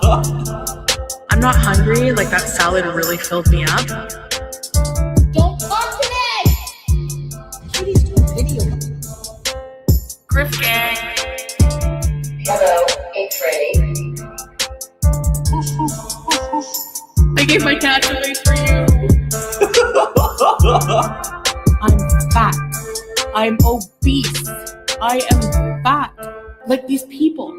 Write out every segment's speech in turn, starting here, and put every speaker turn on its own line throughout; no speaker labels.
I'm not hungry. Like, that salad really filled me up.
Don't talk to me! Foodie's doing video.
Griff gang.
Hello, it's ready.
I gave my cat away for you. I'm fat. I'm obese. I am fat. Like these people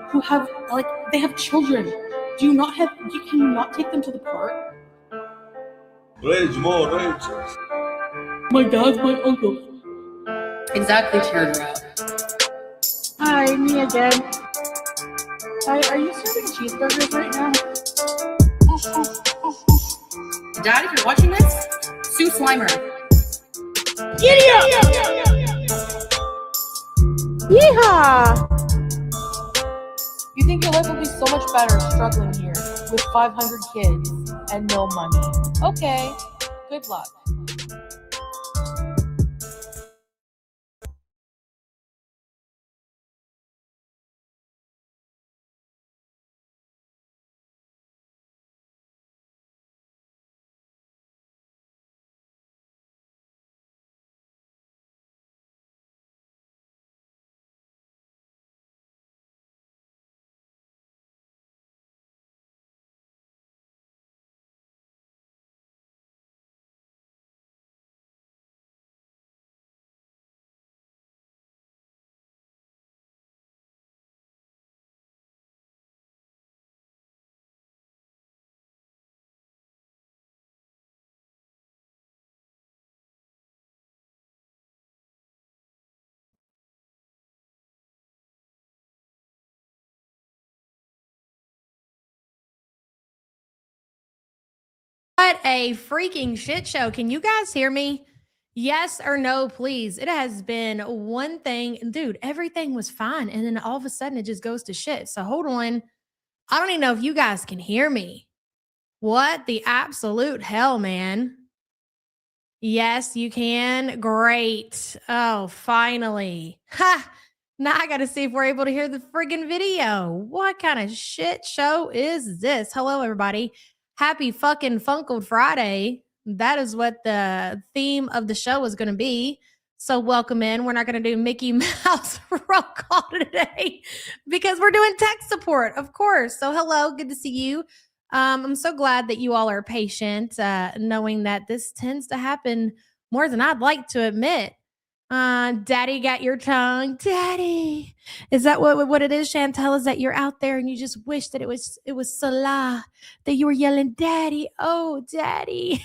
who have, like, they have children. Can you not take them to the park?
Rage, more rage.
My dad's my uncle. Exactly, cheered her out. Hi, me again. Hi, are you serving cheeseburgers right now? Dad, if you're watching this, sue Slimer. Giddy up! Yeehaw! You think your life will be so much better struggling here with 500 kids and no money. Okay, good luck.
What a freaking shit show. Can you guys hear me? Yes or no, please. It has been one thing. Dude, everything was fine. And then all of a sudden it just goes to shit. So hold on. I don't even know if you guys can hear me. What the absolute hell, man? Yes, you can. Great. Oh, finally. Ha! Now I got to see if we're able to hear the friggin' video. What kind of shit show is this? Hello, everybody. Happy fucking Funkled Friday. That is what the theme of the show is going to be. So welcome in. We're not going to do Mickey Mouse roll call today because we're doing tech support, of course. So hello, good to see you. I'm so glad that you all are patient, knowing that this tends to happen more than I'd like to admit. Daddy got your tongue. Daddy. Is that what it is, Chantel? Is that you're out there and you just wish that it was Salah, that you were yelling, Daddy, oh, Daddy.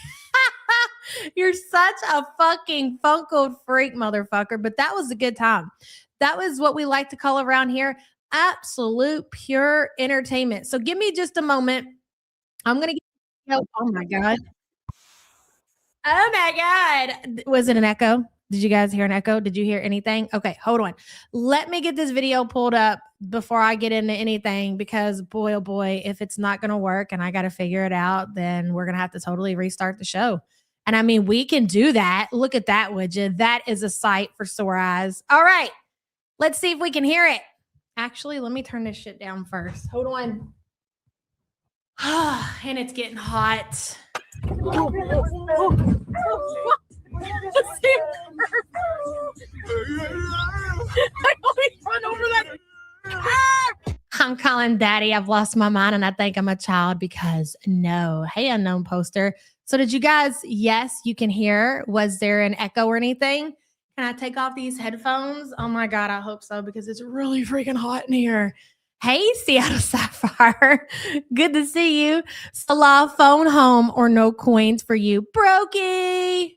You're such a fucking funkled freak, motherfucker. But that was a good time. That was what we like to call around here absolute pure entertainment. So give me just a moment. I'm going to get, oh my God. Oh my God. Was it an echo? Did you guys hear an echo? Did you hear anything? Okay, hold on. Let me get this video pulled up before I get into anything because boy, oh boy, if it's not going to work and I got to figure it out, then we're going to have to totally restart the show. And I mean, we can do that. Look at that, would you? That is a sight for sore eyes. All right, let's see if we can hear it. Actually, let me turn this shit down first. Hold on. And it's getting hot. I'm calling Daddy. I've lost my mind and I think I'm a child because no. Hey, unknown poster. So did you guys, yes, you can hear. Was there an echo or anything? Can I take off these headphones? Oh my God, I hope so because it's really freaking hot in here. Hey, Seattle Sapphire. Good to see you. Salah, phone home or no coins for you. Brokey.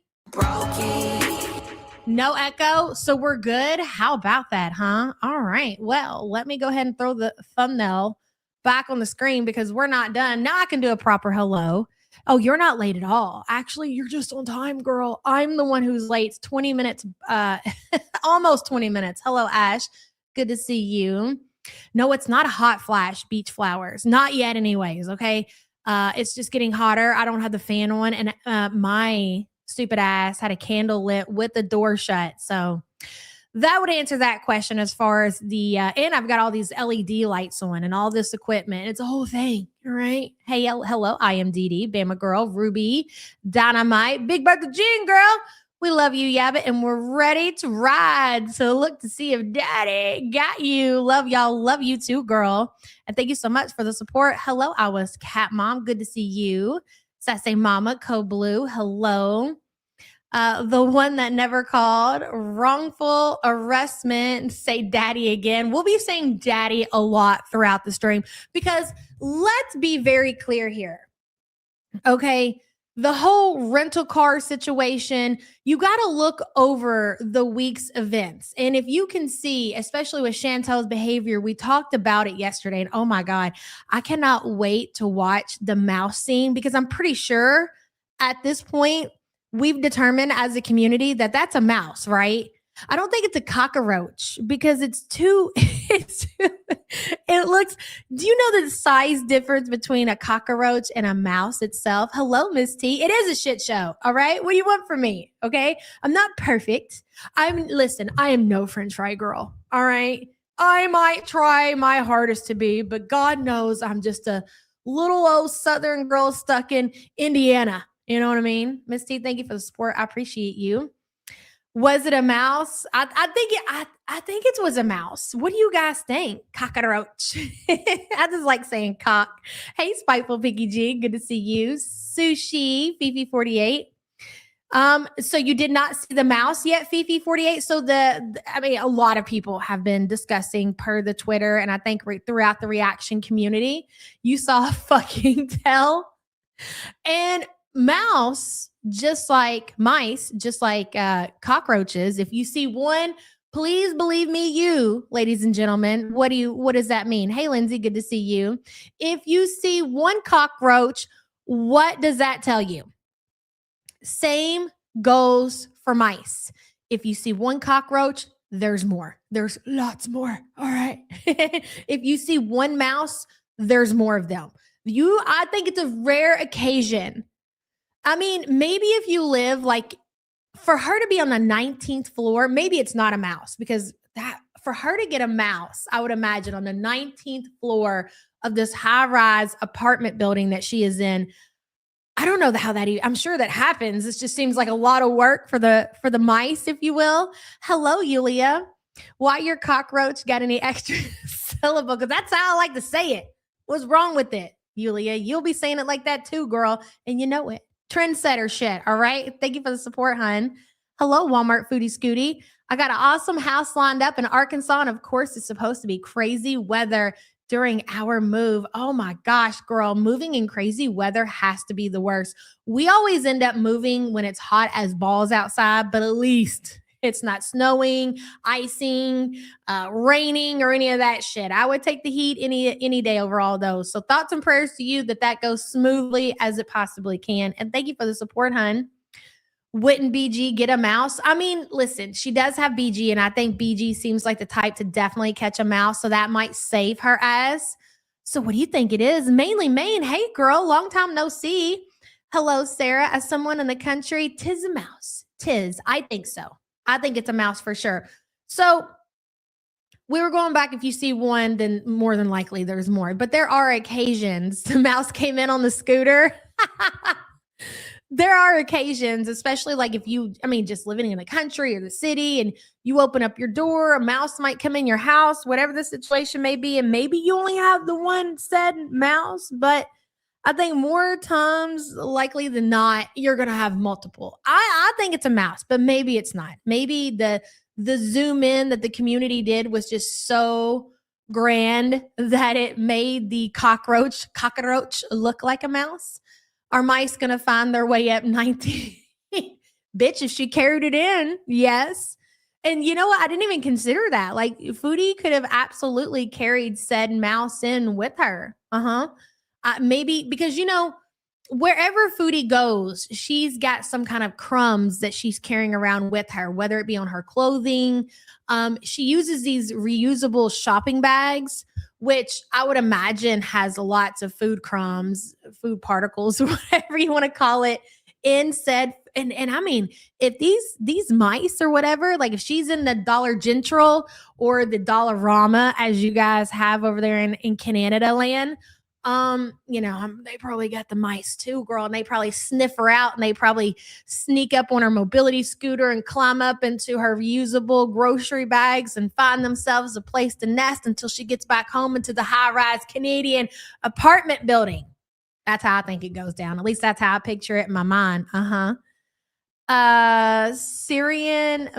No echo. So we're good. How about that, huh? All right. Well, let me go ahead and throw the thumbnail back on the screen because we're not done. Now I can do a proper hello. Oh, you're not late at all. Actually, you're just on time, girl. I'm the one who's late. It's 20 minutes, almost 20 minutes. Hello, Ash. Good to see you. No, it's not a hot flash, beach flowers. Not yet anyways, okay? It's just getting hotter. I don't have the fan on, and my stupid ass had a candle lit with the door shut. So that would answer that question as far as the, and I've got all these LED lights on and all this equipment. It's a whole thing, right? Hey, hello, I am Dee Dee, Bama Girl, Ruby, Dynamite, Big Bertha Jean Girl. We love you, Yabbit, and we're ready to ride. So look to see if Daddy got you. Love y'all. Love you too, girl. And thank you so much for the support. Hello, I was Cat Mom. Good to see you. Sassy Mama, Co Blue. Hello. The one that never called, wrongful arrestment, say daddy again. We'll be saying daddy a lot throughout the stream because let's be very clear here. Okay. The whole rental car situation, you got to look over the week's events. And if you can see, especially with Chantel's behavior, we talked about it yesterday. And oh my God, I cannot wait to watch the mouse scene because I'm pretty sure at this point, we've determined as a community that that's a mouse, right? I don't think it's a cockroach because it looks, do you know the size difference between a cockroach and a mouse itself? Hello, Miss T. It is a shit show. All right. What do you want from me? Okay. I'm not perfect. I am no French fry girl. All right. I might try my hardest to be, but God knows I'm just a little old Southern girl stuck in Indiana. You know what I mean? Miss T, thank you for the support. I appreciate you. Was it a mouse? I think it was a mouse. What do you guys think? Cockroach. I just like saying cock. Hey, Spiteful Piggy G. Good to see you. Sushi, Fifi48. So you did not see the mouse yet, Fifi48. So a lot of people have been discussing per the Twitter, and I think throughout the reaction community, you saw fucking tell. And mouse, just like mice, just like cockroaches, if you see one, please believe me, ladies and gentlemen, what does that mean? Hey, Lindsay, good to see you. If you see one cockroach, what does that tell you? Same goes for mice. If you see one cockroach, there's more. There's lots more. All right. If you see one mouse, there's more of them. I think it's a rare occasion. I mean, maybe if you live for her to be on the 19th floor, maybe it's not a mouse because for her to get a mouse, I would imagine on the 19th floor of this high-rise apartment building that she is in. I don't know how I'm sure that happens. It just seems like a lot of work for the mice, if you will. Hello, Yulia. Why your cockroach got any extra syllable? Because that's how I like to say it. What's wrong with it, Yulia? You'll be saying it like that too, girl, and you know it. Trendsetter shit. All right. Thank you for the support, hun. Hello, Walmart Foodie Scooty. I got an awesome house lined up in Arkansas. And of course, it's supposed to be crazy weather during our move. Oh my gosh, girl, moving in crazy weather has to be the worst. We always end up moving when it's hot as balls outside, but at least it's not snowing, icing, raining, or any of that shit. I would take the heat any day over all those. So thoughts and prayers to you that goes smoothly as it possibly can. And thank you for the support, hun. Wouldn't BG get a mouse? I mean, listen, she does have BG, and I think BG seems like the type to definitely catch a mouse. So that might save her ass. So what do you think it is? Mainly Maine. Hey, girl, long time no see. Hello, Sarah. As someone in the country, 'tis a mouse. 'Tis. I think so. I think it's a mouse for sure. So we were going back. If you see one, then more than likely there's more. But there are occasions the mouse came in on the scooter. There are occasions, especially like just living in the country or the city and you open up your door, a mouse might come in your house, whatever the situation may be. And maybe you only have the one said mouse, but I think more times likely than not, you're going to have multiple. I think it's a mouse, but maybe it's not. Maybe the zoom in that the community did was just so grand that it made the cockroach look like a mouse. Are mice going to find their way up 19? Bitch, if she carried it in, yes. And you know what? I didn't even consider that. Like, Foodie could have absolutely carried said mouse in with her. Maybe because, wherever Foodie goes, she's got some kind of crumbs that she's carrying around with her, whether it be on her clothing. She uses these reusable shopping bags, which I would imagine has lots of food crumbs, food particles, whatever you want to call it, in said, and I mean, if these mice or whatever, like if she's in the Dollar General or the Dollarama, as you guys have over there in Canada land, they probably got the mice too, girl, and they probably sniff her out, and they probably sneak up on her mobility scooter and climb up into her reusable grocery bags and find themselves a place to nest until she gets back home into the high-rise Canadian apartment building. That's how I think it goes down. At least that's how I picture it in my mind. Syrian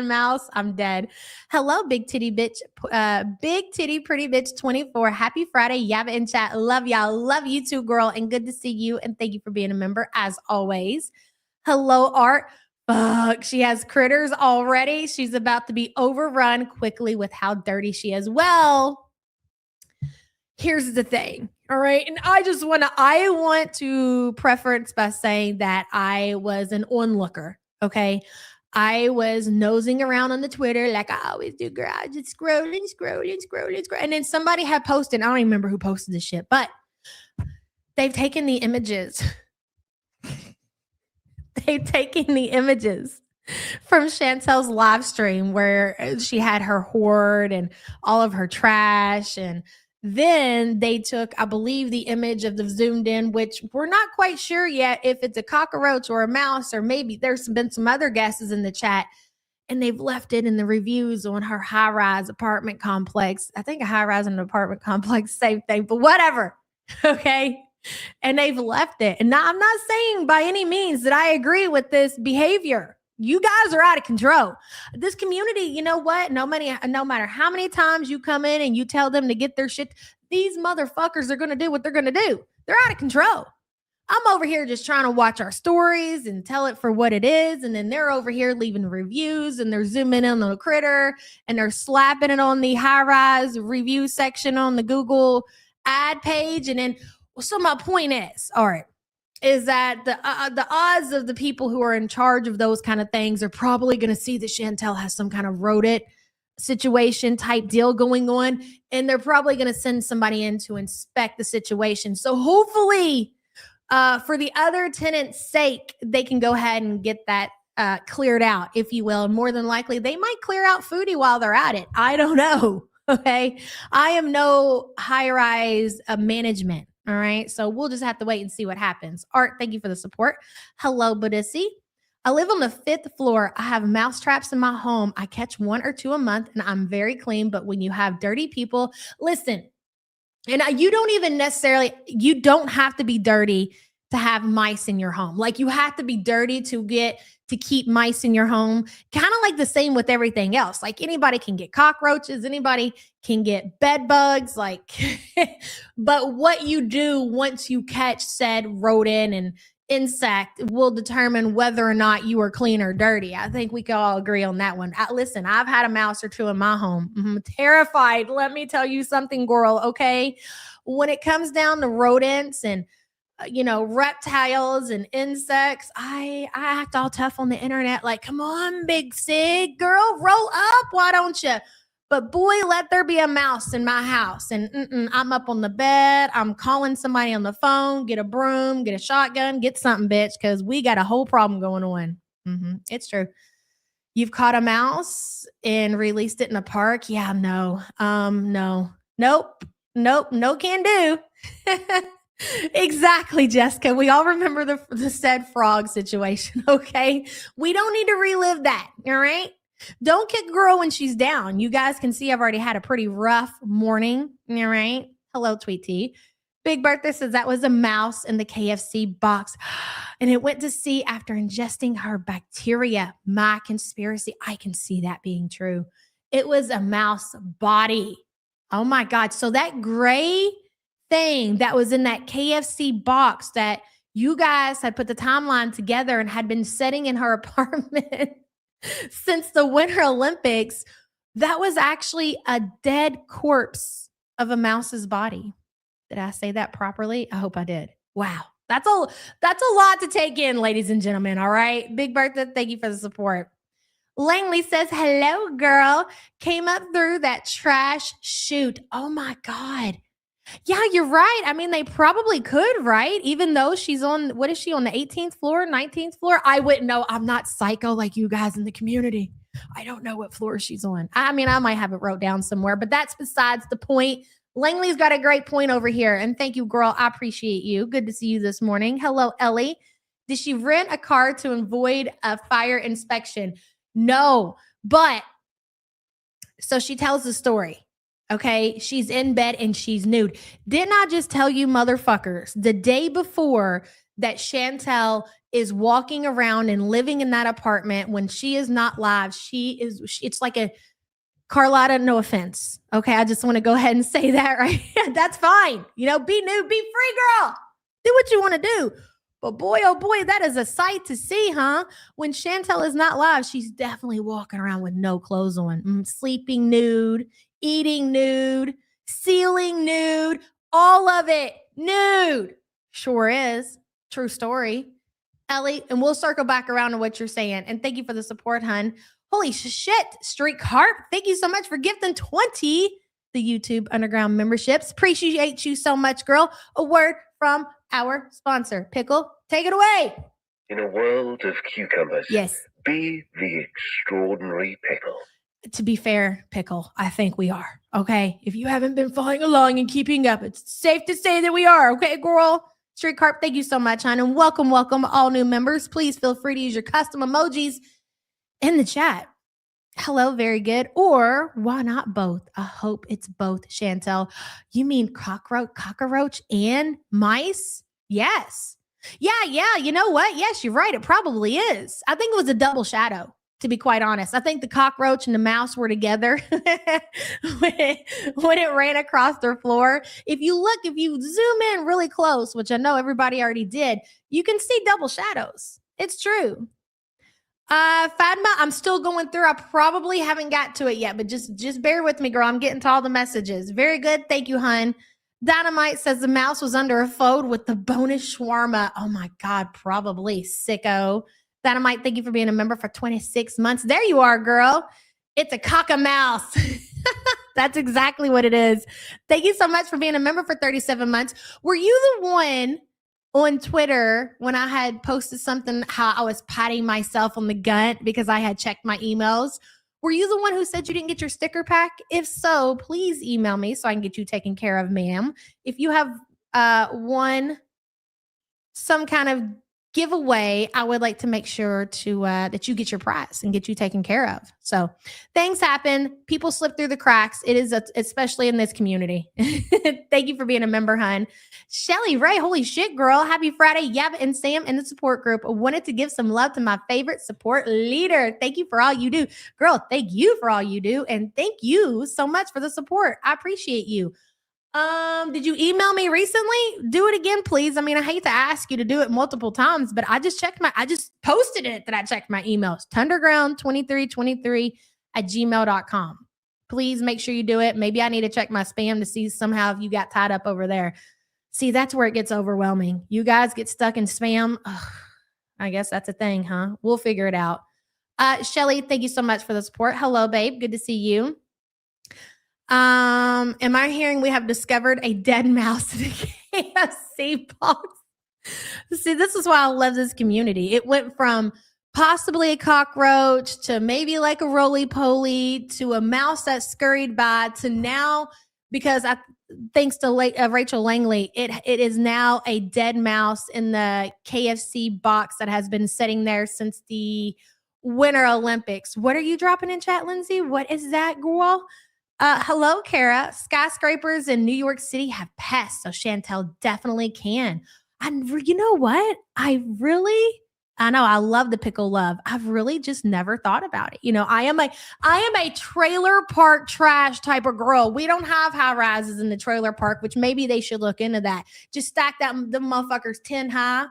mouse. I'm dead. Hello, big titty bitch. Big titty pretty bitch 24. Happy Friday. Yabba in chat. Love y'all. Love you too, girl. And good to see you. And thank you for being a member as always. Hello, Art. Fuck, she has critters already. She's about to be overrun quickly with how dirty she is. Well, here's the thing. All right. And I want to preference by saying that I was an onlooker. Okay. I was nosing around on the Twitter like I always do, girl. I just scrolling. And then somebody had posted, I don't even remember who posted this shit, but they've taken the images. They've taken the images from Chantel's live stream where she had her hoard and all of her trash, and then they took, I believe, the image of the zoomed in, which we're not quite sure yet if it's a cockroach or a mouse, or maybe there's been some other guesses in the chat, and they've left it in the reviews on her high-rise apartment complex. I think a high-rise and an apartment complex, same thing, but whatever. Okay. And they've left it. And now I'm not saying by any means that I agree with this behavior. You guys are out of control. This community, you know what? No matter how many times you come in and you tell them to get their shit, these motherfuckers are going to do what they're going to do. They're out of control. I'm over here just trying to watch our stories and tell it for what it is. And then they're over here leaving reviews, and they're zooming in on the critter, and they're slapping it on the high-rise review section on the Google ad page. And then, so my point is, all right, is that the odds of the people who are in charge of those kind of things are probably going to see that Chantel has some kind of rodent situation type deal going on, and they're probably going to send somebody in to inspect the situation. So hopefully, for the other tenants' sake, they can go ahead and get that cleared out, if you will. And more than likely, they might clear out Foodie while they're at it. I don't know. Okay. I am no high-rise management. All right. So we'll just have to wait and see what happens. Art, thank you for the support. Hello, Budissi. I live on the 5th floor. I have mouse traps in my home. I catch 1 or 2 a month, and I'm very clean. But when you have dirty people, listen, and you don't have to be dirty to have mice in your home. Like, you have to be dirty to keep mice in your home. Kind of like the same with everything else. Like, anybody can get cockroaches, anybody can get bed bugs, like, but what you do once you catch said rodent and insect will determine whether or not you are clean or dirty. I think we can all agree on that one. Listen, I've had a mouse or 2 in my home. Terrified. Let me tell you something, girl. Okay. When it comes down to rodents and reptiles and insects, I act all tough on the internet. Like, come on, big Sig girl, roll up. Why don't you? But boy, let there be a mouse in my house, and I'm up on the bed. I'm calling somebody on the phone, get a broom, get a shotgun, get something, bitch, because we got a whole problem going on. It's true. You've caught a mouse and released it in a park? Yeah, no. Nope, no can do. Exactly, Jessica. We all remember the said frog situation, okay? We don't need to relive that, all right? Don't kick girl when she's down. You guys can see I've already had a pretty rough morning, all right? Hello, Tweet T. Big Bertha says that was a mouse in the KFC box, and it went to sea after ingesting her bacteria. My conspiracy, I can see that being true. It was a mouse body. Oh, my God. So that gray thing that was in that KFC box that you guys had put the timeline together and had been sitting in her apartment since the Winter Olympics, that was actually a dead corpse of a mouse's body. Did I say that properly? I hope I did. Wow. That's a lot to take in, ladies and gentlemen. All right. Big Bertha, thank you for the support. Langley says, hello, girl. Came up through that trash chute. Oh, my God. Yeah, you're right. I mean, they probably could, right? Even though she's on, what is she on the 18th floor, 19th floor? I wouldn't know. I'm not psycho like you guys in the community. I don't know what floor she's on. I mean, I might have it wrote down somewhere, but that's besides the point. Langley's got a great point over here. And thank you, girl. I appreciate you. Good to see you this morning. Hello, Ellie. Did she rent a car to avoid a fire inspection? No, but so she tells the story. Okay, she's in bed and she's nude. Didn't I just tell you, motherfuckers, the day before that Chantel is walking around and living in that apartment when she is not live? It's like a Carlotta, no offense. Okay, I just want to go ahead and say that, right? That's fine. You know, be nude, be free, girl. Do what you want to do. But boy, oh boy, that is a sight to see, huh? When Chantel is not live, she's definitely walking around with no clothes on, sleeping nude, eating nude, sealing nude, all of it nude. Sure is. True story. Ellie, and we'll circle back around to what you're saying. And thank you for the support, hun. Holy shit, Street Harp. Thank you so much for gifting 20 the YouTube Underground memberships. Appreciate you so much, girl. A word from our sponsor, Pickle. Take it away.
In a world of cucumbers,
Yes.
be the extraordinary pickle.
To be fair, Pickle, I think we are. Okay. If you haven't been following along and keeping up, it's safe to say that we are. Okay, girl. Street Carp, thank you so much, hon. And welcome all new members. Please feel free to use your custom emojis in the chat. Hello, very good. Or why not both? I hope it's both, Chantel. You mean cockroach and mice? Yes. Yeah. You know what? Yes, you're right. It probably is. I think it was a double shadow, to be quite honest. I think the cockroach and the mouse were together when it ran across their floor. If you zoom in really close, which I know everybody already did, you can see double shadows. It's true. Fatma, I'm still going through. I probably haven't got to it yet, but just bear with me, girl. I'm getting to all the messages. Very good. Thank you, hun. Dynamite says the mouse was under a fold with the bonus shawarma. Oh my God, probably sicko. Dynamite, thank you for being a member for 26 months. There you are, girl. It's a cock-a-mouse. That's exactly what it is. Thank you so much for being a member for 37 months. Were you the one on Twitter when I had posted something how I was patting myself on the gut because I had checked my emails? Were you the one who said you didn't get your sticker pack? If so, please email me so I can get you taken care of, ma'am. If you have won some kind of giveaway, I would like to make sure to that you get your prize and get you taken care of. So things happen. People slip through the cracks. It is especially in this community. Thank you for being a member, hun. Shelly Ray, holy shit, girl. Happy Friday. Yab and Sam in the support group. I wanted to give some love to my favorite support leader. Thank you for all you do. Girl, thank you for all you do. And thank you so much for the support. I appreciate you. Did you email me recently? Do it again, please. I mean, I hate to ask you to do it multiple times, but I just posted it that I checked my emails. Tunderground2323@gmail.com. Please make sure you do it. Maybe I need to check my spam to see somehow if you got tied up over there. See, that's where it gets overwhelming. You guys get stuck in spam. Ugh, I guess that's a thing, huh? We'll figure it out. Shelly, thank you so much for the support. Hello, babe. Good to see you. Am I hearing we have discovered a dead mouse in the KFC box? See, this is why I love this community. It went from possibly a cockroach to maybe like a roly-poly to a mouse that scurried by to now, because thanks to Rachel Langley, it is now a dead mouse in the KFC box that has been sitting there since the Winter Olympics. What are you dropping in chat, Lindsay? What is that, girl? Hello, Kara. Skyscrapers in New York City have pests, so Chantel definitely can. And you know what? I know I love the pickle love. I've really just never thought about it. You know, I am a trailer park trash type of girl. We don't have high rises in the trailer park, which maybe they should look into that. Just stack the motherfuckers 10 high.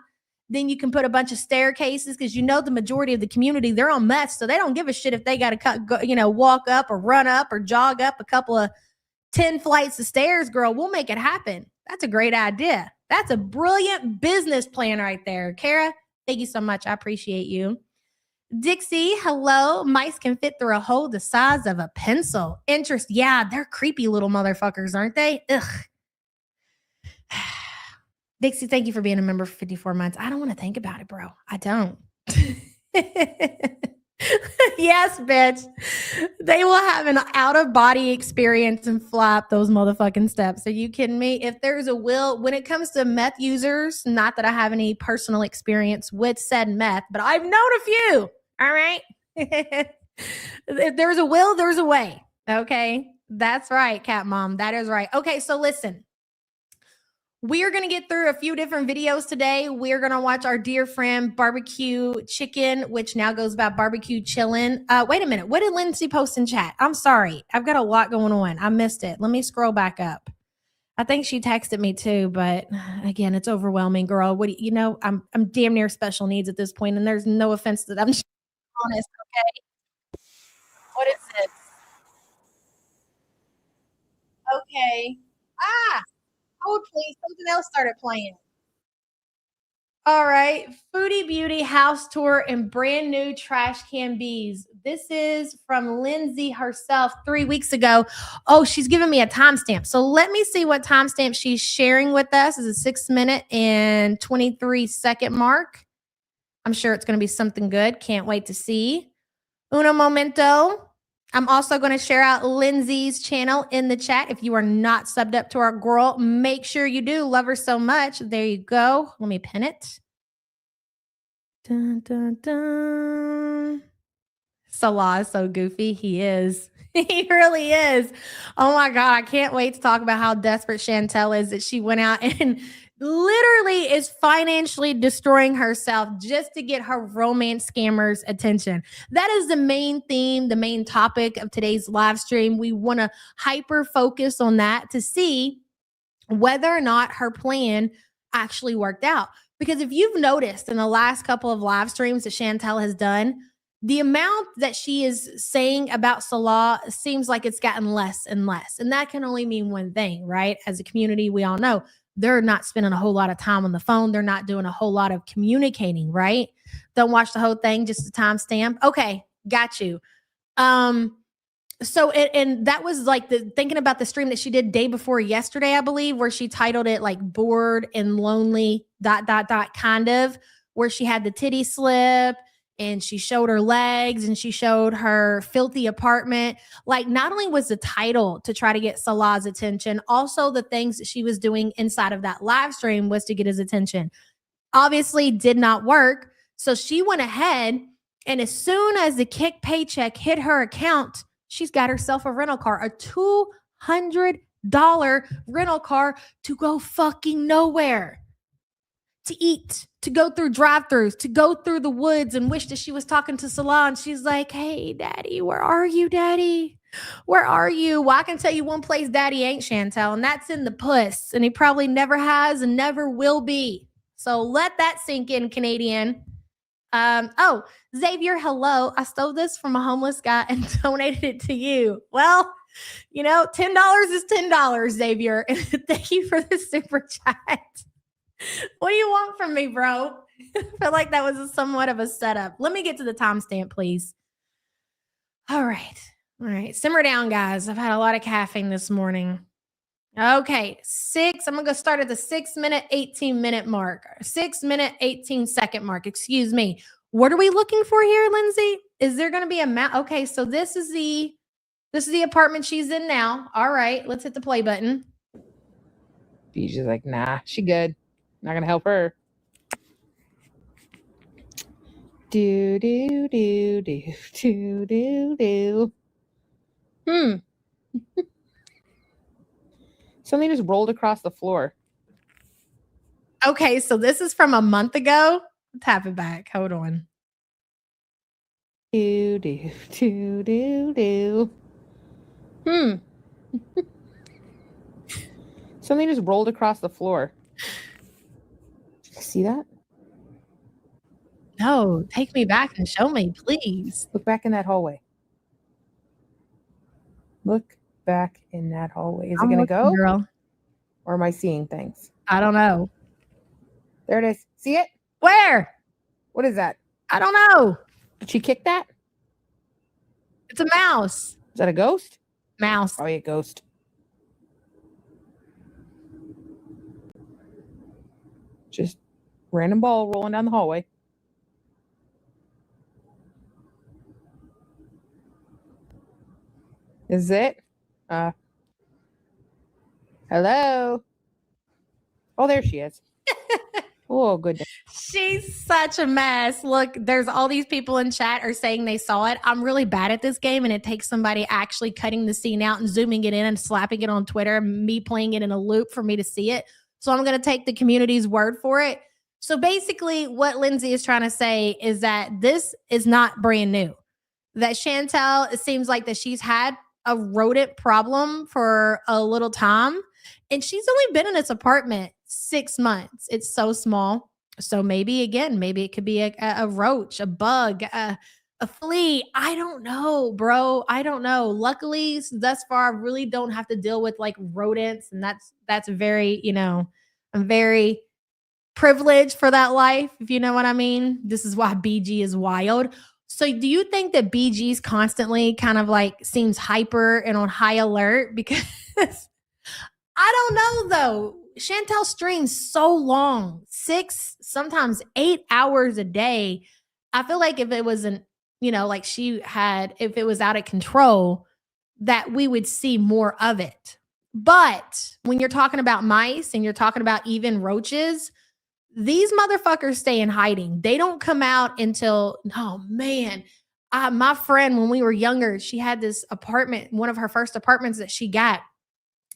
Then you can put a bunch of staircases because you know the majority of the community, they're on meth, so they don't give a shit if they got to walk up or run up or jog up a couple of 10 flights of stairs, girl. We'll make it happen. That's a great idea. That's a brilliant business plan right there. Kara, thank you so much. I appreciate you. Dixie, hello. Mice can fit through a hole the size of a pencil. Yeah, they're creepy little motherfuckers, aren't they? Ugh. Dixie, thank you for being a member for 54 months. I don't want to think about it, bro. I don't. Yes, bitch. They will have an out-of-body experience and fly up those motherfucking steps. Are you kidding me? If there's a will, when it comes to meth users, not that I have any personal experience with said meth, but I've known a few. All right. If there's a will, there's a way. Okay. That's right, Cat Mom. That is right. Okay. So listen. We are going to get through a few different videos today. We're going to watch our dear friend Barbecue Chicken, which now goes by Barbecue Chillin'. Wait a minute. What did Lindsay post in chat? I'm sorry. I've got a lot going on. I missed it. Let me scroll back up. I think she texted me too, but again, it's overwhelming, girl. What do you know? I'm damn near special needs at this point, and there's no offense that I'm just honest. Okay. What is this? Okay. Hold please. Something else started playing. All right. Foodie Beauty house tour and brand new trash can bees. This is from Lindsay herself 3 weeks ago. Oh, she's giving me a timestamp. So let me see what timestamp she's sharing with us. Is a 6 minute and 23 second mark. I'm sure it's going to be something good. Can't wait to see. Uno momento. I'm also going to share out Lindsay's channel in the chat. If you are not subbed up to our girl, make sure you do. Love her so much. There you go. Let me pin it. Dun, dun, dun. Salah is so goofy. He is. He really is. Oh my God. I can't wait to talk about how desperate Chantel is that she went out and literally is financially destroying herself just to get her romance scammers' attention. That is the main theme, the main topic of today's live stream. We want to hyper focus on that to see whether or not her plan actually worked out. Because if you've noticed in the last couple of live streams that Chantel has done, the amount that she is saying about Salah seems like it's gotten less and less. And that can only mean one thing, right? As a community, we all know they're not spending a whole lot of time on the phone. They're not doing a whole lot of communicating, right? Don't watch the whole thing, just a timestamp. Okay, got you. So and that was like thinking about the stream that she did day before yesterday, I believe, where she titled it like bored and lonely ... kind of, where she had the titty slip and she showed her legs and she showed her filthy apartment. Like, not only was the title to try to get Salah's attention, also the things that she was doing inside of that live stream was to get his attention. Obviously did not work. So she went ahead, and as soon as the kick paycheck hit her account, she's got herself a rental car, a $200 rental car to go fucking nowhere. To eat, to go through drive-thrus, to go through the woods and wish that she was talking to Salah. And she's like, hey, daddy, where are you, daddy? Where are you? Well, I can tell you one place daddy ain't, Chantel, and that's in the puss. And he probably never has and never will be. So let that sink in, Canadian. Oh, Xavier, hello. I stole this from a homeless guy and donated it to you. Well, you know, $10 is $10, Xavier. Thank you for the super chat. What do you want from me, bro? I feel like that was somewhat of a setup. Let me get to the timestamp, please. All right. Simmer down, guys. I've had a lot of caffeine this morning. Okay, I'm going to start at the 6 minute, 18 minute mark. 6 minute, 18 second mark. Excuse me. What are we looking for here, Lindsay? Is there going to be a map? Okay, so this is the apartment she's in now. All right, let's hit the play button.
She's just like, nah, she good. Not gonna help her. Do do do do do do do. Something just rolled across the floor.
Okay, so this is from a month ago. Tap it back. Hold on.
Do do do do do. Something just rolled across the floor. See that?
No, take me back and show me, please.
Look back in that hallway. Look back in that hallway. Is it going to go?
Girl.
Or am I seeing things?
I don't know.
There it is. See it?
Where?
What is that?
I don't know.
Did she kick that?
It's a mouse.
Is that a ghost?
Mouse.
Probably a ghost. Just random ball rolling down the hallway. Is it? Hello? Oh, there she is. Oh, goodness.
She's such a mess. Look, there's all these people in chat are saying they saw it. I'm really bad at this game, and it takes somebody actually cutting the scene out and zooming it in and slapping it on Twitter, me playing it in a loop for me to see it. So I'm going to take the community's word for it. So basically, what Lindsay is trying to say is that this is not brand new. That Chantel, it seems like that she's had a rodent problem for a little time, and she's only been in this apartment 6 months. It's so small. So maybe it could be a roach, a bug, a flea. I don't know, bro. I don't know. Luckily, thus far, I really don't have to deal with like rodents, and that's very, I'm very privileged for that life, if you know what I mean. This is why BG is wild. So do you think that BG's constantly kind of like seems hyper and on high alert? Because I don't know though. Chantel streams so long, 6, sometimes 8 hours a day. I feel like if it wasn't, if it was out of control, that we would see more of it. But when you're talking about mice and you're talking about even roaches, these motherfuckers stay in hiding. They don't come out until, oh man, my friend, when we were younger, she had this apartment, one of her first apartments that she got,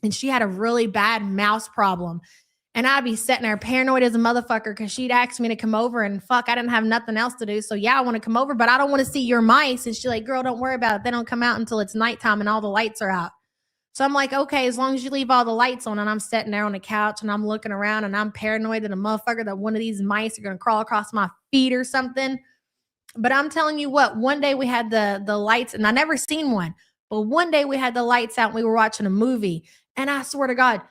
and she had a really bad mouse problem. And I'd be sitting there paranoid as a motherfucker because she'd ask me to come over, and fuck, I didn't have nothing else to do. So yeah, I want to come over, but I don't want to see your mice. And she's like, girl, don't worry about it. They don't come out until it's nighttime and all the lights are out. So I'm like, okay, as long as you leave all the lights on. And I'm sitting there on the couch and I'm looking around and I'm paranoid that a motherfucker, that one of these mice are going to crawl across my feet or something. But I'm telling you what, one day we had the lights, and I never seen one, but one day we had the lights out and we were watching a movie. And I swear to God,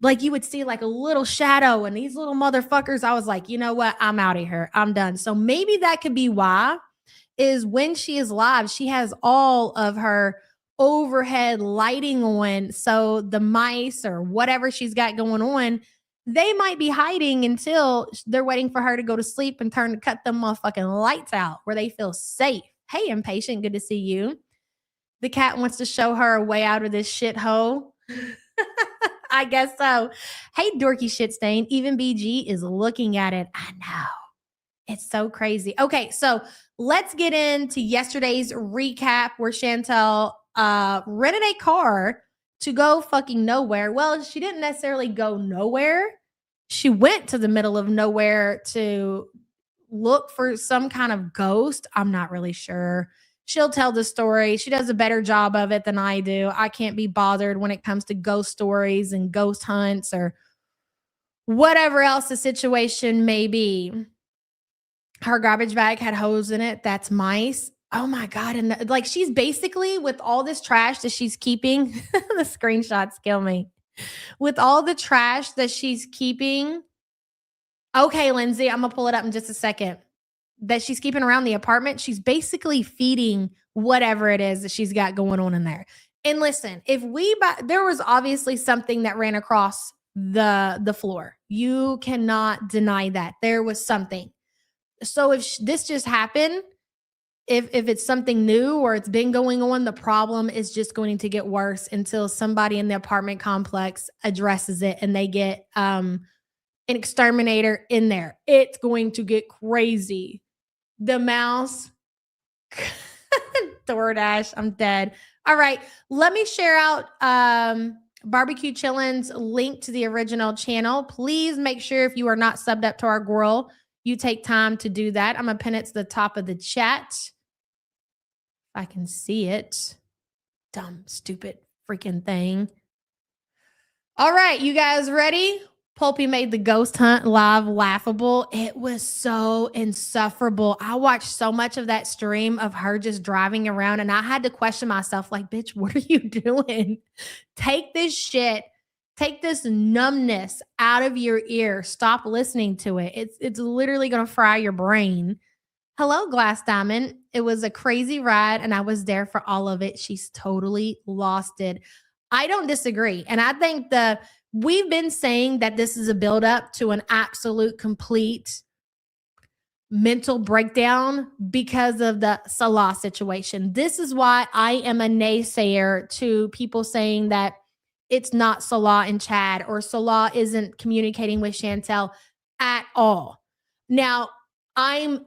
like you would see like a little shadow and these little motherfuckers. I was like, you know what? I'm out of here. I'm done. So maybe that could be why, is when she is live, she has all of her overhead lighting on. So the mice or whatever she's got going on, they might be hiding until they're waiting for her to go to sleep and cut them motherfucking lights out where they feel safe. Hey, impatient. Good to see you. The cat wants to show her a way out of this shithole. I guess so. Hey, dorky shit stain. Even BG is looking at it. I know. It's so crazy. Okay, so let's get into yesterday's recap where Chantel rented a car to go fucking nowhere. Well, she didn't necessarily go nowhere. She went to the middle of nowhere to look for some kind of ghost. I'm not really sure. She'll tell the story. She does a better job of it than I do. I can't be bothered when it comes to ghost stories and ghost hunts or whatever else the situation may be. Her garbage bag had holes in it. That's mice. Oh my God. And like, she's basically, with all this trash that she's keeping, the screenshots kill me. With all the trash that she's keeping. Okay, Lindsay, I'm going to pull it up in just a second. That she's keeping around the apartment, she's basically feeding whatever it is that she's got going on in there. And listen, there was obviously something that ran across the floor. You cannot deny that there was something. So if this just happened, if it's something new or it's been going on, the problem is just going to get worse until somebody in the apartment complex addresses it and they get an exterminator in there. It's going to get crazy. The mouse, DoorDash, I'm dead. All right, let me share out Barbecue Chillin's link to the original channel. Please make sure if you are not subbed up to our girl, you take time to do that. I'm going to pin it to the top of the chat. If I can see it. Dumb, stupid freaking thing. All right, you guys ready? Pulpy made the ghost hunt live laughable. It was so insufferable. I watched so much of that stream of her just driving around, and I had to question myself, like, bitch, what are you doing? Take this shit. Take this numbness out of your ear. Stop listening to it. It's literally going to fry your brain. Hello, Glass Diamond. It was a crazy ride, and I was there for all of it. She's totally lost it. I don't disagree. And I think the we've been saying that this is a buildup to an absolute complete mental breakdown because of the Salah situation. This is why I am a naysayer to people saying that it's not Salah and Chad, or Salah isn't communicating with Chantel at all. Now, I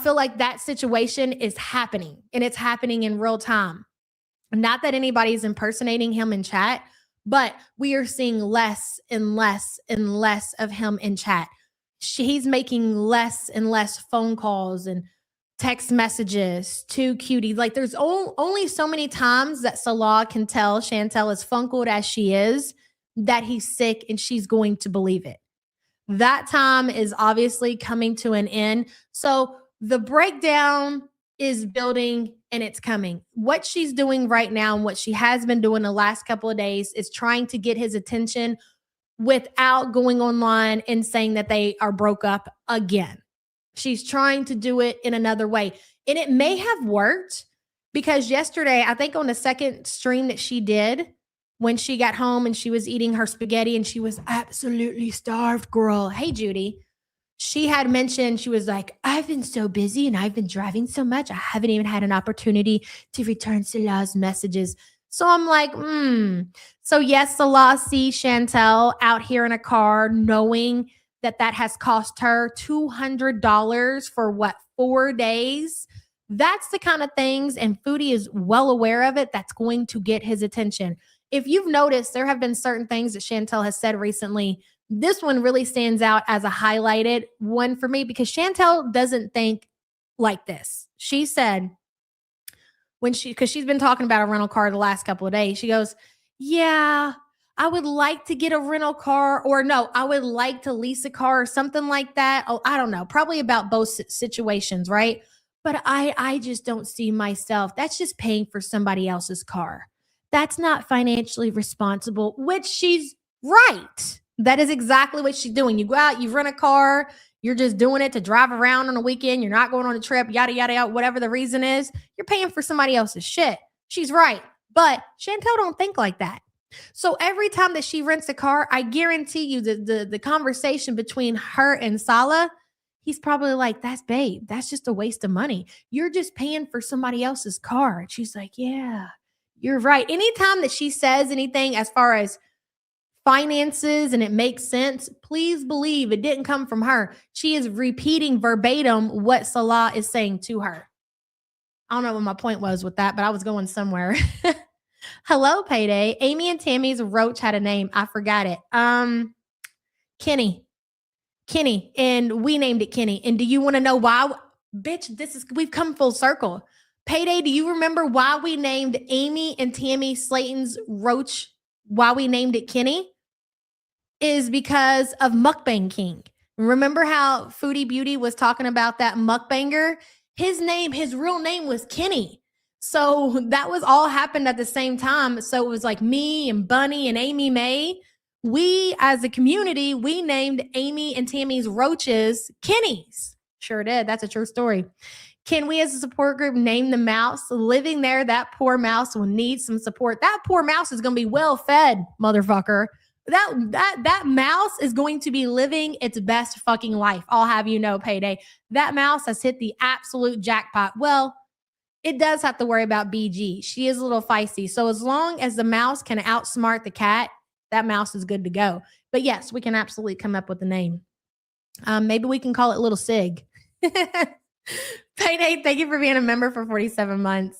feel like that situation is happening, and it's happening in real time. Not that anybody's impersonating him in chat, but we are seeing less and less and less of him in chat. He's making less and less phone calls and text messages to Cutie. Like, there's only so many times that Salah can tell Chantel, as funkled as she is, that he's sick and she's going to believe it. That time is obviously coming to an end. So the breakdown is building and it's coming. What she's doing right now and what she has been doing the last couple of days is trying to get his attention without going online and saying that they are broke up again. She's trying to do it in another way. And it may have worked, because yesterday, I think on the second stream that she did, when she got home and she was eating her spaghetti and she was absolutely starved, girl. Hey, Judy. She had mentioned, she was like, I've been so busy and I've been driving so much. I haven't even had an opportunity to return Salah's messages. So I'm like, So yes, Salah sees Chantel out here in a car, knowing that has cost her $200 for 4 days. That's the kind of things, and Foodie is well aware of it, that's going to get his attention. If you've noticed, there have been certain things that Chantel has said recently. This one really stands out as a highlighted one for me, because Chantel doesn't think like this. She said, because she's been talking about a rental car the last couple of days, she goes, yeah, I would like to get a rental car, or no, I would like to lease a car or something like that. Oh, I don't know, probably about both situations, right? But I just don't see myself. That's just paying for somebody else's car. That's not financially responsible, which she's right. That is exactly what she's doing. You go out, you rent a car, you're just doing it to drive around on a weekend. You're not going on a trip, yada, yada, yada, whatever the reason is. You're paying for somebody else's shit. She's right. But Chantel don't think like that. So every time that she rents a car, I guarantee you the conversation between her and Salah, he's probably like, that's just a waste of money. You're just paying for somebody else's car. And she's like, yeah, you're right. Anytime that she says anything as far as finances and it makes sense, please believe it didn't come from her. She is repeating verbatim what Salah is saying to her. I don't know what my point was with that, but I was going somewhere. Hello, Payday. Amy and Tammy's roach had a name. I forgot it. Kenny. And we named it Kenny. And do you want to know why? Bitch, we've come full circle. Payday, do you remember why we named Amy and Tammy Slayton's roach, why we named it Kenny? Is because of Mukbang King. Remember how Foodie Beauty was talking about that mukbanger? His real name was Kenny. So that was all happened at the same time. So it was like me and Bunny and Amy May. We, as a community, we named Amy and Tammy's roaches Kenny's. Sure did. That's a true story. Can we, as a support group, name the mouse living there? That poor mouse will need some support. That poor mouse is going to be well fed, motherfucker. That mouse is going to be living its best fucking life. I'll have you know, Payday. That mouse has hit the absolute jackpot. Well, it does have to worry about BG. She is a little feisty. So as long as the mouse can outsmart the cat, that mouse is good to go. But yes, we can absolutely come up with a name. Maybe we can call it Little Sig. Payday, thank you for being a member for 47 months.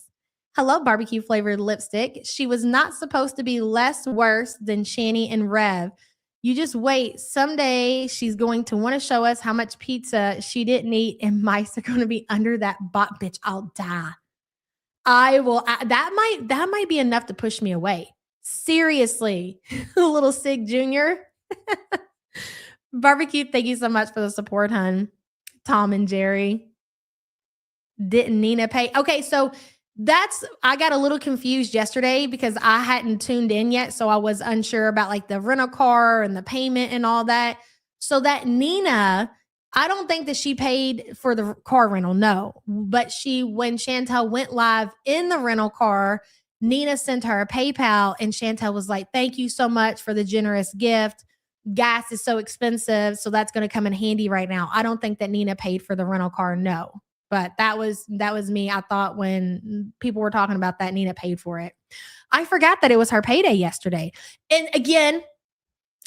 Hello, barbecue flavored lipstick. She was not supposed to be less worse than Shani and Rev. You just wait. Someday she's going to want to show us how much pizza she didn't eat, and mice are going to be under that bot. Bitch, I'll die. I will. That might be enough to push me away. Seriously, Little Sig Jr. Barbecue, thank you so much for the support, hun. Tom and Jerry. Didn't Nina pay? Okay, so I got a little confused yesterday because I hadn't tuned in yet. So I was unsure about like the rental car and the payment and all that. So that Nina, I don't think that she paid for the car rental. No, but when Chantel went live in the rental car, Nina sent her a PayPal and Chantel was like, thank you so much for the generous gift. Gas is so expensive, so that's going to come in handy right now. I don't think that Nina paid for the rental car, no. But that was me. I thought when people were talking about that, Nina paid for it. I forgot that it was her payday yesterday. And again,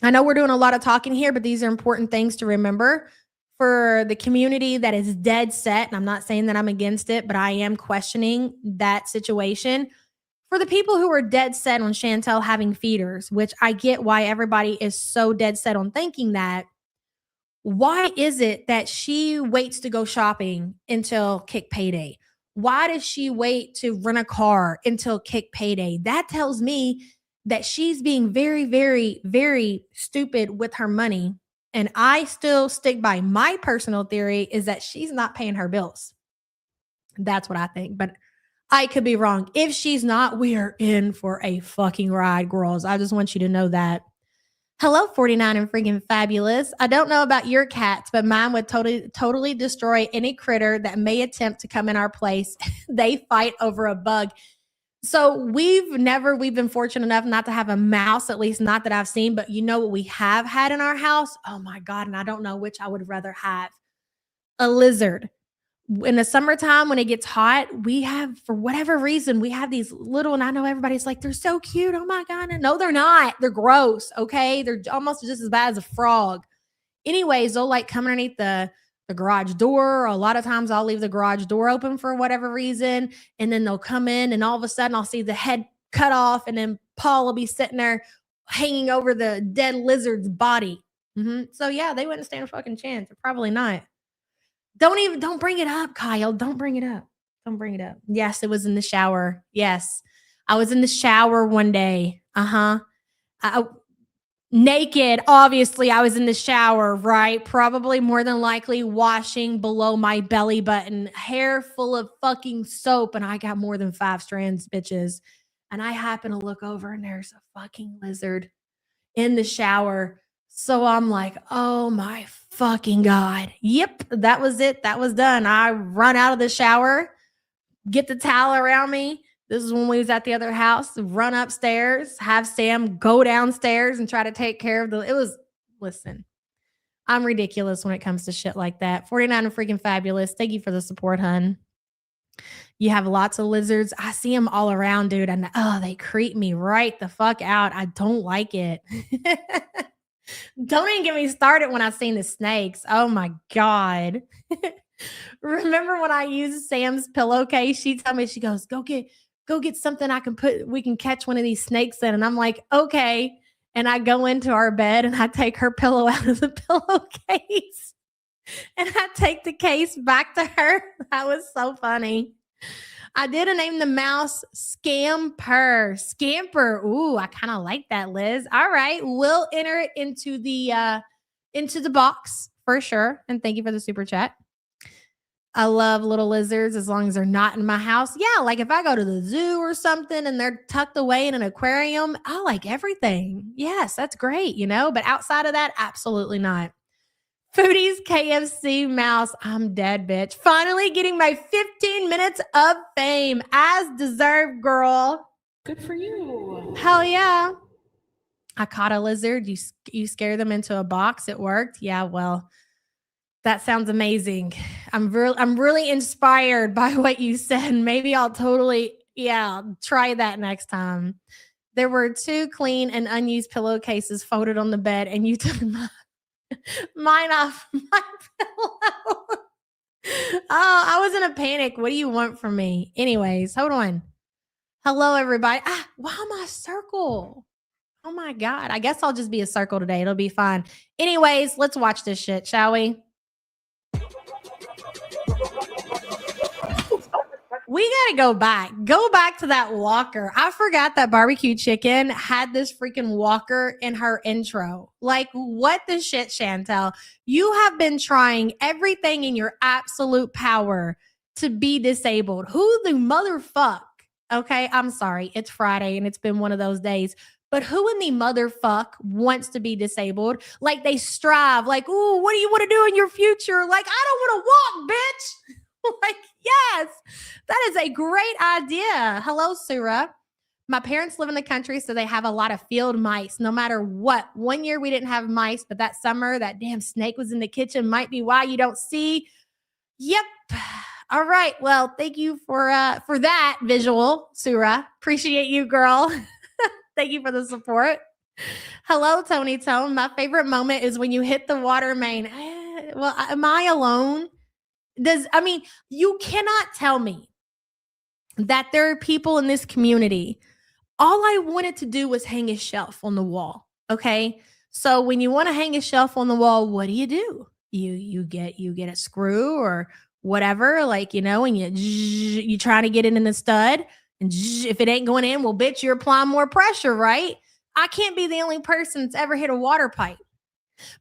I know we're doing a lot of talking here, but these are important things to remember for the community that is dead set. And I'm not saying that I'm against it, but I am questioning that situation. For the people who are dead set on Chantel having feeders, which I get why everybody is so dead set on thinking that, why is it that she waits to go shopping until kick payday? Why does she wait to rent a car until kick payday? That tells me that she's being very, very, very stupid with her money. And I still stick by my personal theory is that she's not paying her bills. That's what I think. But I could be wrong. If she's not, we are in for a fucking ride, girls. I just want you to know that. Hello, 49 and freaking fabulous. I don't know about your cats, but mine would totally destroy any critter that may attempt to come in our place. They fight over a bug. So we've been fortunate enough not to have a mouse, at least not that I've seen, but you know what we have had in our house? Oh my God. And I don't know which I would rather have. A lizard. In the summertime, when it gets hot, we have, for whatever reason, we have these little, and I know everybody's like, they're so cute. Oh my God. No, they're not. They're gross. Okay. They're almost just as bad as a frog. Anyways, they'll like come underneath the garage door. A lot of times I'll leave the garage door open for whatever reason. And then they'll come in and all of a sudden I'll see the head cut off. And then Paul will be sitting there hanging over the dead lizard's body. So yeah, they wouldn't stand a fucking chance. They're probably not. Don't bring it up, Kyle. Don't bring it up. Don't bring it up. Yes, it was in the shower. Yes. I was in the shower one day. Naked. Obviously, I was in the shower, right? Probably more than likely washing below my belly button, hair full of fucking soap. And I got more than 5 strands, bitches. And I happen to look over and there's a fucking lizard in the shower. So I'm like, oh my fucking God. Yep, that was it. That was done. I run out of the shower, get the towel around me. This is when we was at the other house, run upstairs, have Sam go downstairs and try to take care of listen, I'm ridiculous when it comes to shit like that. 49 and freaking fabulous. Thank you for the support, hun. You have lots of lizards. I see them all around, dude. And they creep me right the fuck out. I don't like it. Don't even get me started when I seen the snakes. Oh my God. Remember when I used Sam's pillowcase? She told me, she goes, go get something we can catch one of these snakes in. And I'm like, okay. And I go into our bed and I take her pillow out of the pillowcase and I take the case back to her. That was so funny. I did name the mouse Scamper. Ooh, I kind of like that, Liz. All right. We'll enter it into the box for sure. And thank you for the super chat. I love little lizards as long as they're not in my house. Yeah, like if I go to the zoo or something and they're tucked away in an aquarium, I like everything. Yes, that's great, but outside of that, absolutely not. Foodie's KFC mouse. I'm dead, bitch. Finally getting my 15 minutes of fame as deserved, girl.
Good for you.
Hell yeah. I caught a lizard. You scare them into a box. It worked. Yeah, well, that sounds amazing. I'm really inspired by what you said. Maybe I'll try that next time. There were 2 clean and unused pillowcases folded on the bed and you took mine off my pillow. Oh, I was in a panic. What do you want from me? Anyways, hold on. Hello, everybody. Why am I a circle? Oh my God. I guess I'll just be a circle today. It'll be fine. Anyways, let's watch this shit, shall we? We got to go back to that walker. I forgot that barbecue chicken had this freaking walker in her intro. Like, what the shit, Chantel? You have been trying everything in your absolute power to be disabled. Who the motherfuck? Okay, I'm sorry. It's Friday and it's been one of those days. But who in the motherfuck wants to be disabled? Like, they strive. Like, ooh, what do you want to do in your future? Like, I don't want to walk, bitch. Like, yes, that is a great idea. Hello, Surah. My parents live in the country, so they have a lot of field mice, no matter what. One year we didn't have mice, but that summer, that damn snake was in the kitchen. Might be why you don't see. Yep. All right. Well, thank you for that visual, Surah. Appreciate you, girl. Thank you for the support. Hello, Tony Tone. My favorite moment is when you hit the water main. Well, am I alone? You cannot tell me that there are people in this community. All I wanted to do was hang a shelf on the wall. Okay. So when you want to hang a shelf on the wall, what do? You get a screw or whatever, like, and you try to get it in the stud, and if it ain't going in, well, bitch, you're applying more pressure, right? I can't be the only person that's ever hit a water pipe.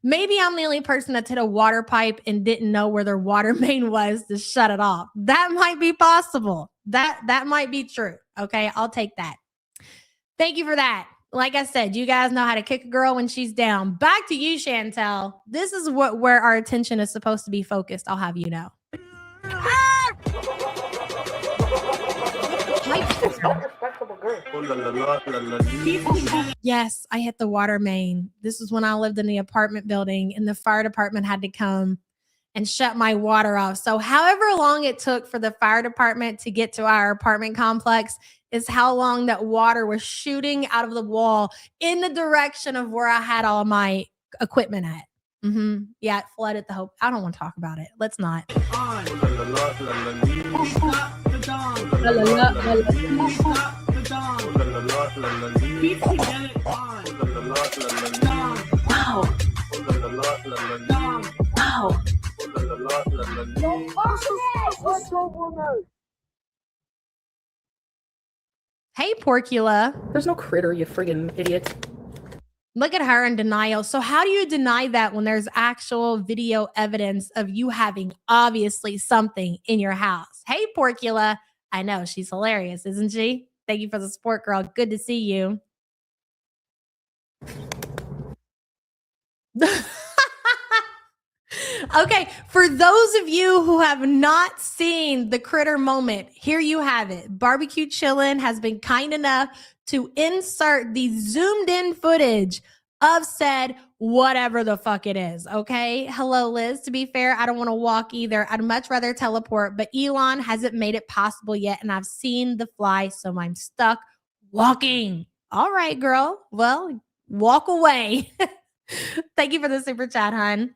Maybe I'm the only person that's hit a water pipe and didn't know where their water main was to shut it off. That might be possible. That might be true. Okay, I'll take that. Thank you for that. Like I said, you guys know how to kick a girl when she's down. Back to you, Chantel. This is where our attention is supposed to be focused. I'll have you know. Yes, I hit the water main. This is when I lived in the apartment building, and the fire department had to come and shut my water off. So however long it took for the fire department to get to our apartment complex is how long that water was shooting out of the wall in the direction of where I had all my equipment at. Yeah, it flooded the whole. I don't want to talk about it. Let's not. Hey, Porcula.
There's no critter, you friggin' idiot.
Look at her in denial. So how do you deny that when there's actual video evidence of you having obviously something in your house? Hey, Porcula. I know, she's hilarious, isn't she? Thank you for the support, girl. Good to see you. Okay, for those of you who have not seen the critter moment, here you have it. Barbecue Chillin' has been kind enough to insert the zoomed in footage of said whatever the fuck it is. Okay. Hello, Liz. To be fair, I don't want to walk either. I'd much rather teleport, but Elon hasn't made it possible yet. And I've seen the fly, so I'm stuck walking. All right, girl. Well, walk away. Thank you for the super chat, hon.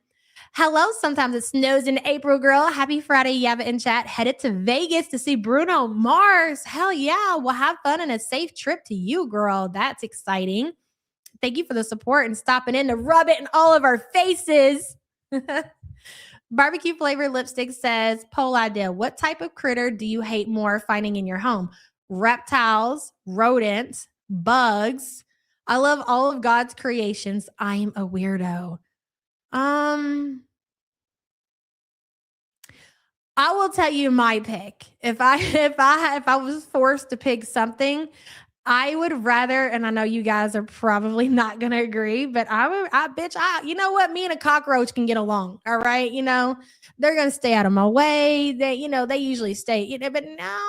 Hello, sometimes it snows in April, girl. Happy Friday, Yava in chat. Headed to Vegas to see Bruno Mars. Hell yeah. Well, have fun and a safe trip to you, girl. That's exciting. Thank you for the support and stopping in to rub it in all of our faces. Barbecue flavor lipstick says, poll idea. What type of critter do you hate more finding in your home? Reptiles, rodents, bugs. I love all of God's creations. I am a weirdo. I will tell you my pick. If I was forced to pick something, I would rather, and I know you guys are probably not going to agree, but you know what? Me and a cockroach can get along. All right. They're going to stay out of my way. They usually stay, but no.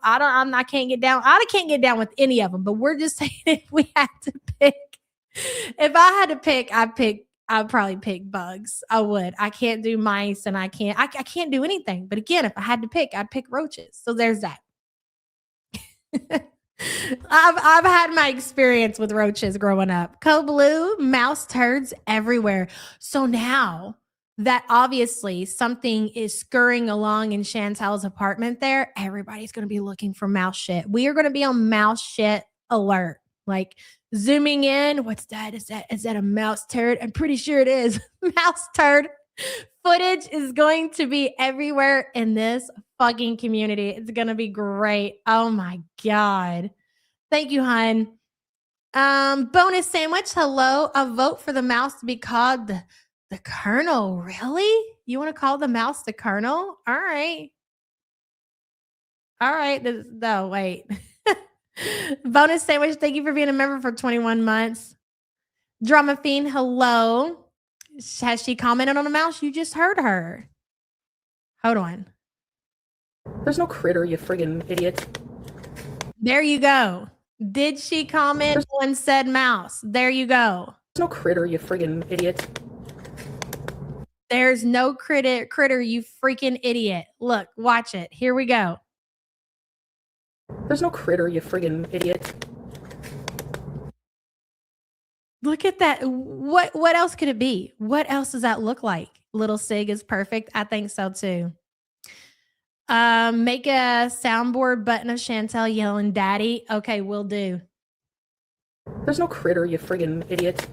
I can't get down. I can't get down with any of them, but we're just saying if we had to pick, if I had to pick, I'd probably pick bugs. I would. I can't do mice and I can't do anything. But again, if I had to pick, I'd pick roaches. So there's that. I've had my experience with roaches growing up. Co-blue, mouse turds everywhere. So now that obviously something is scurrying along in Chantel's apartment there, everybody's going to be looking for mouse shit. We are going to be on mouse shit alert. Like zooming in, what's that? Is that a mouse turd? I'm pretty sure it is. Mouse turd footage is going to be everywhere in this fucking community. It's going to be great. Oh my God. Thank you, hon. Bonus sandwich. Hello. A vote for the mouse to be called the Colonel. Really? You want to call the mouse the Colonel? All right. No, wait. Bonus sandwich. Thank you for being a member for 21 months. Drama Fiend. Hello. Has she commented on the mouse? You just heard her. Hold on.
There's no critter, you friggin' idiot.
There you go. Did she comment on said mouse? There you go.
There's no critter, you friggin' idiot.
There's no critter, you freaking idiot. Look, watch it. Here we go.
There's no critter, you friggin' idiot.
Look at that. What else could it be? What else does that look like? Little Sig is perfect. I think so too. Make a soundboard button of Chantel yelling daddy. Okay, will do.
There's no critter, you friggin' idiot.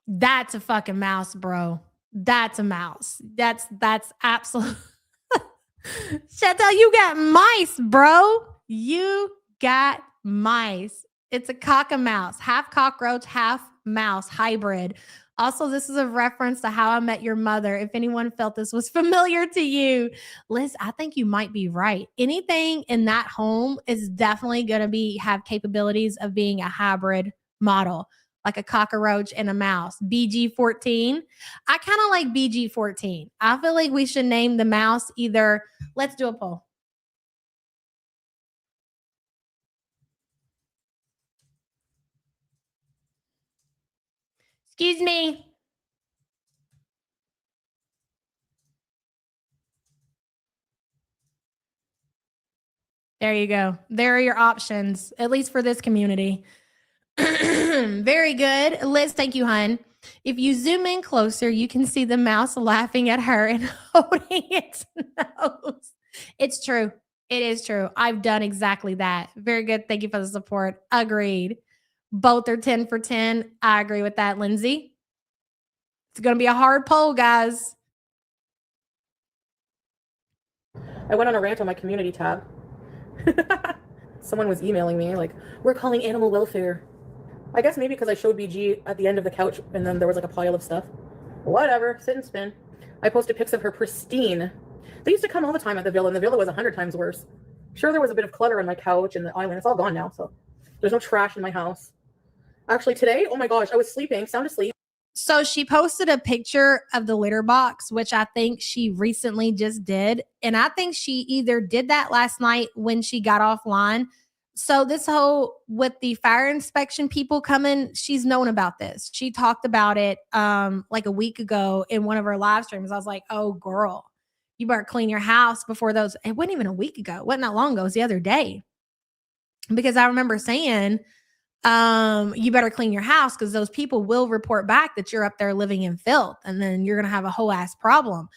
That's a fucking mouse, bro. That's a mouse. That's absolute. Chantel, you got mice, bro. You got mice. It's a cockamouse, half cockroach, half mouse hybrid. Also, this is a reference to How I Met Your Mother. If anyone felt this was familiar to you, Liz, I think you might be right. Anything in that home is definitely going to have capabilities of being a hybrid model, like a cockroach and a mouse. BG14. I kind of like BG14. I feel like we should name the mouse either. Let's do a poll. Excuse me. There you go. There are your options, at least for this community. Very good. Liz, thank you, hun. If you zoom in closer, you can see the mouse laughing at her and holding its nose. It's true. It is true. I've done exactly that. Very good. Thank you for the support. Agreed. Both are 10 for 10. I agree with that, Lindsay. It's going to be a hard poll, guys.
I went on a rant on my community tab. Someone was emailing me like, we're calling animal welfare. I guess maybe because I showed BG at the end of the couch and then there was like a pile of stuff. Whatever, sit and spin. I posted pics of her pristine. They used to come all the time at the villa, and the villa was 100 times worse. Sure, there was a bit of clutter on my couch and the island. It's all gone now, so there's no trash in my house. Actually, today, oh my gosh, I was sleeping, sound asleep.
So she posted a picture of the litter box, which I think she recently just did. And I think she either did that last night when she got offline. So this whole with the fire inspection people coming, she's known about this. She talked about it like a week ago in one of her live streams. I was like, oh, girl, you better clean your house before those. It wasn't even a week ago. It wasn't that long ago. It was the other day. Because I remember saying, you better clean your house because those people will report back that you're up there living in filth, and then you're going to have a whole ass problem.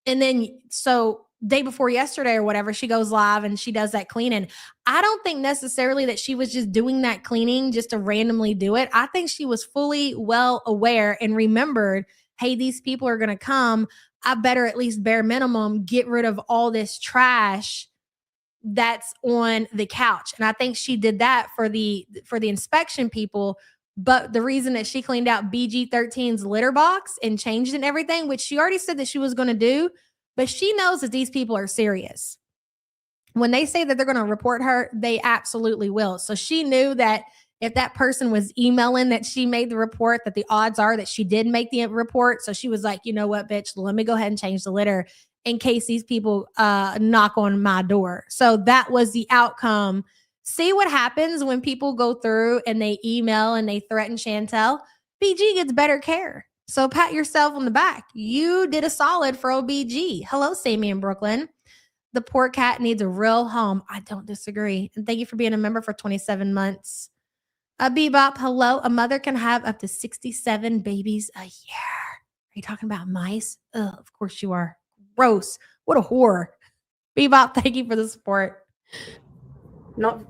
And then, so day before yesterday or whatever, she goes live and she does that cleaning. I don't think necessarily that she was just doing that cleaning just to randomly do it. I think she was fully well aware and remembered, hey, these people are going to come. I better at least bare minimum get rid of all this trash that's on the couch. And I think she did that for the inspection people. But the reason that she cleaned out BG13's litter box and changed it and everything, which she already said that she was going to do, but she knows that these people are serious. When they say that they're going to report her, they absolutely will. So she knew that if that person was emailing that she made the report, that the odds are that she did make the report. So she was like, you know what, bitch, let me go ahead and change the litter in case these people knock on my door. So that was the outcome. See what happens when people go through and they email and they threaten Chantel. BG gets better care. So pat yourself on the back. You did a solid for OBG. Hello, Sammy in Brooklyn. The poor cat needs a real home. I don't disagree. And thank you for being a member for 27 months. Bebop, hello. A mother can have up to 67 babies a year. Are you talking about mice? Ugh, of course you are. Gross. What a whore. Bebop, thank you for the support.
Not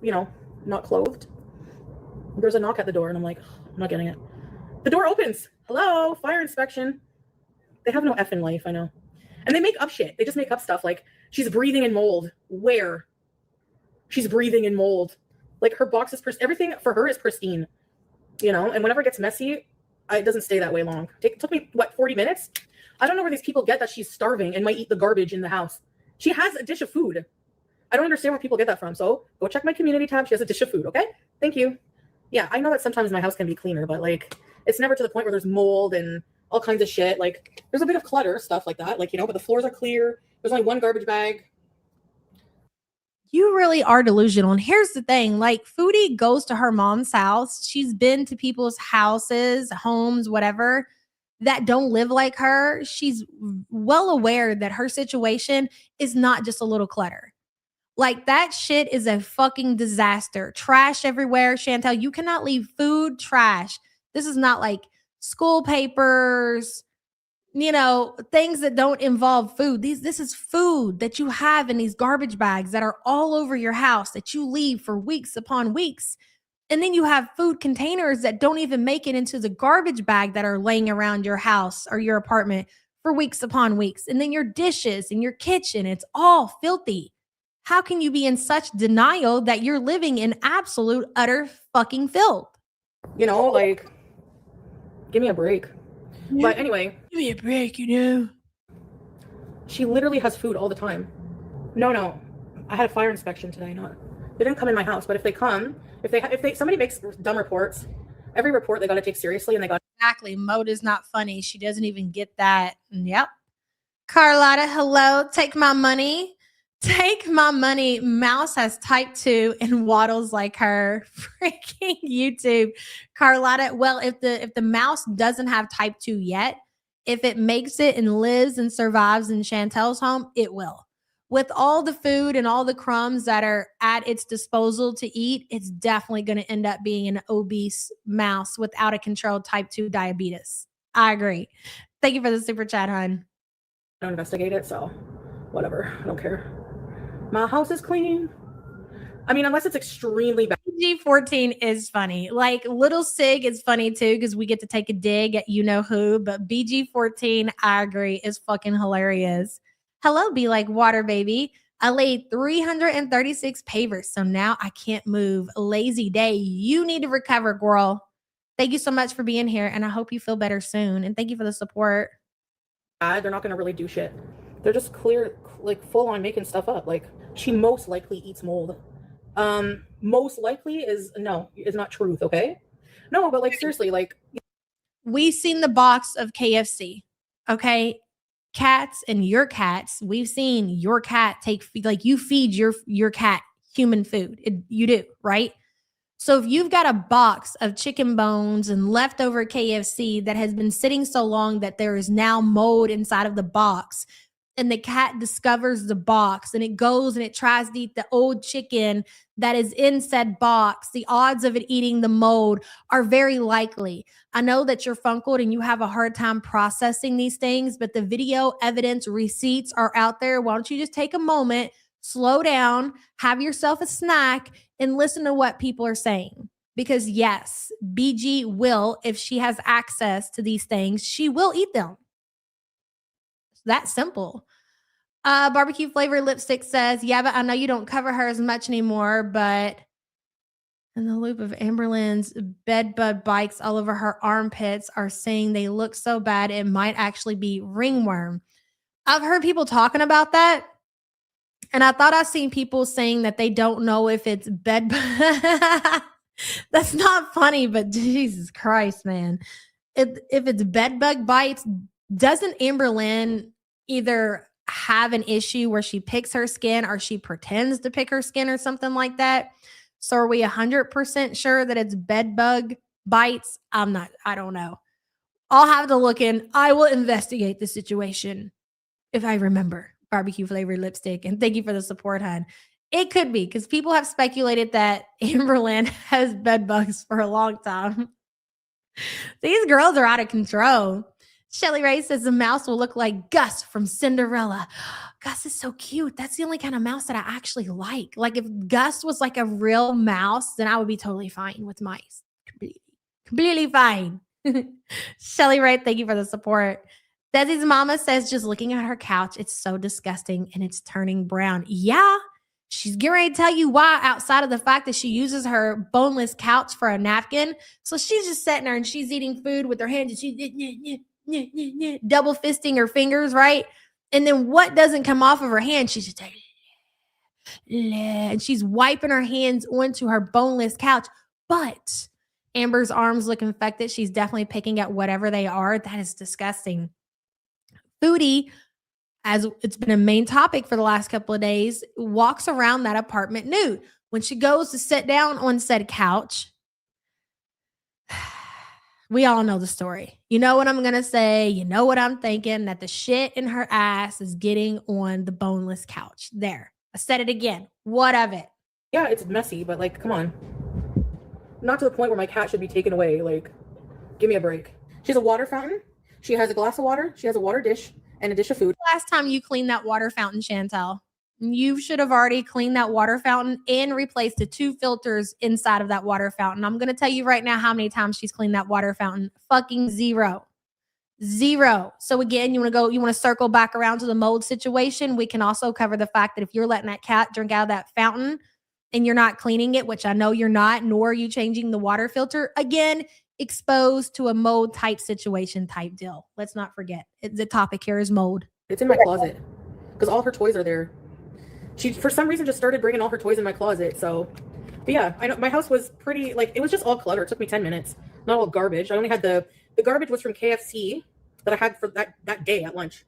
clothed. There's a knock at the door and I'm like, I'm not getting it. The door opens. Hello, fire inspection. They have no effing life, I know. And they make up shit. They just make up stuff like she's breathing in mold. Where? She's breathing in mold. Like her box is everything for her is pristine. And whenever it gets messy, it doesn't stay that way long. It took me 40 minutes? I don't know where these people get that she's starving and might eat the garbage in the house. She has a dish of food. I don't understand where people get that from. So go check my community tab. She has a dish of food. Okay. Thank you. Yeah. I know that sometimes my house can be cleaner, but like, it's never to the point where there's mold and all kinds of shit. Like there's a bit of clutter, stuff like that. Like, but the floors are clear. There's only one garbage bag.
You really are delusional. And here's the thing, like Foodie goes to her mom's house. She's been to people's houses, homes, whatever, that don't live like her. She's well aware that her situation is not just a little clutter. Like that shit is a fucking disaster. Trash everywhere. Chantel, you cannot leave food, trash. This is not like school papers, things that don't involve food. This is food that you have in these garbage bags that are all over your house that you leave for weeks upon weeks. And then you have food containers that don't even make it into the garbage bag that are laying around your house or your apartment for weeks upon weeks. And then your dishes and your kitchen, it's all filthy. How can you be in such denial that you're living in absolute utter fucking filth?
Like, give me a break. But anyway,
Give me a break,
she literally has food all the time. No, I had a fire inspection today. They didn't come in my house, but if they come, if somebody makes dumb reports, every report they got to take seriously, and they got
Exactly. Mode is not funny. She doesn't even get that. Yep. Carlotta, hello. Take my money. Take my money. Mouse has type 2 and waddles like her. Freaking YouTube. Carlotta, well, if the mouse doesn't have type 2 yet, if it makes it and lives and survives in Chantel's home, it will. With all the food and all the crumbs that are at its disposal to eat, it's definitely going to end up being an obese mouse without a controlled type 2 diabetes. I agree. Thank you for the super chat, hon.
to investigate it, so whatever. I don't care. My house is clean. I mean, unless it's extremely bad.
BG14 is funny. Like Little Sig is funny too because we get to take a dig at you know who, but BG14, I agree, is fucking hilarious. Hello, Be Like Water Baby. I laid 336 pavers, so now I can't move. Lazy day. You need to recover, girl. Thank you so much for being here, and I hope you feel better soon. And thank you for the support.
They're not going to really do shit. They're just full on making stuff up. Like, she most likely eats mold. Most likely is not truth, okay? No, but like seriously, like
we've seen the box of KFC, okay? Cats and your cats, we've seen your cat you feed your cat human food. You do, right? So if you've got a box of chicken bones and leftover KFC that has been sitting so long that there is now mold inside of the box, and the cat discovers the box and it goes and it tries to eat the old chicken that is in said box, the odds of it eating the mold are very likely. I know that you're funkled and you have a hard time processing these things, but the video evidence receipts are out there. Why don't you just take a moment, slow down, have yourself a snack, and listen to what people are saying? Because yes, BG will, if she has access to these things, she will eat them. It's that simple. Barbecue flavor lipstick says, yeah, but I know you don't cover her as much anymore, but in the loop of Amberlynn's bed bug bites all over her armpits are saying they look so bad it might actually be ringworm. I've heard people talking about that, and I thought I've seen people saying that they don't know if it's bed bug. That's not funny, but Jesus Christ, man. If it's bed bug bites, doesn't Amberlynn either have an issue where she picks her skin or she pretends to pick her skin or something like that? So are we 100% sure that it's bed bug bites? I don't know. I'll have to look in. I will investigate the situation if I remember. Barbecue flavored lipstick. And thank you for the support, hon. It could be because people have speculated that Amberlynn has bed bugs for a long time. These girls are out of control. Shelly Ray says the mouse will look like Gus from Cinderella. Gus is so cute. That's the only kind of mouse that I actually like. Like if Gus was like a real mouse, then I would be totally fine with mice. Completely fine. Shelly Ray, thank you for the support. Desi's mama says just looking at her couch, it's so disgusting and it's turning brown. Yeah, she's getting ready to tell you why outside of the fact that she uses her boneless couch for a napkin. So she's just sitting there and she's eating food with her hands and she's double fisting her fingers, right? And then what doesn't come off of her hand? She's just like, and she's wiping her hands onto her boneless couch. But Amber's arms look infected. She's definitely picking at whatever they are. That is disgusting. Foodie, as it's been a main topic for the last couple of days, walks around that apartment nude. When she goes to sit down on said couch, we all know the story. You know what I'm going to say. You know what I'm thinking, that the shit in her ass is getting on the boneless couch. There. I said it again. What of it?
Yeah, it's messy, but like, come on. Not to the point where my cat should be taken away. Like, give me a break. She has a water fountain. She has a glass of water. She has a water dish and a dish of food.
Last time you cleaned that water fountain, Chantel, you should have already cleaned that water fountain and replaced the 2 filters inside of that water fountain. I'm going to tell you right now how many times she's cleaned that water fountain. Fucking 0. So again, you want to circle back around to the mold situation. We can also cover the fact that if you're letting that cat drink out of that fountain and you're not cleaning it, which I know you're not, nor are you changing the water filter, again, exposed to a mold type situation type deal. Let's not forget. The topic here is mold.
It's in my closet because all her toys are there. She, for some reason, just started bringing all her toys in my closet. So, but yeah, I know my house was pretty, like, it was just all clutter. It took me 10 minutes. Not all garbage. I only had the garbage was from KFC that I had for that day at lunch,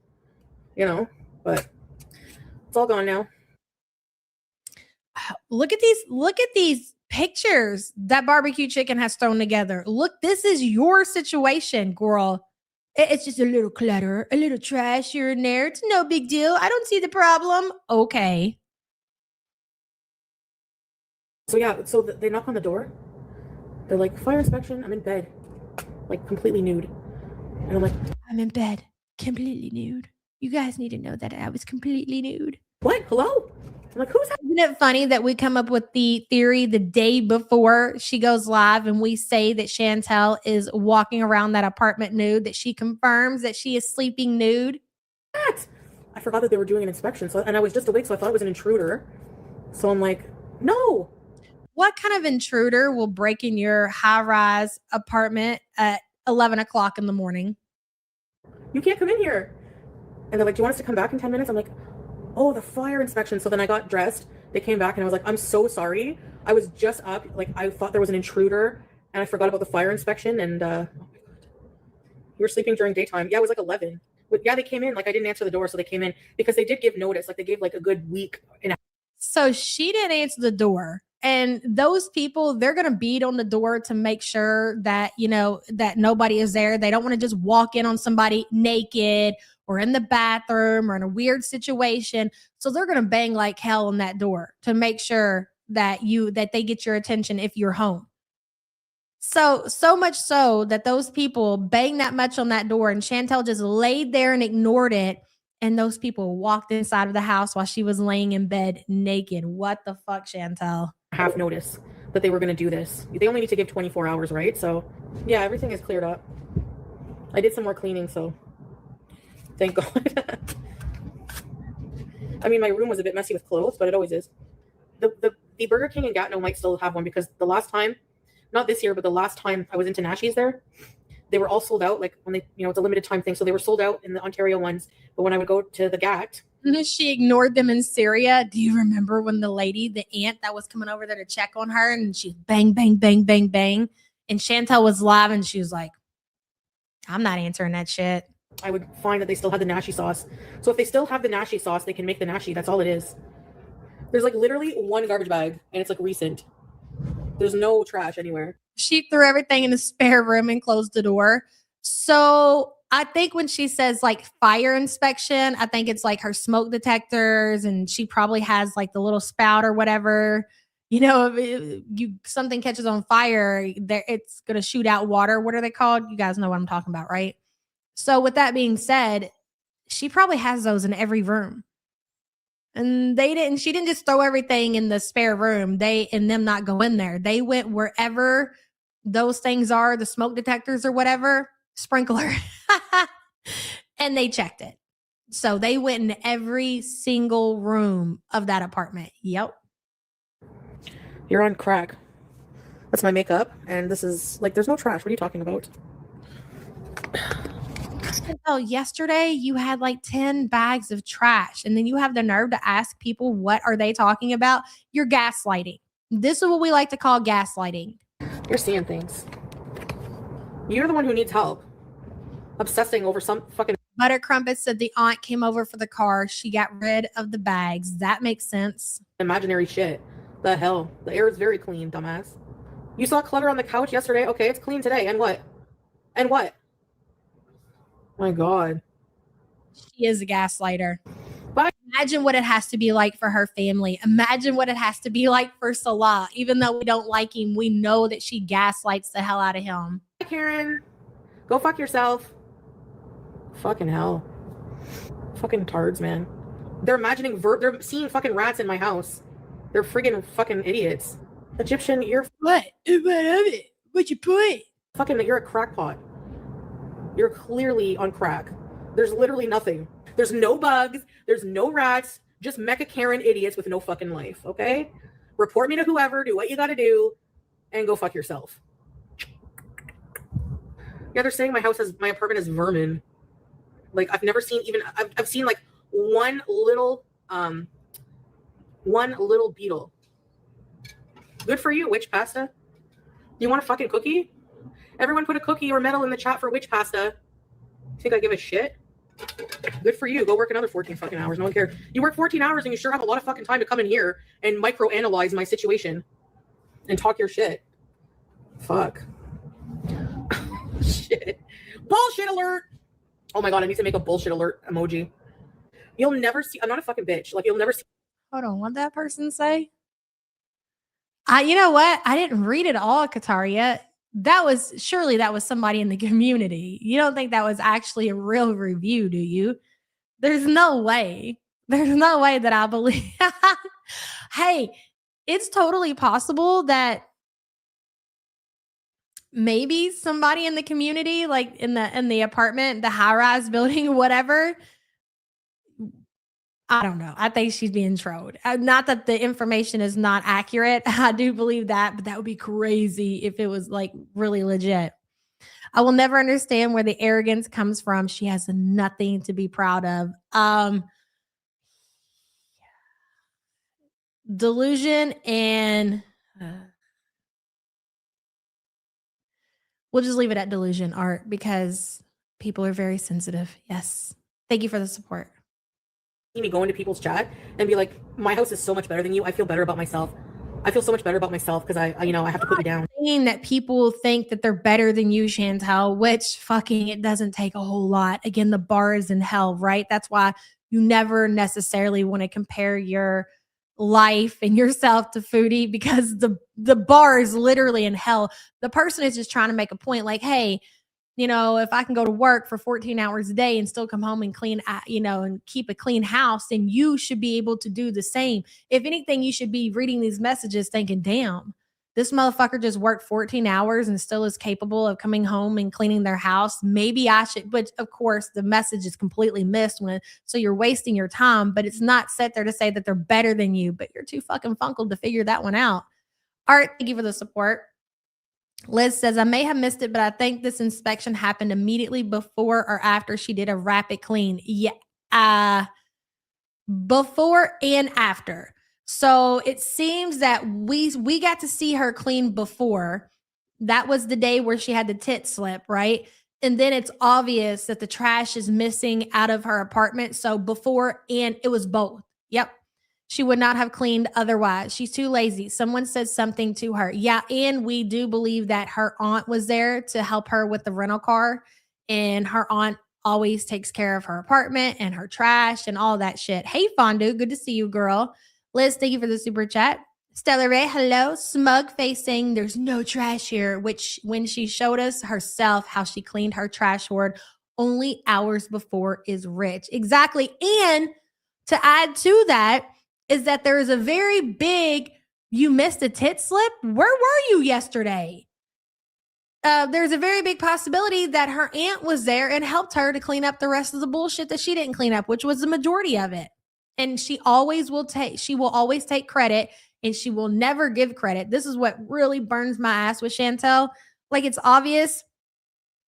you know, but it's all gone now.
Look at these pictures that barbecue chicken has thrown together. Look, this is your situation, girl. It's just a little clutter, a little trash here and there. It's no big deal. I don't see the problem. Okay.
So yeah, so they knock on the door. They're like, fire inspection. I'm in bed, like completely nude. And I'm like,
I'm in bed, completely nude. You guys need to know that I was completely nude.
What? Hello? I'm like, who's that?
Isn't it funny that we come up with the theory the day before she goes live and we say that Chantel is walking around that apartment nude, that she confirms that she is sleeping nude?
What? I forgot that they were doing an inspection, and I was just awake, so I thought it was an intruder. So I'm like, no.
What kind of intruder will break in your high-rise apartment at 11 o'clock in the morning?
You can't come in here. And they're like, do you want us to come back in 10 minutes? I'm like, oh, the fire inspection. So then I got dressed. They came back and I was like, I'm so sorry. I was just up. Like, I thought there was an intruder and I forgot about the fire inspection. And, oh my God. You were sleeping during daytime. Yeah, it was like 11. Yeah, they came in. Like, I didn't answer the door. So they came in because they did give notice. Like, they gave like a good week.
So she didn't answer the door. And those people, they're going to beat on the door to make sure that, you know, that nobody is there. They don't want to just walk in on somebody naked or in the bathroom or in a weird situation. So they're going to bang like hell on that door to make sure that they get your attention if you're home. So much so that those people bang that much on that door and Chantel just laid there and ignored it. And those people walked inside of the house while she was laying in bed naked. What the fuck, Chantel?
Half notice that they were going to do this. They only need to give 24 hours, right? So yeah, everything is cleared up. I did some more cleaning, so thank God. I mean, my room was a bit messy with clothes, but it always is. The Burger King in Gatineau might still have one because the last time, not this year, but the last time I was into Nashi's there, they were all sold out. Like when they, you know, it's a limited time thing. So they were sold out in the Ontario ones. But when I would go to the Gat,
she ignored them in Syria. Do you remember when the aunt that was coming over there to check on her and she bang, bang, bang, bang, bang. And Chantel was live and she was like, I'm not answering that shit.
I would find that they still had the Nashi sauce. So if they still have the Nashi sauce, they can make the Nashi. That's all it is. There's like literally one garbage bag and it's like recent. There's no trash anywhere.
She threw everything in the spare room and closed the door. So I think when she says like fire inspection, I think it's like her smoke detectors and she probably has like the little spout or whatever. You know, if something catches on fire, it's going to shoot out water. What are they called? You guys know what I'm talking about, right? So with that being said, she probably has those in every room. And she didn't just throw everything in the spare room. Them not go in there. They went wherever those things are, the smoke detectors or whatever, sprinkler. And they checked it. So they went in every single room of that apartment. Yep.
You're on crack. That's my makeup. And this is like, there's no trash. What are you talking about?
Oh, yesterday you had like 10 bags of trash and then you have the nerve to ask people what are they talking about? You're gaslighting. This is what we like to call gaslighting.
You're seeing things. You're the one who needs help. Obsessing over some fucking...
Butter Crumpet said the aunt came over for the car. She got rid of the bags. That makes sense.
Imaginary shit. The hell? The air is very clean, dumbass. You saw clutter on the couch yesterday? Okay, it's clean today. And what? And what? My God.
She is a gaslighter.
But
imagine what it has to be like for her family. Imagine what it has to be like for Salah. Even though we don't like him, we know that she gaslights the hell out of him.
Karen, go fuck yourself. Fucking hell. Fucking tards, man. They're imagining they're seeing fucking rats in my house. They're friggin' fucking idiots. Egyptian, you're
what? What you put?
Fucking, you're a crackpot. You're clearly on crack. There's literally nothing. There's no bugs. There's no rats. Just mecha Karen idiots with no fucking life. Okay? Report me to whoever. Do what you gotta do, and go fuck yourself. Yeah, they're saying my apartment has vermin. Like I've never seen even. I've seen like one little beetle. Good for you, witch pasta. You want a fucking cookie? Everyone put a cookie or medal in the chat for witch pasta. You think I give a shit? Good for you. Go work another 14 fucking hours. No one cares. You work 14 hours and you sure have a lot of fucking time to come in here and micro-analyze my situation and talk your shit. Fuck. Shit. Bullshit alert. Oh my God, I need to make a bullshit alert emoji. You'll never see. I'm not a fucking bitch. Like, you'll never see.
Hold on. What'd that person say? You know what? I didn't read it all, Kataria. That was somebody in the community. You don't think that was actually a real review, do you? There's no way. There's no way that I believe. Hey, it's totally possible that maybe somebody in the community, like in the apartment, the high-rise building, whatever. I don't know. I think she's being trolled. Not that the information is not accurate. I do believe that, but that would be crazy if it was like really legit. I will never understand where the arrogance comes from. She has nothing to be proud of. Delusion and we'll just leave it at delusion, Art, because people are very sensitive. Yes. Thank you for the support.
Me go into people's chat and be like, my house is so much better than you. I feel better about myself. I feel so much better about myself because I have to put you down.
Saying that people think that they're better than you, Chantel, which fucking it doesn't take a whole lot. Again, the bar is in hell, right? That's why you never necessarily want to compare your life and yourself to Foodie, because the bar is literally in hell. The person is just trying to make a point like, hey, you know, if I can go to work for 14 hours a day and still come home and clean, and keep a clean house, then you should be able to do the same. If anything, you should be reading these messages thinking, damn, this motherfucker just worked 14 hours and still is capable of coming home and cleaning their house. Maybe I should, but of course the message is completely missed so you're wasting your time, but it's not set there to say that they're better than you, but you're too fucking funkled to figure that one out. Art, thank you for the support. Liz says, I may have missed it, but I think this inspection happened immediately before or after she did a rapid clean. Yeah. Before and after. So it seems that we got to see her clean before. That was the day where she had the tit slip, right? And then it's obvious that the trash is missing out of her apartment. So before and it was both. Yep. She would not have cleaned otherwise. She's too lazy. Someone said something to her. Yeah, and we do believe that her aunt was there to help her with the rental car. And her aunt always takes care of her apartment and her trash and all that shit. Hey, Fondue, good to see you, girl. Liz, thank you for the super chat. Stella Ray, hello. Smug facing, there's no trash here, which when she showed us herself how she cleaned her trash hoard only hours before is rich. Exactly. And to add to that, is that there is a very big, you missed a tit slip? Where were you yesterday? There's a very big possibility that her aunt was there and helped her to clean up the rest of the bullshit that she didn't clean up, which was the majority of it. And she will always take credit, and she will never give credit. This is what really burns my ass with Chantel. Like, it's obvious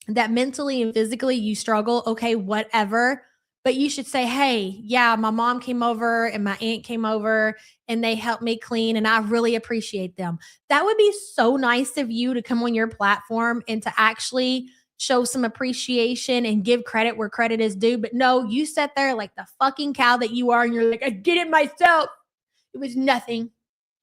that mentally and physically you struggle. Okay, whatever. But you should say, hey, yeah, my mom came over and my aunt came over and they helped me clean and I really appreciate them. That would be so nice of you to come on your platform and to actually show some appreciation and give credit where credit is due. But no, you sat there like the fucking cow that you are, and you're like, I did it myself. It was nothing.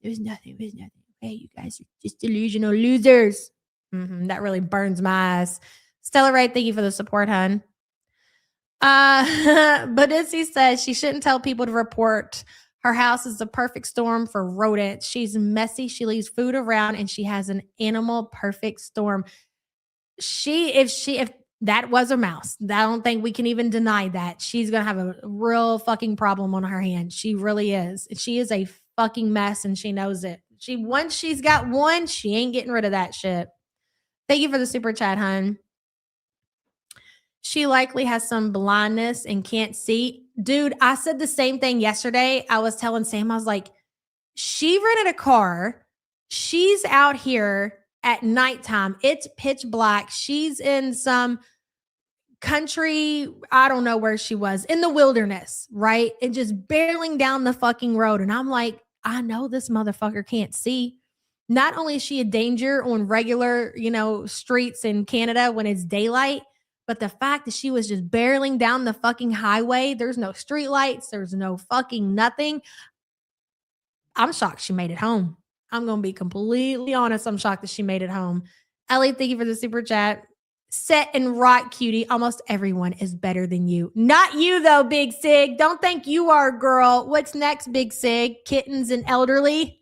It was nothing. It was nothing. Hey, you guys are just delusional losers. That really burns my eyes. Stella Ray, thank you for the support, hun. But as he says, she shouldn't tell people to report. Her house is the perfect storm for rodents. She's messy. She leaves food around, and she has an animal perfect storm. If that was a mouse, I don't think we can even deny that. She's gonna have a real fucking problem on her hands. She really is. She is a fucking mess, and she knows it. Once she's got one, she ain't getting rid of that shit. Thank you for the super chat, hun. She likely has some blindness and can't see. Dude, I said the same thing yesterday. I was telling Sam, I was like, she rented a car. She's out here at nighttime. It's pitch black. She's in some country, I don't know where she was, in the wilderness, right? And just barreling down the fucking road. And I'm like, I know this motherfucker can't see. Not only is she a danger on regular, streets in Canada when it's daylight, but the fact that she was just barreling down the fucking highway, there's no street lights, there's no fucking nothing. I'm shocked she made it home. I'm going to be completely honest. I'm shocked that she made it home. Ellie, thank you for the super chat. Set and rock, cutie. Almost everyone is better than you. Not you, though, Big Sig. Don't think you are, girl. What's next, Big Sig? Kittens and elderly?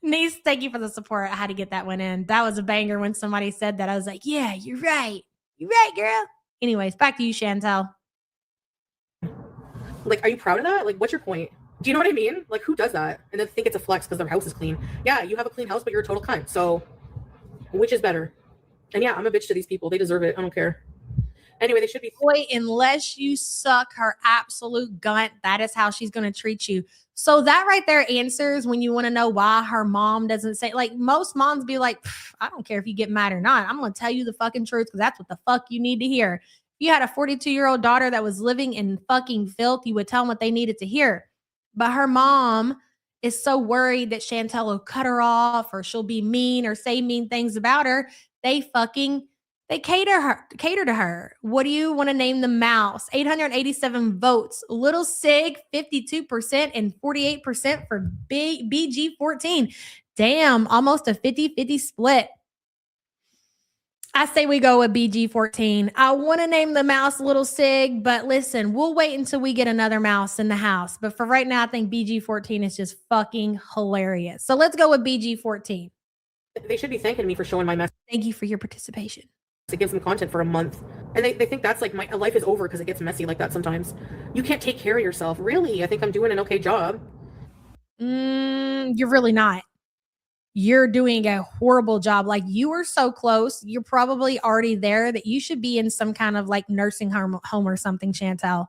Niece, thank you for the support. I had to get that one in. That was a banger when somebody said that. I was like, yeah, you're right. You're right, girl. Anyways, back to you, Chantel.
Like, are you proud of that? Like, what's your point? Do you know what I mean? Like, who does that? And then think it's a flex because their house is clean. Yeah, you have a clean house, but you're a total cunt. So, which is better? And yeah, I'm a bitch to these people. They deserve it. I don't care. Anyway, they should be.
Boy, unless you suck her absolute gunt, that is how she's going to treat you. So that right there answers when you want to know why her mom doesn't say, like, most moms be like, I don't care if you get mad or not. I'm going to tell you the fucking truth because that's what the fuck you need to hear. If you had a 42-year-old daughter that was living in fucking filth, you would tell them what they needed to hear. But her mom is so worried that Chantel will cut her off or she'll be mean or say mean things about her. They cater to her. What do you want to name the mouse? 887 votes. Little Sig, 52% and 48% for BG14. Damn, almost a 50-50 split. I say we go with BG14. I want to name the mouse Little Sig, but listen, we'll wait until we get another mouse in the house. But for right now, I think BG14 is just fucking hilarious. So let's go with BG14.
They should be thanking me for showing my mess.
Thank you for your participation.
To give them content for a month. And they think that's like my life is over because it gets messy like that sometimes. You can't take care of yourself. Really? I think I'm doing an okay job.
You're really not. You're doing a horrible job. Like, you are so close. You're probably already there that you should be in some kind of like nursing home or something, Chantel.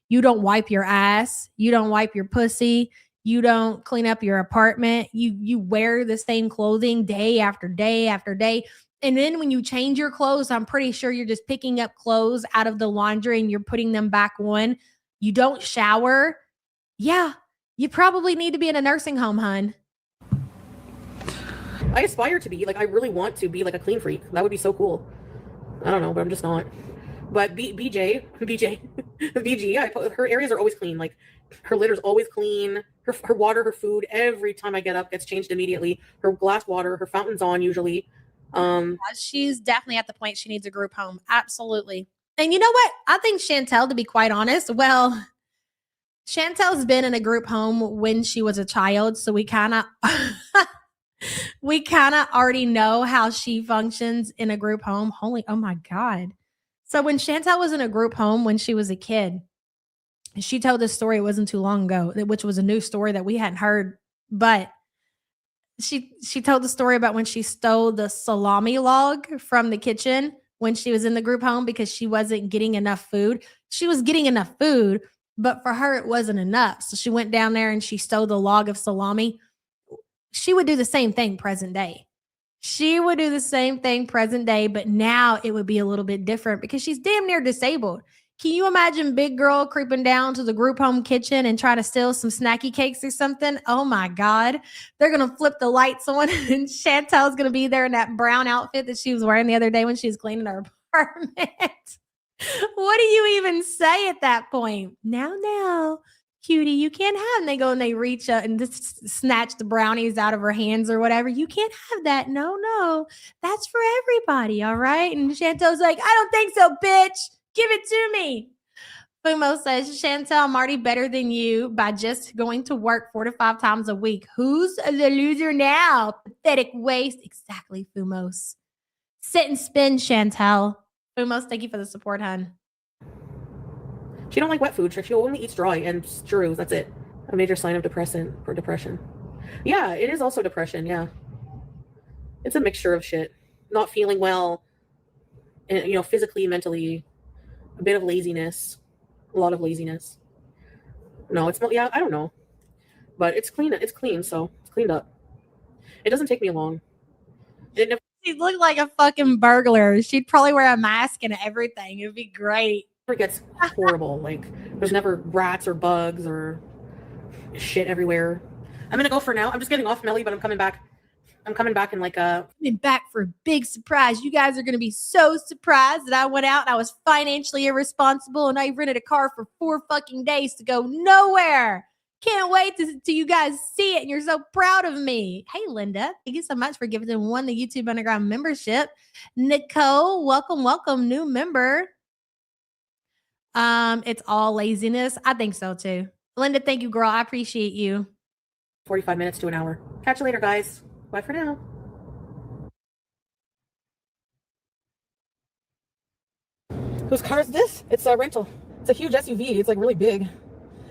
You don't wipe your ass. You don't wipe your pussy. You don't clean up your apartment. You wear the same clothing day after day after day. And then when you change your clothes, I'm pretty sure you're just picking up clothes out of the laundry and you're putting them back on. You don't shower. Yeah, you probably need to be in a nursing home, hun.
I aspire to be, like, I really want to be like a clean freak. That would be so cool. I don't know, but I'm just not. But BG, her areas are always clean. Like, her litter's always clean. Her water, her food, every time I get up gets changed immediately. Her glass water, her fountain's on usually.
She's definitely at the point she needs a group home. Absolutely. And you know what? I think Chantel, to be quite honest, well, Chantel's been in a group home when she was a child. So we kind of already know how she functions in a group home. Oh my God. So when Chantel was in a group home when she was a kid, she told this story, it wasn't too long ago, which was a new story that we hadn't heard, but she told the story about when she stole the salami log from the kitchen when she was in the group home because she wasn't getting enough food. She was getting enough food, but for her, it wasn't enough. So she went down there and she stole the log of salami. She would do the same thing present day. But now it would be a little bit different because she's damn near disabled. Can you imagine big girl creeping down to the group home kitchen and trying to steal some snacky cakes or something? Oh my God. They're going to flip the lights on and Chantel's going to be there in that brown outfit that she was wearing the other day when she was cleaning her apartment. What do you even say at that point? Now, cutie, you can't have. And they go and they reach up and just snatch the brownies out of her hands or whatever. You can't have that. No, that's for everybody. All right. And Chantel's like, I don't think so, bitch. Give it to me. Fumo says, Chantel, I'm already better than you by just going to work 4 to 5 times a week. Who's the loser now? Pathetic waste. Exactly, Fumos. Sit and spin, Chantel. Fumos, thank you for the support, hun.
She don't like wet food. She only eats dry and churros. That's it. A major sign of depression. Yeah, it is also depression. Yeah. It's a mixture of shit. Not feeling well, and, physically, mentally, a bit of laziness, a lot of laziness. No, it's not. Yeah, I don't know, but it's clean. It's clean, so it's cleaned up. It doesn't take me long.
She'd look like a fucking burglar. She'd probably wear a mask and everything. It'd be great.
It gets horrible. Like there's never rats or bugs or shit everywhere. I'm gonna go for now. I'm just getting off Melly, but I'm coming back. I'm coming back in like
coming back for a big surprise. You guys are gonna be so surprised that I went out and I was financially irresponsible and I rented a car for 4 fucking days to go nowhere. Can't wait to you guys see it and you're so proud of me. Hey Linda, thank you so much for giving them the YouTube Underground membership. Nicole, welcome, new member. It's all laziness. I think so too. Linda, thank you, girl. I appreciate you.
45 minutes to an hour. Catch you later, guys. Bye for now. Whose car is this? It's a rental. It's a huge SUV. It's like really big.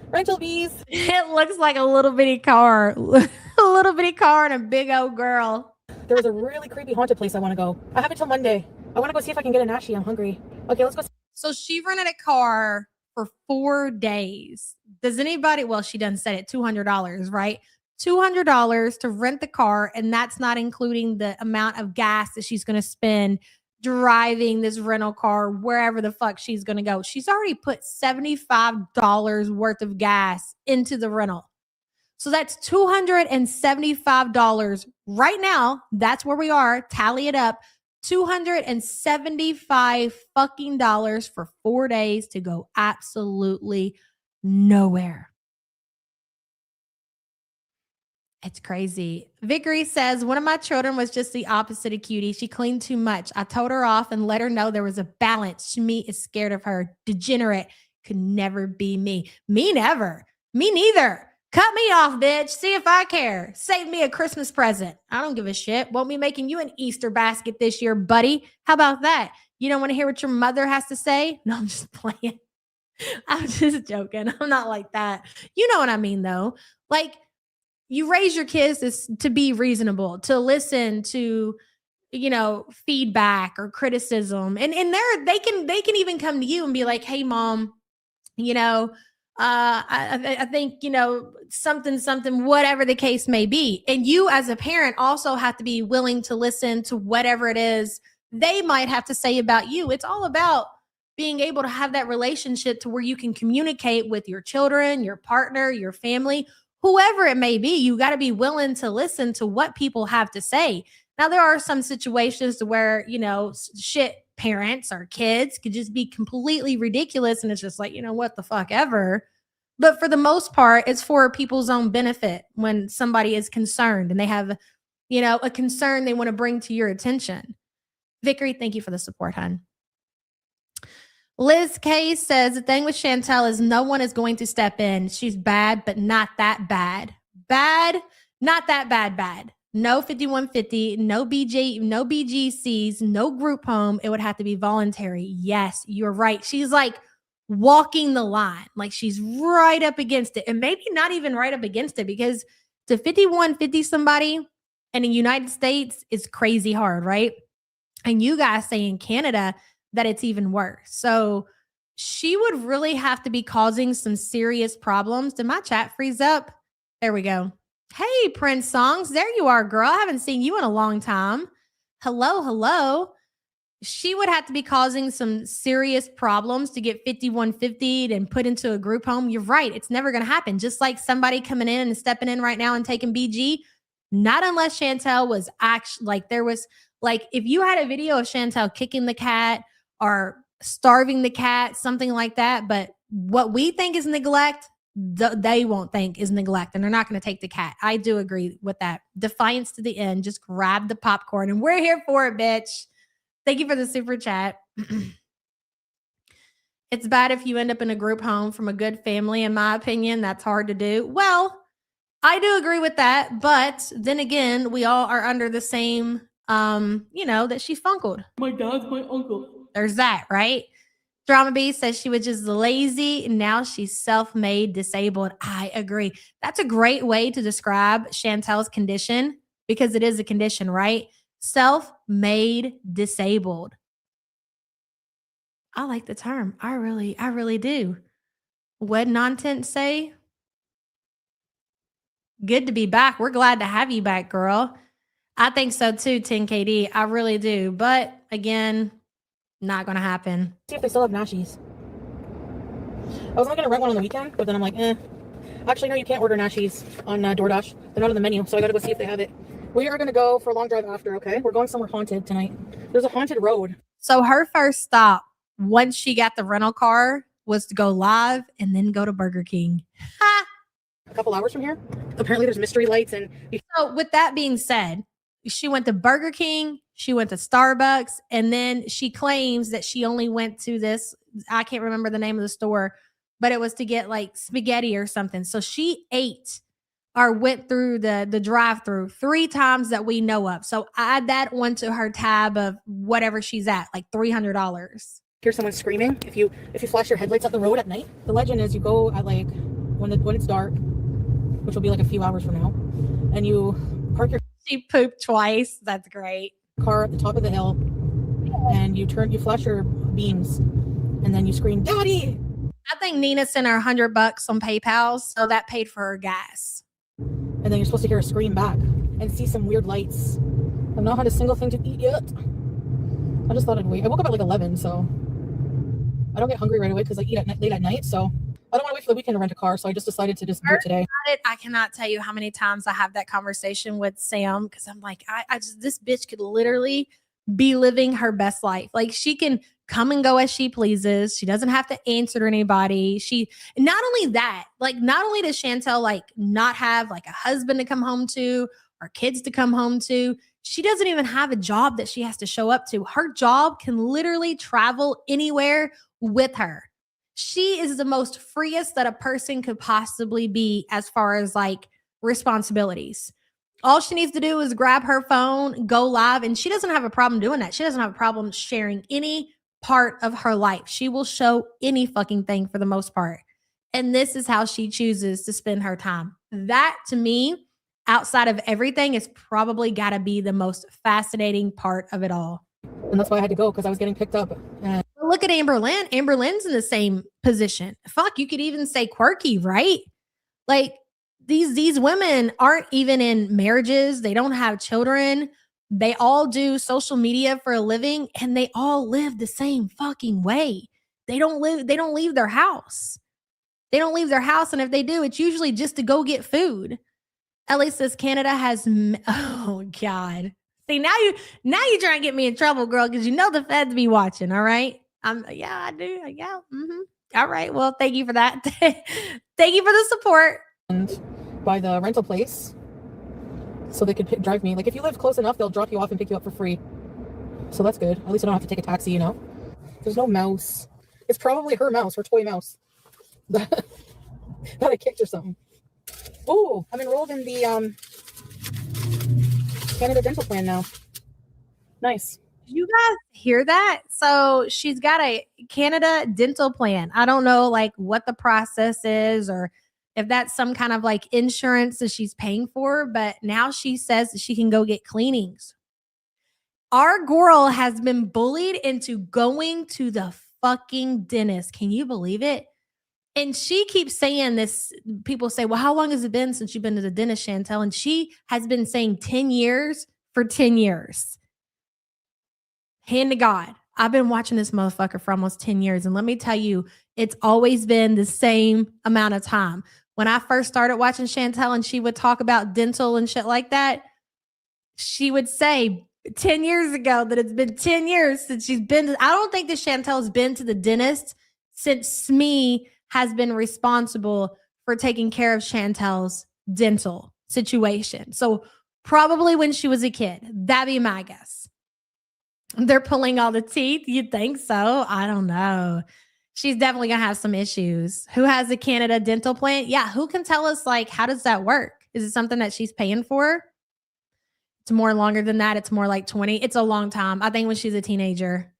Rental bees.
It looks like a little bitty car. A little bitty car and a big old girl.
There's a really creepy haunted place I want to go. I have until Monday. I want to go see if I can get a Nashi. I'm hungry. Okay, let's go.
So she rented a car for 4 days. Does anybody, well, she done said it, $200, right? $200 to rent the car. And that's not including the amount of gas that she's going to spend driving this rental car wherever the fuck she's going to go. She's already put $75 worth of gas into the rental. So that's $275 right now. That's where we are. Tally it up. $275 fucking dollars for 4 days to go absolutely nowhere. It's crazy. Vickery says, one of my children was just the opposite of cutie. She cleaned too much. I told her off and let her know there was a balance. Shmi is scared of her. Degenerate. Could never be me. Me never. Me neither. Cut me off, bitch. See if I care. Save me a Christmas present. I don't give a shit. Won't be making you an Easter basket this year, buddy. How about that? You don't want to hear what your mother has to say? No, I'm just playing. I'm just joking. I'm not like that. You know what I mean, though. Like, you raise your kids to be reasonable, to listen to, feedback or criticism. And they can even come to you and be like, hey, mom, I think, something, whatever the case may be. And you as a parent also have to be willing to listen to whatever it is they might have to say about you. It's all about being able to have that relationship to where you can communicate with your children, your partner, your family, whoever it may be. You got to be willing to listen to what people have to say. Now, there are some situations where, shit parents or kids could just be completely ridiculous. And it's just like, what the fuck ever. But for the most part, it's for people's own benefit when somebody is concerned and they have, a concern they want to bring to your attention. Vickery, thank you for the support, hon. Liz K says, the thing with Chantel is no one is going to step in. She's bad, but not that bad. Bad, not that bad. No 5150, no BGCs, no group home. It would have to be voluntary. Yes, you're right. She's like walking the line. Like she's right up against it. And maybe not even right up against it, because to 5150 somebody in the United States is crazy hard, right? And you guys say in Canada that it's even worse. So she would really have to be causing some serious problems. Did my chat freeze up? There we go. Hey, Prince Songs. There you are, girl. I haven't seen you in a long time. Hello. she would have to be causing some serious problems to get 5150'd and put into a group home. You're right. It's never going to happen. Just like somebody coming in and stepping in right now and taking BG, not unless Chantel was actually like, there was like, if you had a video of Chantel kicking the cat or starving the cat, something like that. But what we think is neglect, they won't think is neglect, and they're not going to take the cat. I do agree with that. Defiance to the end. Just grab the popcorn and we're here for it, bitch. Thank you for the super chat. It's bad if you end up in a group home from a good family, in my opinion. That's hard to do. Well, I do agree with that. But then again, we all are under the same, that she's funkled.
My dad's my uncle.
There's that, right? Drama B says she was just lazy. And now she's self-made disabled. I agree. That's a great way to describe Chantel's condition, because it is a condition, right? Self-made disabled. I like the term. I really do. What nonsense say? Good to be back. We're glad to have you back, girl. I think so too, 10KD. I really do. But again, not going to happen.
See if they still have Nashies. I was only going to rent one on the weekend, but then I'm like, Actually, no, you can't order Nashies on DoorDash. They're not on the menu, so I got to go see if they have it. We are going to go for a long drive after, okay? We're going somewhere haunted tonight. There's a haunted road.
So her first stop, once she got the rental car, was to go live and then go to Burger King.
A couple hours from here. Apparently there's mystery lights. And
So with that being said, she went to Burger King, she went to Starbucks, and then she claims that she only went to this, I can't remember the name of the store, but it was to get like spaghetti or something. So she ate or went through the drive-through 3 times that we know of. So add that one to her tab of whatever she's at, like $300.
hear someone screaming. If you flash your headlights up the road at night, the legend is you go at like when it's dark, which will be like a few hours from now, and you park your
She pooped twice. That's great.
car at the top of the hill, and you flash your beams, and then you scream, "Daddy!"
I think Nina sent her $100 on PayPal, so that paid for her gas.
And then you're supposed to hear a scream back and see some weird lights. I've not had a single thing to eat yet. I just thought I'd wait. I woke up at like 11, so I don't get hungry right away because I eat late at night. So I don't want to wait for the weekend to rent a car. So I just decided to just do it today.
I cannot tell you how many times I have that conversation with Sam, because I'm like, I just, this bitch could literally be living her best life. Like, she can come and go as she pleases. She doesn't have to answer to anybody. Not only that, like, not only does Chantel like not have like a husband to come home to or kids to come home to, she doesn't even have a job that she has to show up to. Her job can literally travel anywhere with her. She is the most freest that a person could possibly be as far as like responsibilities. All she needs to do is grab her phone, go live, and she doesn't have a problem doing that. She doesn't have a problem sharing any part of her life. She will show any fucking thing for the most part. And this is how she chooses to spend her time. That, to me, outside of everything, is probably got to be the most fascinating part of it all.
And that's why I had to go, because I was getting picked up. And
look at Amber Lynn. Amber Lynn's in the same position. Fuck, you could even say quirky, right? Like, these women aren't even in marriages. They don't have children. They all do social media for a living, and they all live the same fucking way. They don't leave their house. They don't leave their house. And if they do, it's usually just to go get food. Ellie says Canada has, oh God. See, now you're trying to get me in trouble, girl, because you know the feds be watching. All right. Yeah, I do. Yeah. All right. Well, thank you for that. Thank you for the support.
And by the rental place, so they could drive me. Like, if you live close enough, they'll drop you off and pick you up for free. So that's good. At least I don't have to take a taxi, you know? There's no mouse. It's probably her mouse, her toy mouse. That I kicked or something. Oh, I'm enrolled in the Canada dental plan now. Nice.
You guys hear that? So she's got a Canada dental plan. I don't know like what the process is, or if that's some kind of like insurance that she's paying for, but now she says that she can go get cleanings. Our girl has been bullied into going to the fucking dentist. Can you believe it? And she keeps saying this. People say, well, how long has it been since you've been to the dentist, Chantel? And she has been saying 10 years for 10 years. Hand to God. I've been watching this motherfucker for almost 10 years. And let me tell you, it's always been the same amount of time. When I first started watching Chantel and she would talk about dental and shit like that, she would say 10 years ago that it's been 10 years since she's been to, I don't think that Chantel's been to the dentist since Smee has been responsible for taking care of Chantel's dental situation. So probably when she was a kid. That'd be my guess. They're pulling all the teeth. You'd think so. I don't know. She's definitely going to have some issues. Who has a Canada dental plan? Yeah. Who can tell us, like, how does that work? Is it something that she's paying for? It's more longer than that. It's more like 20. It's a long time. I think when she's a teenager,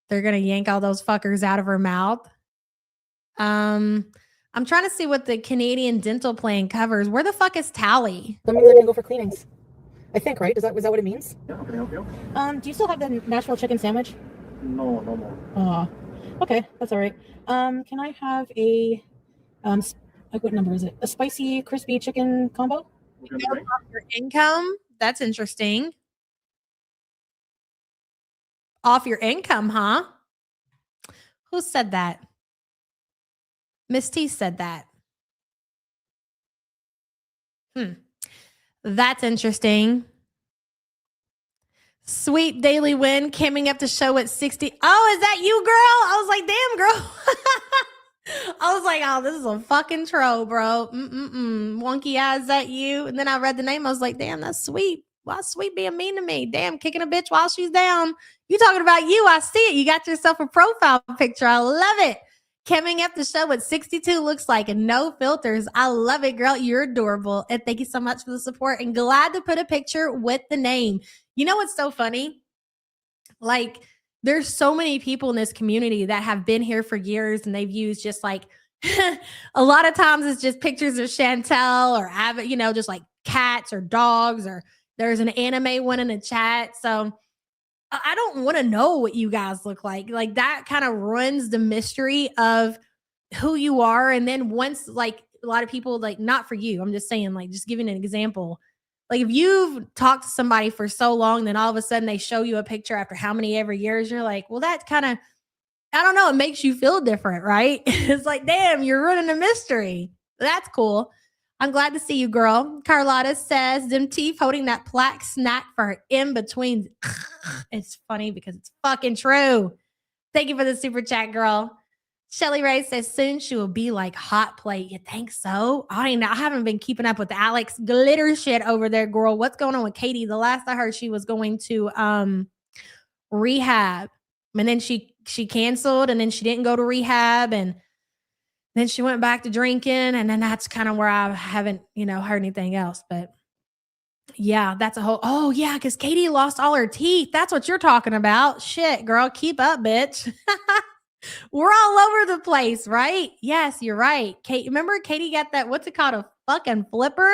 they're going to yank all those fuckers out of her mouth. I'm trying to see what the Canadian dental plan covers. Where the fuck is Tally?
That means I can go for cleanings. I think, right? Was that what it means?
Yeah, can I help you?
Do you still have the Nashville chicken sandwich?
No, no more.
Okay, that's all right. Can I have a like, what number is it? A spicy crispy chicken combo?
Off your income? That's interesting. Off your income, huh? Who said that? Miss T said that. That's interesting. Sweet daily win coming up to show at 60. Oh, is that you, girl? I was like, damn, girl. I was like, oh, this is a fucking troll, bro. Wonky eye, is that you? And then I read the name. I was like, damn, that's Sweet. Why Sweet being mean to me? Damn, kicking a bitch while she's down. You talking about you. I see it. You got yourself a profile picture. I love it. Coming up the show at 62 looks like no filters. I love it, girl. You're adorable. And thank you so much for the support. And glad to put a picture with the name. You know what's so funny? Like, there's so many people in this community that have been here for years and they've used just like, a lot of times it's just pictures of Chantel or, you know, just like cats or dogs, or there's an anime one in the chat. So I don't want to know what you guys look like. Like, that kind of ruins the mystery of who you are. And then once, like, a lot of people, like, not for you, I'm just saying, like, just giving an example. Like, if you've talked to somebody for so long, then all of a sudden they show you a picture after how many ever years, you're like, well, that kind of, I don't know, it makes you feel different, right? It's like, damn, you're ruining the mystery. That's cool. I'm glad to see you, girl. Carlotta says, them teeth holding that plaque snack for her in between. It's funny because it's fucking true. Thank you for the super chat, girl. Shelly Ray says, soon she will be like Hot Plate. You think so? I haven't been keeping up with the Alex Glitter shit over there, girl. What's going on with Katie? The last I heard, she was going to rehab. And then she canceled, and then she didn't go to rehab, and then she went back to drinking, and then that's kind of where I haven't, heard anything else. But yeah, that's a whole, oh yeah, because Katie lost all her teeth. That's what you're talking about. Shit, girl, keep up, bitch. We're all over the place, right? Yes, you're right. Kate, remember Katie got that, what's it called, a fucking flipper?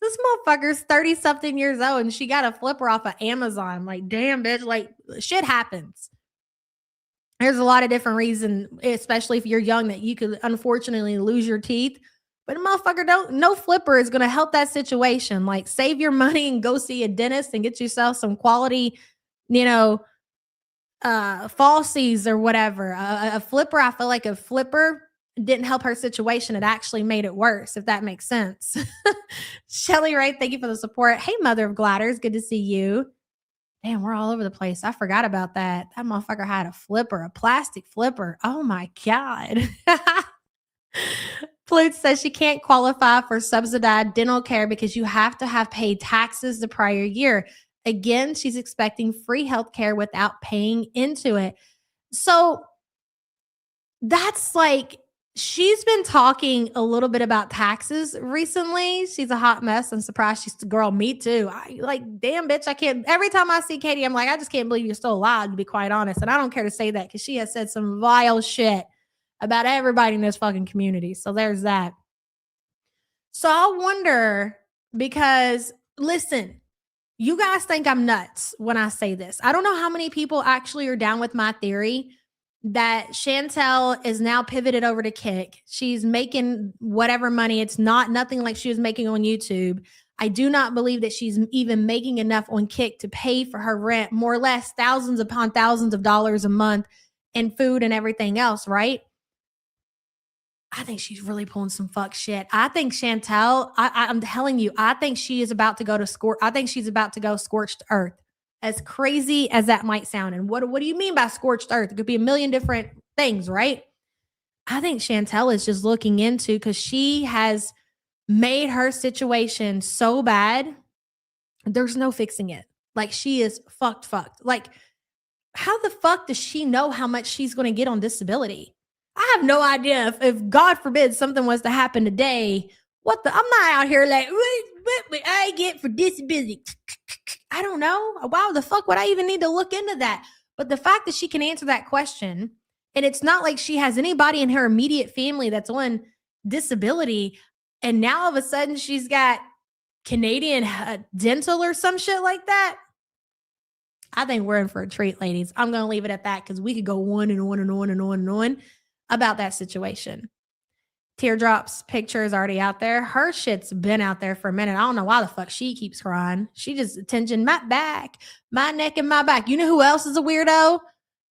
This motherfucker's 30-something years old, and she got a flipper off of Amazon. Like, damn, bitch, like, shit happens. There's a lot of different reasons, especially if you're young, that you could unfortunately lose your teeth. But a motherfucker, no flipper is going to help that situation. Like, save your money and go see a dentist and get yourself some quality, falsies or whatever. A flipper, I feel like a flipper didn't help her situation. It actually made it worse, if that makes sense. Shelly Wright, thank you for the support. Hey, Mother of Gliders, good to see you. Damn, we're all over the place. I forgot about that. That motherfucker had a flipper, a plastic flipper. Oh my God. Flute says she can't qualify for subsidized dental care because you have to have paid taxes the prior year. Again, she's expecting free health care without paying into it. So that's like, she's been talking a little bit about taxes recently. She's a hot mess. I'm surprised she's the girl. Me too. Damn, bitch, I can't. Every time I see Katie, I'm like, I just can't believe you're still alive, to be quite honest. And I don't care to say that because she has said some vile shit about everybody in this fucking community. So there's that. So I wonder, because listen, you guys think I'm nuts when I say this. I don't know how many people actually are down with my theory that Chantel is now pivoted over to Kick. She's making whatever money. It's nothing like she was making on YouTube. I do not believe that she's even making enough on Kick to pay for her rent, more or less thousands upon thousands of dollars a month in food and everything else, right? I think she's really pulling some fuck shit. I think Chantel, I'm telling you, I think she is about to go to I think she's about to go scorched earth. As crazy as that might sound. And what do you mean by scorched earth? It could be a million different things, right? I think Chantel is just looking into, because she has made her situation so bad, there's no fixing it. Like, she is fucked. Like, how the fuck does she know how much she's going to get on disability? I have no idea. If God forbid something was to happen today, I'm not out here like, what I get for disability? I don't know. Wow, the fuck would I even need to look into that? But the fact that she can answer that question, and it's not like she has anybody in her immediate family that's on disability, and now all of a sudden she's got Canadian dental or some shit like that. I think we're in for a treat, ladies. I'm going to leave it at that, because we could go on and on and on and on and on about that situation. Teardrops picture is already out there. Her shit's been out there for a minute. I don't know why the fuck she keeps crying. She just attention my back, my neck, and my back. You know who else is a weirdo?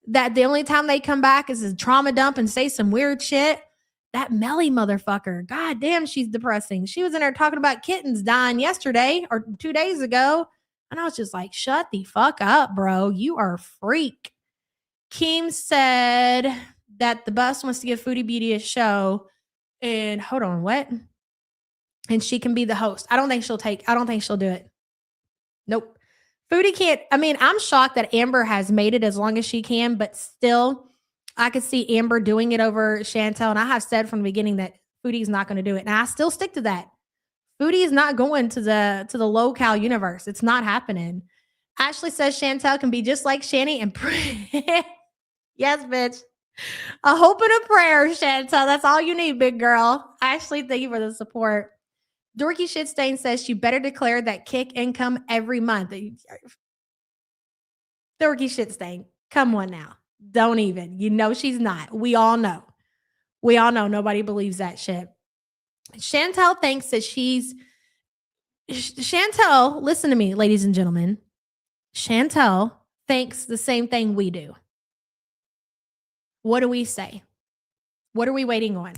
That the only time they come back is a trauma dump and say some weird shit. That Melly motherfucker. God damn, she's depressing. She was in there talking about kittens dying yesterday or 2 days ago. And I was just like, shut the fuck up, bro. You are a freak. Keem said that the bus wants to give Foodie Beauty a show. And hold on, what? And she can be the host. I don't think she'll do it. Nope. Foodie can't. I mean, I'm shocked that Amber has made it as long as she can, but still, I could see Amber doing it over Chantel. And I have said from the beginning that Foodie's not going to do it. And I still stick to that. Foodie is not going to the low-cal universe. It's not happening. Ashley says Chantel can be just like Shanny and pray. Yes, bitch. A hope and a prayer, Chantel. That's all you need, big girl. Ashley, thank you for the support. Dorky Shitstain says she better declare that Kick income every month. Dorky Shitstain, come on now. Don't even. You know she's not. We all know. Nobody believes that shit. Chantel thinks that Chantel, listen to me, ladies and gentlemen. Chantel thinks the same thing we do. What do we say? What are we waiting on?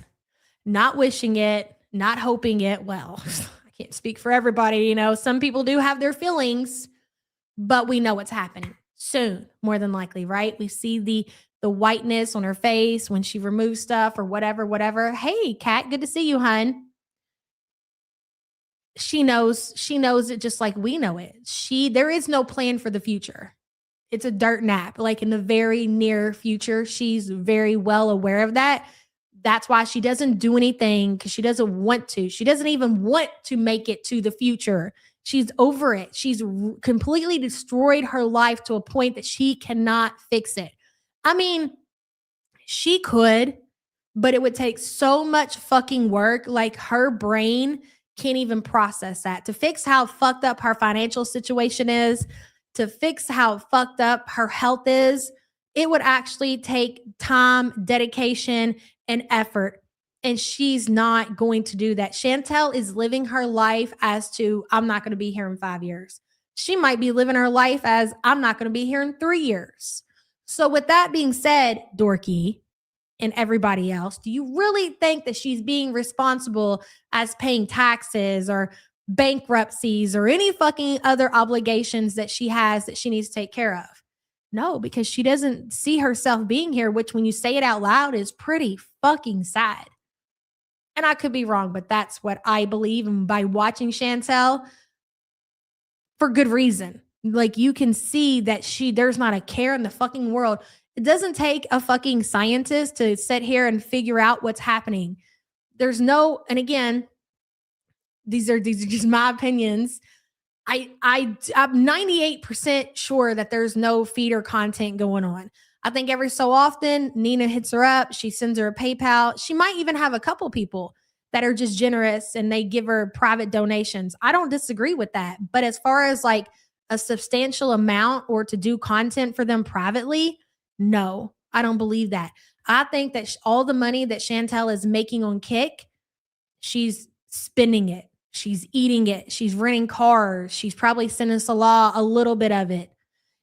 Not wishing it, not hoping it. Well, I can't speak for everybody. You know, some people do have their feelings, but we know what's happening soon, more than likely, right? We see the whiteness on her face when she removes stuff or whatever. Hey, Kat, good to see you, hun. She knows it just like we know it. There is no plan for the future. It's a dirt nap. Like in the very near future, she's very well aware of that. That's why she doesn't do anything, because she doesn't want to. She doesn't even want to make it to the future. She's over it. She's completely destroyed her life to a point that she cannot fix it. I mean, she could, but it would take so much fucking work. Like, her brain can't even process that. To fix how fucked up her financial situation is, to fix how fucked up her health is, it would actually take time, dedication, and effort. And she's not going to do that. Chantel is living her life as to, I'm not going to be here in 5 years. She might be living her life as, I'm not going to be here in 3 years. So with that being said, Dorky and everybody else, do you really think that she's being responsible as paying taxes or bankruptcies or any fucking other obligations that she has that she needs to take care of? No, because she doesn't see herself being here, which when you say it out loud is pretty fucking sad. And I could be wrong, but that's what I believe. And by watching Chantel, for good reason, like, you can see that there's not a care in the fucking world. It doesn't take a fucking scientist to sit here and figure out what's happening. There's no, and again, these are just my opinions. I'm 98% sure that there's no feeder content going on. I think every so often Nina hits her up. She sends her a PayPal. She might even have a couple people that are just generous and they give her private donations. I don't disagree with that. But as far as like a substantial amount or to do content for them privately, no, I don't believe that. I think that all the money that Chantel is making on Kick, she's spending it. She's eating it. She's renting cars. She's probably sending Salah a little bit of it.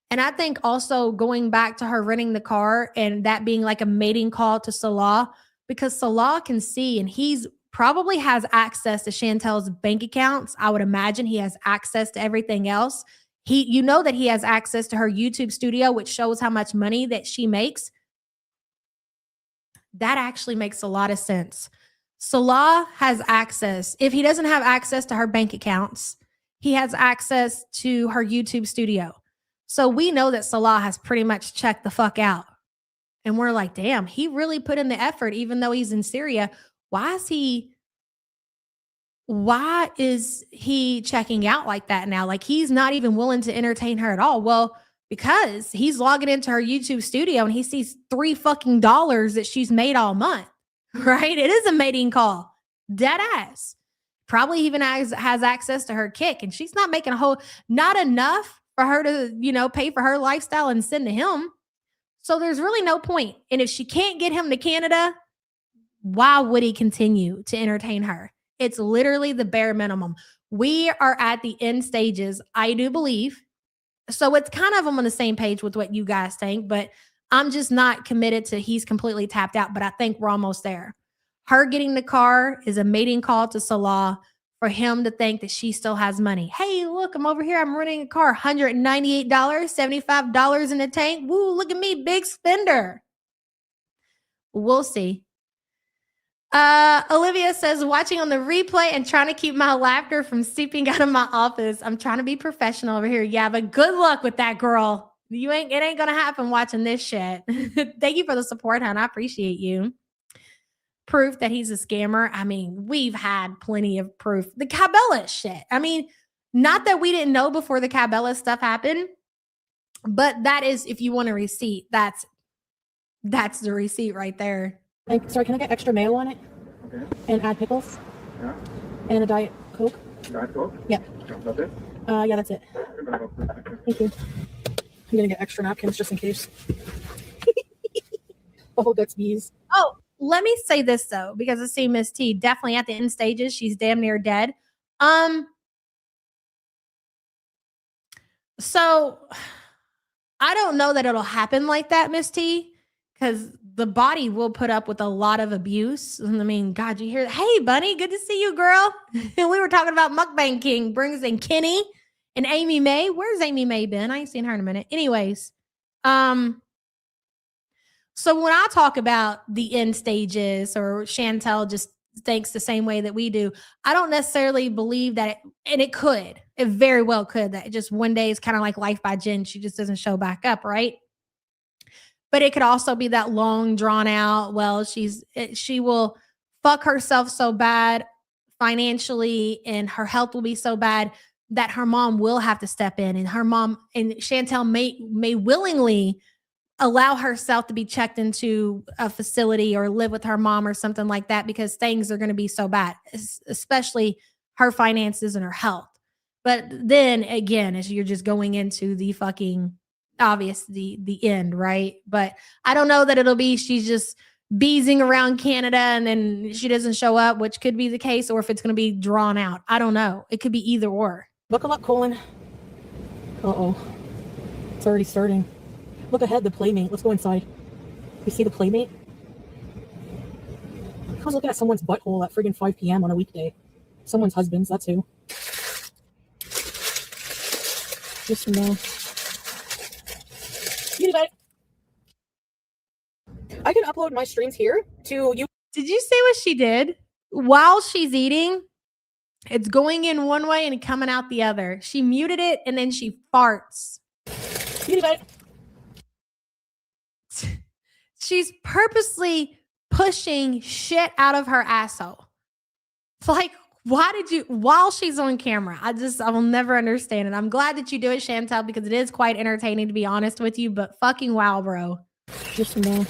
And I think also going back to her renting the car and that being like a mating call to Salah, because Salah can see and he's probably has access to Chantel's bank accounts. I would imagine he has access to everything else. You know that he has access to her YouTube studio, which shows how much money that she makes. That actually makes a lot of sense. Salah has access. If he doesn't have access to her bank accounts, he has access to her YouTube studio. So we know that Salah has pretty much checked the fuck out. And we're like, damn, he really put in the effort, even though he's in Syria. Why is he checking out like that now? Like he's not even willing to entertain her at all. Well, because he's logging into her YouTube studio and he sees $3 that she's made all month, right? It is a mating call. Dead ass. Probably even has access to her kick and she's not making not enough for her to, pay for her lifestyle and send to him. So there's really no point. And if she can't get him to Canada, why would he continue to entertain her? It's literally the bare minimum. We are at the end stages, I do believe. So it's kind of, I'm on the same page with what you guys think, but I'm just not committed to he's completely tapped out, but I think we're almost there. Her getting the car is a mating call to Salah for him to think that she still has money. Hey, look, I'm over here. I'm renting a car, $198, $75 in the tank. Woo, look at me, big spender. We'll see. Olivia says, watching on the replay and trying to keep my laughter from seeping out of my office. I'm trying to be professional over here. Yeah, but good luck with that, girl. It ain't gonna happen watching this shit. Thank you for the support, hon. I appreciate you. Proof that he's a scammer. I mean, we've had plenty of proof. The Cabela shit. I mean, not that we didn't know before the Cabela stuff happened, but that is, if you want a receipt, that's the receipt right there.
Sorry, can I get extra mayo on it?
Okay.
And add pickles?
Yeah.
And a Diet Coke?
Diet Coke?
Yeah.
That's it?
Yeah, that's it. Thank you. I'm gonna get extra napkins just in case. Oh, that's bees.
Oh, let me say this though, because I see Miss T definitely at the end stages. She's damn near dead. So I don't know that it'll happen like that, Miss T, because the body will put up with a lot of abuse. I mean, God, you hear that? Hey, Bunny, good to see you, girl. We were talking about Mukbang King brings in Kenny and Amy May. Where's Amy May been? I ain't seen her in a minute. Anyways, so when I talk about the end stages or Chantel just thinks the same way that we do, I don't necessarily believe that it very well could, that just one day is kind of like Life by Jen. She just doesn't show back up, right? But it could also be that long drawn out, well, she will fuck herself so bad financially and her health will be so bad that her mom will have to step in, and her mom and Chantel may willingly allow herself to be checked into a facility or live with her mom or something like that, because things are going to be so bad, especially her finances and her health. But then again, as you're just going into the fucking obvious, the end, right? But I don't know that it'll be she's just beezing around Canada and then she doesn't show up, which could be the case, or if it's going to be drawn out. I don't know. It could be either or.
Buckle up, Colin. Uh-oh. It's already starting. Look ahead, the Playmate. Let's go inside. You see the Playmate? I was looking at someone's butthole at friggin' 5 p.m. on a weekday. Someone's husband's, that's who. Just no. I can upload my streams here to you.
Did you see what she did? While she's eating, it's going in one way and coming out the other. She muted it and then she farts. She's purposely pushing shit out of her asshole. It's like, while she's on camera, I will never understand it. I'm glad that you do it, Chantel, because it is quite entertaining, to be honest with you, but fucking wow, bro.
Just no.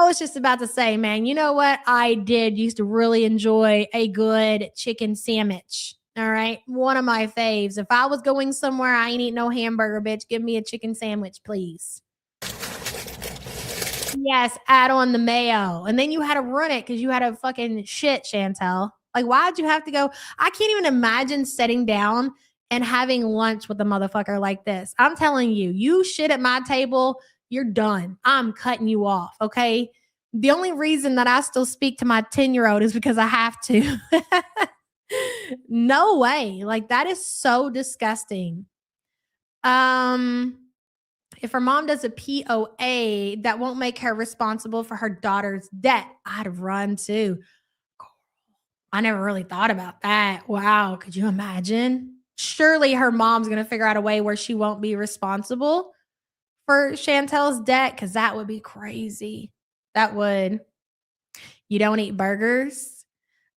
I was just about to say, man, you know what? I used to really enjoy a good chicken sandwich. All right. One of my faves. If I was going somewhere, I ain't eating no hamburger, bitch. Give me a chicken sandwich, please. Yes, add on the mayo. And then you had to run it because you had a fucking shit, Chantel. Like, why'd you have to go? I can't even imagine sitting down and having lunch with a motherfucker like this. I'm telling you, you shit at my table, you're done. I'm cutting you off, okay? The only reason that I still speak to my 10-year-old is because I have to. No way. Like, that is so disgusting. If her mom does a POA, that won't make her responsible for her daughter's debt. I'd run too. I never really thought about that. Wow. Could you imagine? Surely her mom's going to figure out a way where she won't be responsible for Chantel's debt, because that would be crazy. That would. You don't eat burgers?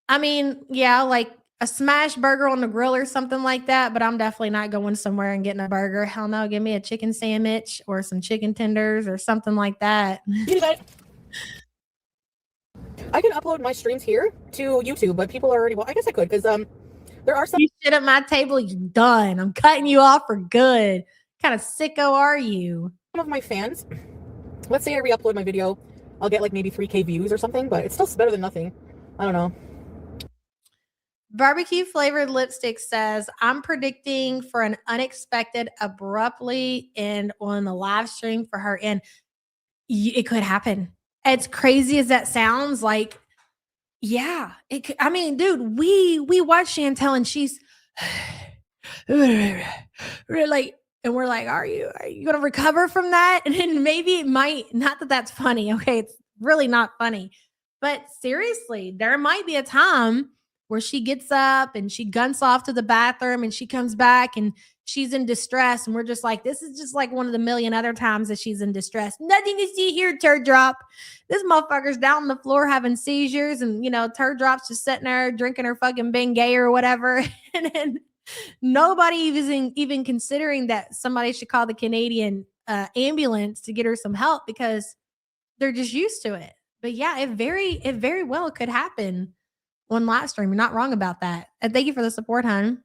I mean, yeah, like a smash burger on the grill or something like that, but I'm definitely not going somewhere and getting a burger. Hell no, give me a chicken sandwich or some chicken tenders or something like that.
I can upload my streams here to YouTube, but people are already, well, I guess I could, because there are some.
You shit at my table, you're done. I'm cutting you off for good. What kind of sicko are you?
Some of my fans, let's say I re-upload my video, I'll get like maybe 3K views or something, but it's still better than nothing. I don't know.
Barbecue flavored lipstick says, I'm predicting for an unexpected abruptly end on the live stream for her. And it could happen. As crazy as that sounds, like, yeah, it could. I mean, dude, we watch Chantel and she's like, and we're like, are you going to recover from that? And then maybe it might, not that that's funny. Okay. It's really not funny, but seriously, there might be a time where she gets up and she gunts off to the bathroom and she comes back and she's in distress. And we're just like, this is just like one of the million other times that she's in distress. Nothing to see here, turd drop. This motherfucker's down on the floor having seizures and, turd drop's just sitting there drinking her fucking Bengay or whatever. And then nobody even considering that somebody should call the Canadian ambulance to get her some help because they're just used to it. But yeah, it very well could happen on live stream. You're not wrong about that. And thank you for the support, hon.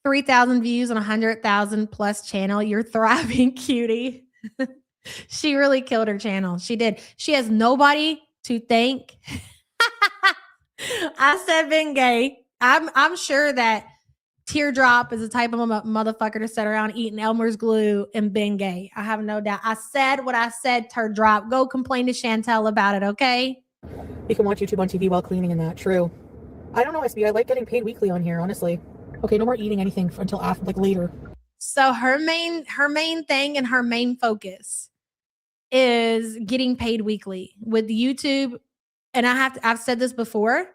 3,000 views on 100,000 plus channel. You're thriving, cutie. She really killed her channel. She did. She has nobody to thank. I said Bengay. I'm sure that Teardrop is the type of motherfucker to sit around eating Elmer's glue and Bengay. I have no doubt. I said what I said, Teardrop. Go complain to Chantel about it, okay?
You can watch YouTube on TV while cleaning and that. True. I don't know, SB. I like getting paid weekly on here, honestly. Okay, no more eating anything until after, like later.
So her main thing and her main focus is getting paid weekly with YouTube. And I've said this before,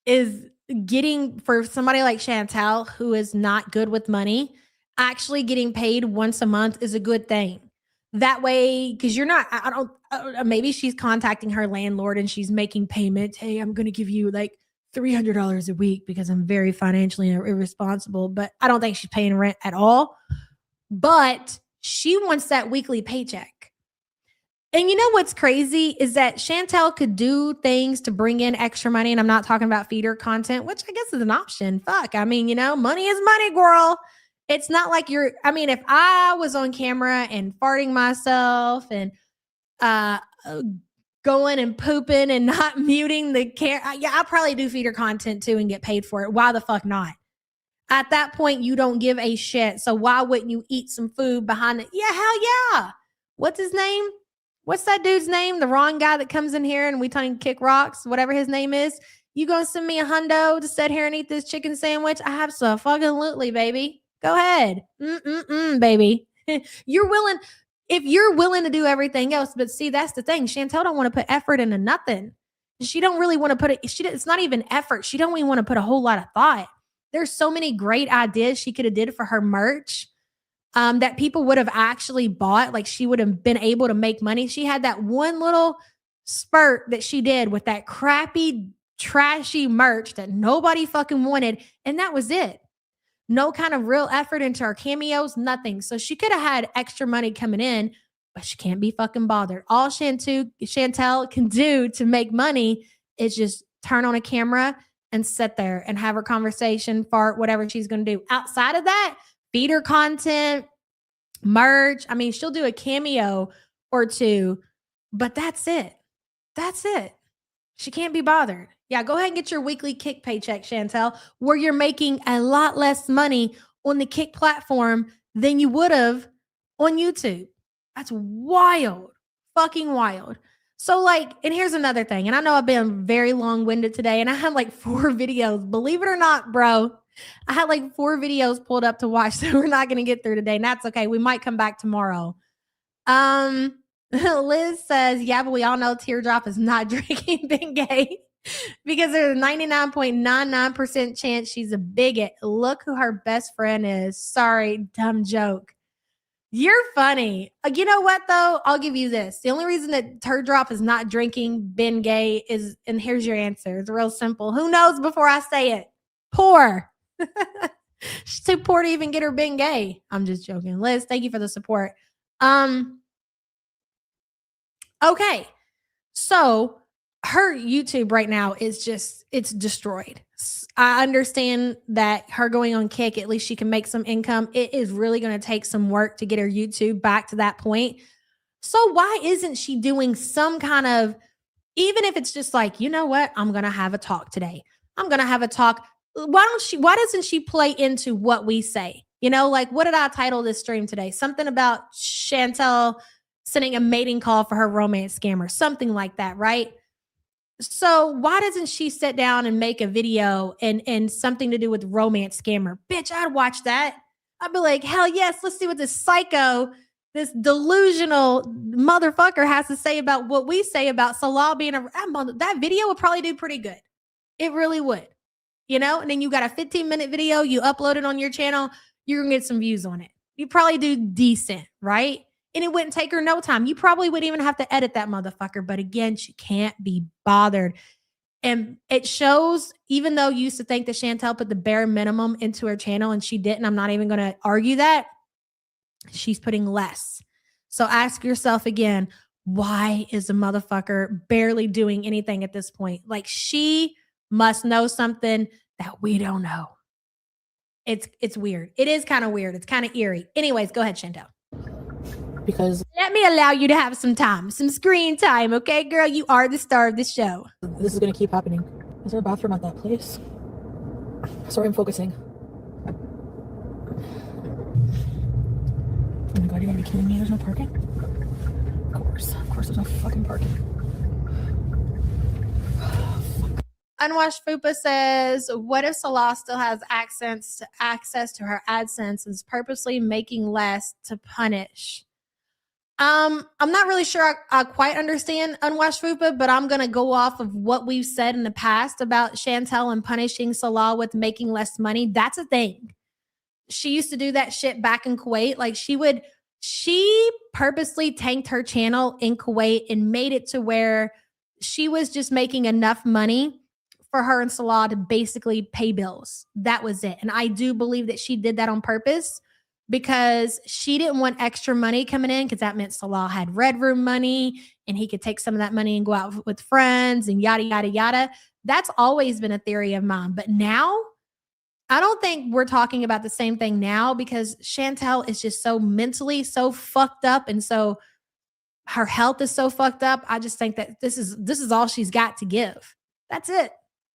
is getting, for somebody like Chantel, who is not good with money, actually getting paid once a month is a good thing. That way, because you're not, I don't, maybe she's contacting her landlord and she's making payments. Hey, I'm going to give you like $300 a week because I'm very financially irresponsible, but I don't think she's paying rent at all. But she wants that weekly paycheck. And you know what's crazy is that Chantel could do things to bring in extra money. And I'm not talking about feeder content, which I guess is an option. Fuck. I mean, money is money, girl. It's not like if I was on camera and farting myself and going and pooping and not muting the camera, yeah, I'll probably do feeder content too and get paid for it. Why the fuck not? At that point, you don't give a shit. So why wouldn't you eat some food behind it? Yeah, hell yeah. What's his name? What's that dude's name? The wrong guy that comes in here and we tell him to kick rocks, whatever his name is. You gonna send me $100 to sit here and eat this chicken sandwich? I have so fucking absolutely, baby. Go ahead. Baby. You're willing, if you're willing to do everything else, but see, that's the thing. Chantel don't want to put effort into nothing. She don't really want to put it. It's not even effort. She don't even want to put a whole lot of thought. There's so many great ideas she could have did for her merch that people would have actually bought. Like she would have been able to make money. She had that one little spurt that she did with that crappy, trashy merch that nobody fucking wanted. And that was it. No kind of real effort into her cameos, nothing. So she could have had extra money coming in, but she can't be fucking bothered. All Chantel can do to make money is just turn on a camera and sit there and have her conversation, fart, whatever she's going to do. Outside of that, feeder content, merch. I mean, she'll do a cameo or two, but that's it. That's it. She can't be bothered. Yeah, go ahead and get your weekly Kick paycheck, Chantel, where you're making a lot less money on the Kick platform than you would have on YouTube. That's wild. Fucking wild. So, like, and here's another thing. And I know I've been very long-winded today, and I had like 4 videos. Believe it or not, bro. I had like 4 videos pulled up to watch that we're not going to get through today. And that's okay. We might come back tomorrow. Liz says, yeah, but we all know Teardrop is not drinking Bengay because there's a 99.99% chance she's a bigot. Look who her best friend is. Sorry, dumb joke. You're funny. You know what, though? I'll give you this. The only reason that Teardrop is not drinking Bengay is, and here's your answer. It's real simple. Who knows before I say it? Poor. She's too poor to even get her Bengay. I'm just joking. Liz, thank you for the support. Okay. So her YouTube right now is just, it's destroyed. I understand that her going on Kick, at least she can make some income. It is really going to take some work to get her YouTube back to that point. So why isn't she doing some kind of, even if it's just like, you know what, I'm going to have a talk today. I'm going to have a talk. Why doesn't she play into what we say? You know, like, what did I title this stream today? Something about Chantel sending a mating call for her romance scammer, something like that, right? So why doesn't she sit down and make a video and something to do with romance scammer? Bitch, I'd watch that. I'd be like, hell yes, let's see what this psycho, this delusional motherfucker has to say about what we say about Salah being that video would probably do pretty good. It really would. You know, and then you got a 15-minute video, you upload it on your channel, you're going to get some views on it. You probably do decent, right? And it wouldn't take her no time. You probably wouldn't even have to edit that motherfucker. But again, she can't be bothered. And it shows, even though you used to think that Chantel put the bare minimum into her channel and she didn't, I'm not even going to argue that, she's putting less. So ask yourself again, why is the motherfucker barely doing anything at this point? Like, she must know something that we don't know. It's weird. It is kind of weird. It's kind of eerie. Anyways, go ahead, Chantel.
Because
Let me allow you to have some time, some screen time, okay, girl? You are the star of the show.
this is going to keep happening. Is there a bathroom at that place? Sorry, I'm focusing. Oh my god, you gotta be kidding me. There's no parking? Of course there's no fucking parking.
Unwashed Fupa says, what if Salah still has access to her AdSense and is purposely making less to punish? I'm not really sure I quite understand Unwashed Fupa, but I'm going to go off of what we've said in the past about Chantel and punishing Salah with making less money. That's a thing. She used to do that shit back in Kuwait. Like, she purposely tanked her channel in Kuwait and made it to where she was just making enough money for her and Salah to basically pay bills. That was it. And I do believe that she did that on purpose because she didn't want extra money coming in, because that meant Salah had Red Room money and he could take some of that money and go out with friends and yada, yada, yada. That's always been a theory of mine. But now, I don't think we're talking about the same thing now, because Chantel is just so mentally so fucked up, and so her health is so fucked up. I just think that this is all she's got to give. That's it.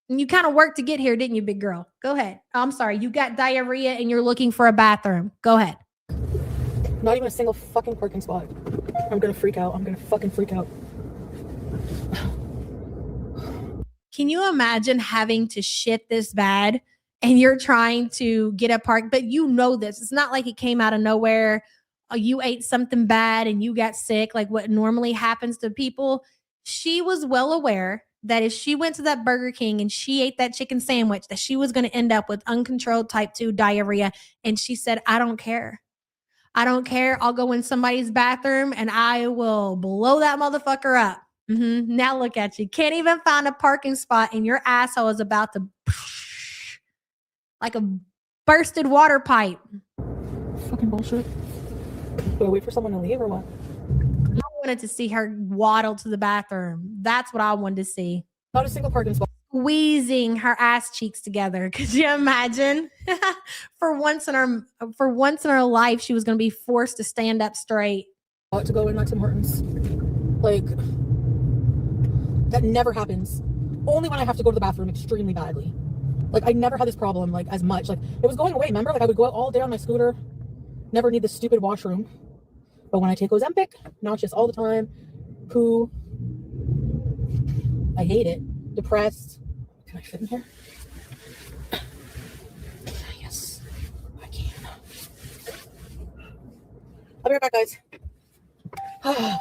And you kind of worked to get here, didn't you, big girl? Go ahead. Oh, I'm sorry. You got diarrhea and you're looking for a bathroom. Go ahead.
Not even a single fucking parking spot. I'm gonna freak out. I'm gonna fucking freak out.
Can you imagine having to shit this bad and you're trying to get a park, but you know this. It's not like it came out of nowhere. You ate something bad and you got sick, like what normally happens to people. She was well aware that if she went to that Burger King and she ate that chicken sandwich, that she was going to end up with uncontrolled type 2 diarrhea. And she said, I don't care. I don't care. I'll go in somebody's bathroom and I will blow that motherfucker up. Now look at you. Can't even find a parking spot and your asshole is about to like a bursted water pipe.
Fucking bullshit. Do I wait for someone to leave or what?
I wanted to see her waddle to the bathroom. That's what I wanted to see.
Not a single parking spot.
Squeezing her ass cheeks together. Could you imagine? For once in her life, she was going to be forced to stand up straight.
To go in like Tim Hortons. Like, that never happens. Only when I have to go to the bathroom extremely badly. Like, I never had this problem, like, as much. Like, it was going away, remember? Like, I would go out all day on my scooter. Never need this stupid washroom. But when I take Ozempic, nauseous all the time. Poo. I hate it. Depressed. Can I fit in here? Yes, I can. I'll be right back, guys. Whew.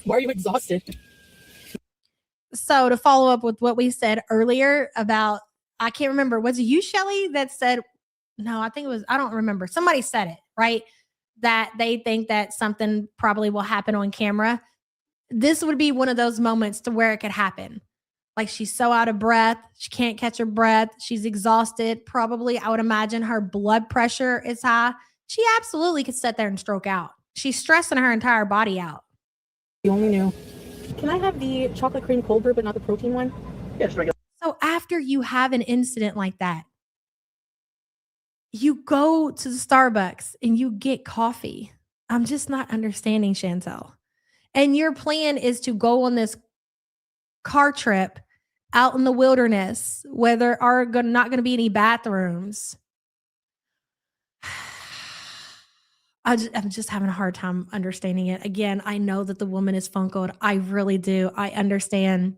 Why are you exhausted?
So to follow up with what we said earlier about, I can't remember, was it you, Shelly, that said, no, I think it was, I don't remember. Somebody said it, right? That they think that something probably will happen on camera. This would be one of those moments to where it could happen. Like, she's so out of breath. She can't catch her breath. She's exhausted. Probably, I would imagine her blood pressure is high. She absolutely could sit there and stroke out. She's stressing her entire body out.
You only knew. Can I have the chocolate cream cold brew, but not the protein one?
Yes, regular.
So after you have an incident like that, you go to the Starbucks and you get coffee. I'm just not understanding, Chantel. And your plan is to go on this car trip out in the wilderness where there are not going to be any bathrooms. I'm just having a hard time understanding it. Again, I know that the woman is funkled. I really do. I understand.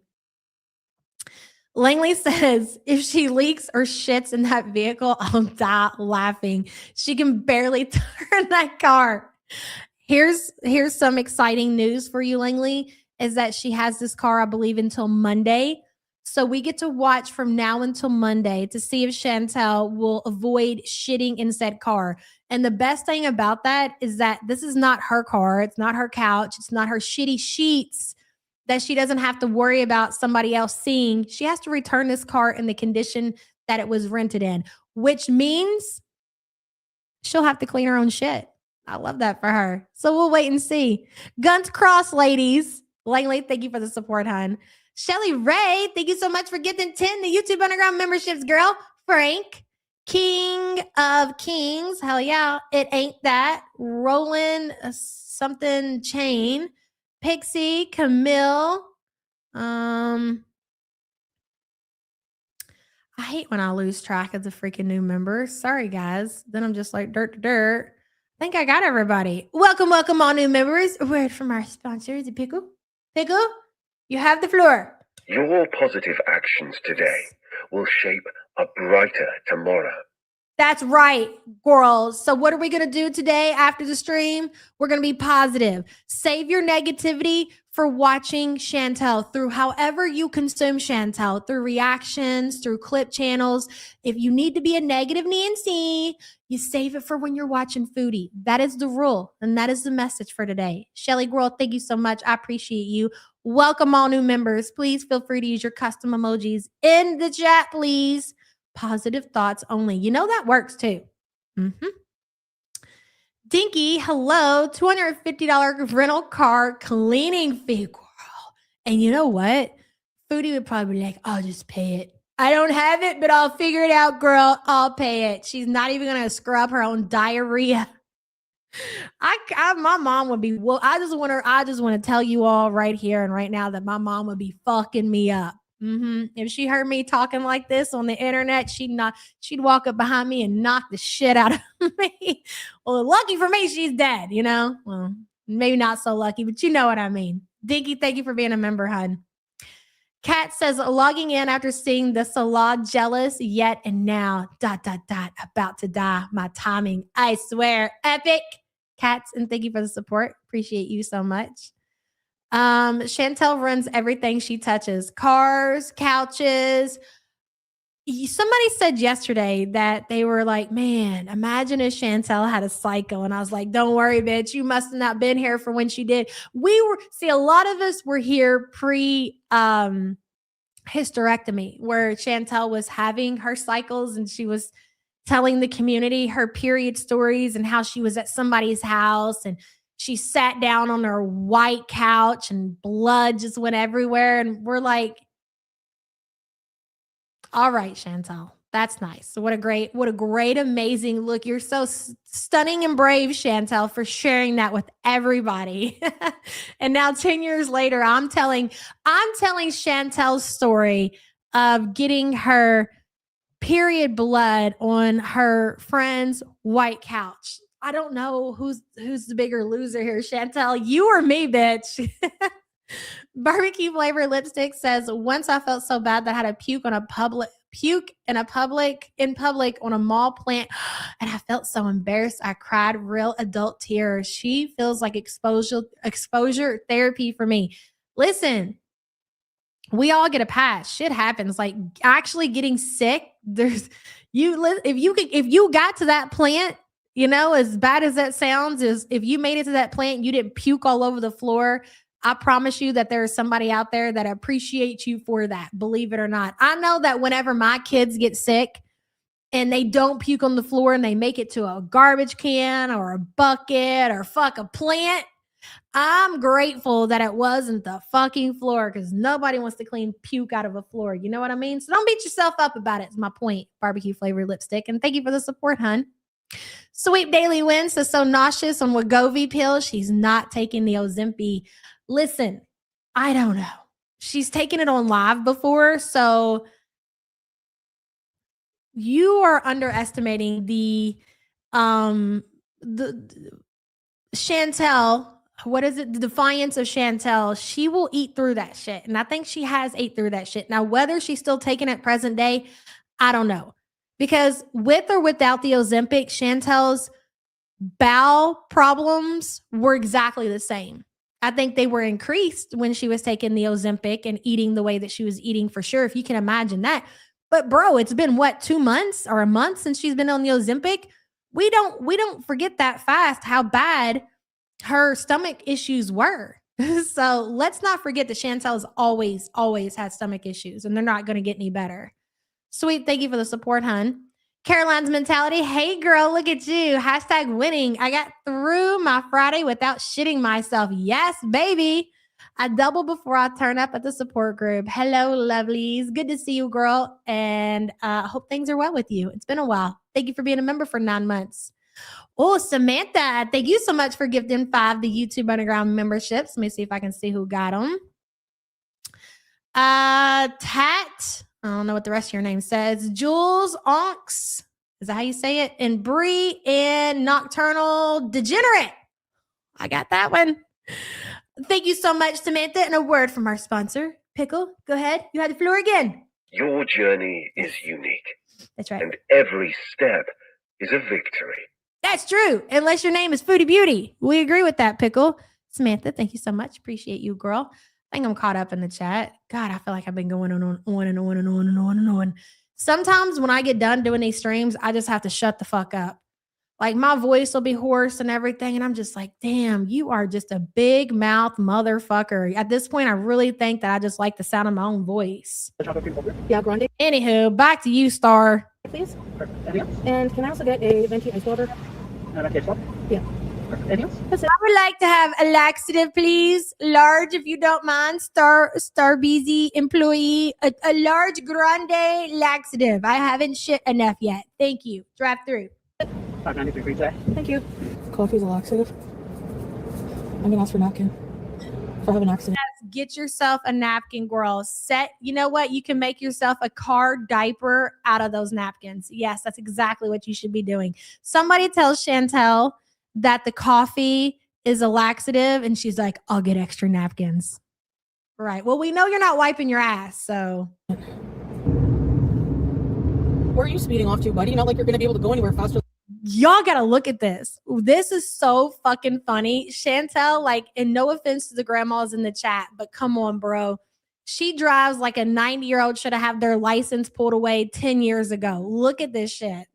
Langley says, if she leaks or shits in that vehicle, I'll die laughing. She can barely turn that car. Here's some exciting news for you, Langley, is that she has this car, I believe, until Monday. So we get to watch from now until Monday to see if Chantel will avoid shitting in said car. And the best thing about that is that this is not her car. It's not her couch. It's not her shitty sheets that she doesn't have to worry about somebody else seeing. She has to return this car in the condition that it was rented in, which means she'll have to clean her own shit. I love that for her. So we'll wait and see. Guns crossed, ladies. Langley, thank you for the support, hon. Shelly Ray, thank you so much for getting 10 the YouTube Underground memberships, girl. Frank, King of Kings. Hell yeah. It ain't that. Roland something chain. Pixie, Camille. I hate when I lose track of the freaking new members. Sorry, guys. Then I'm just like dirt. I think I got everybody. Welcome, all new members. A word from our sponsor, the Pickle. Pickle, you have the floor.
Your positive actions today will shape a brighter tomorrow.
That's right, girls. So what are we going to do today after the stream? We're going to be positive. Save your negativity for watching Chantel through however you consume Chantel, through reactions, through clip channels. If you need to be a negative Nancy, you save it for when you're watching Foodie. That is the rule, and that is the message for today. Shelly Girl, thank you so much. I appreciate you. Welcome all new members. Please feel free to use your custom emojis in the chat, please. Positive thoughts only. You know that works too. Dinky, hello. $250 rental car cleaning fee, girl. And you know what? Foodie would probably be like, I'll just pay it. I don't have it, but I'll figure it out, girl. I'll pay it. She's not even going to scrub her own diarrhea. My mom would be, well, I just want to tell you all right here and right now that my mom would be fucking me up. If she heard me talking like this on the internet, she'd walk up behind me and knock the shit out of me. Well, lucky for me, she's dead, you know? Well, maybe not so lucky, but you know what I mean. Dinky, thank you for being a member, hun. Kat says, logging in after seeing the Salah jealous yet and now, ... about to die. My timing, I swear, epic. Cats, and thank you for the support. Appreciate you so much. Chantel runs everything she touches. Cars, couches. Somebody said yesterday that they were like, man, imagine if Chantel had a cycle. And I was like, don't worry, bitch. You must have not been here for when she did. A lot of us were here pre hysterectomy, where Chantel was having her cycles and she was telling the community her period stories and how she was at somebody's house and she sat down on her white couch and blood just went everywhere. And we're like, all right, Chantel, That's nice. So what a great, amazing look. You're so stunning and brave, Chantel, for sharing that with everybody. And now 10 years later, I'm telling Chantel's story of getting her period blood on her friend's white couch. I don't know who's the bigger loser here, Chantel, you or me, bitch. Barbecue flavor lipstick says, once I felt so bad that I had to puke in public on a mall plant, and I felt so embarrassed. I cried real adult tears. She feels like exposure therapy for me. Listen, we all get a pass. Shit happens. Like actually getting sick. If you got to that plant, you know, as bad as that sounds, is if you made it to that plant, you didn't puke all over the floor. I promise you that there is somebody out there that appreciates you for that. Believe it or not. I know that whenever my kids get sick and they don't puke on the floor and they make it to a garbage can or a bucket or fuck a plant, I'm grateful that it wasn't the fucking floor, because nobody wants to clean puke out of a floor. You know what I mean? So don't beat yourself up about it. It's my point. Barbecue flavored lipstick. And thank you for the support, hun. Sweet Daily Win says, so nauseous on Wegovy pills. She's not taking the Ozempic. Listen, I don't know. She's taken it on live before. So you are underestimating the Chantel. What is it? The defiance of Chantel. She will eat through that shit. And I think she has ate through that shit. Now, whether she's still taking it present day, I don't know. Because with or without the Ozempic, Chantel's bowel problems were exactly the same. I think they were increased when she was taking the Ozempic and eating the way that she was eating, for sure, if you can imagine that. But bro, it's been what, 2 months or a month since she's been on the Ozempic? We don't forget that fast how bad her stomach issues were. So let's not forget that Chantel's always had stomach issues, and they're not going to get any better. Sweet. Thank you for the support, hun. Caroline's mentality. Hey girl, look at you. Hashtag winning. I got through my Friday without shitting myself. Yes, baby. I double before I turn up at the support group. Hello, lovelies. Good to see you, girl. And I hope things are well with you. It's been a while. Thank you for being a member for 9 months. Oh, Samantha, thank you so much for gifting 5 the YouTube Underground memberships. Let me see if I can see who got them. Tat, I don't know what the rest of your name says. Jules Onks, is that how you say it? And Bree and Nocturnal Degenerate. I got that one. Thank you so much, Samantha. And a word from our sponsor, Pickle. Go ahead. You had the floor again.
Your journey is unique.
That's right.
And every step is a victory.
That's true. Unless your name is Foodie Beauty. We agree with that, Pickle. Samantha, thank you so much. Appreciate you, girl. I think I'm caught up in the chat. God, I feel like I've been going on. Sometimes when I get done doing these streams, I just have to shut the fuck up. Like my voice will be hoarse and everything. And I'm just like, damn, you are just a big mouth motherfucker. At this point, I really think that I just like the sound of my own voice.
Yeah, grande.
Anywho, back to you, Star.
Please. And can I also get a venti ice water? Yeah.
I would like to have a laxative, please. Large, if you don't mind. Starbeezy employee. A large grande laxative. I haven't shit enough yet. Thank you. Drive through.
Thank you. Coffee's a laxative. I'm gonna ask for a napkin if I have an accident.
Yes, get yourself a napkin, girl. You know what? You can make yourself a car diaper out of those napkins. Yes, that's exactly what you should be doing. Somebody tells Chantel that the coffee is a laxative, and she's like, I'll get extra napkins. Right. Well, we know you're not wiping your ass, so.
Where are you speeding off to, buddy? Not like you're going to be able to go anywhere faster.
Y'all got to look at this. This is so fucking funny. Chantel, like, and no offense to the grandmas in the chat, but come on, bro. She drives like a 90-year-old should have had their license pulled away 10 years ago. Look at this shit.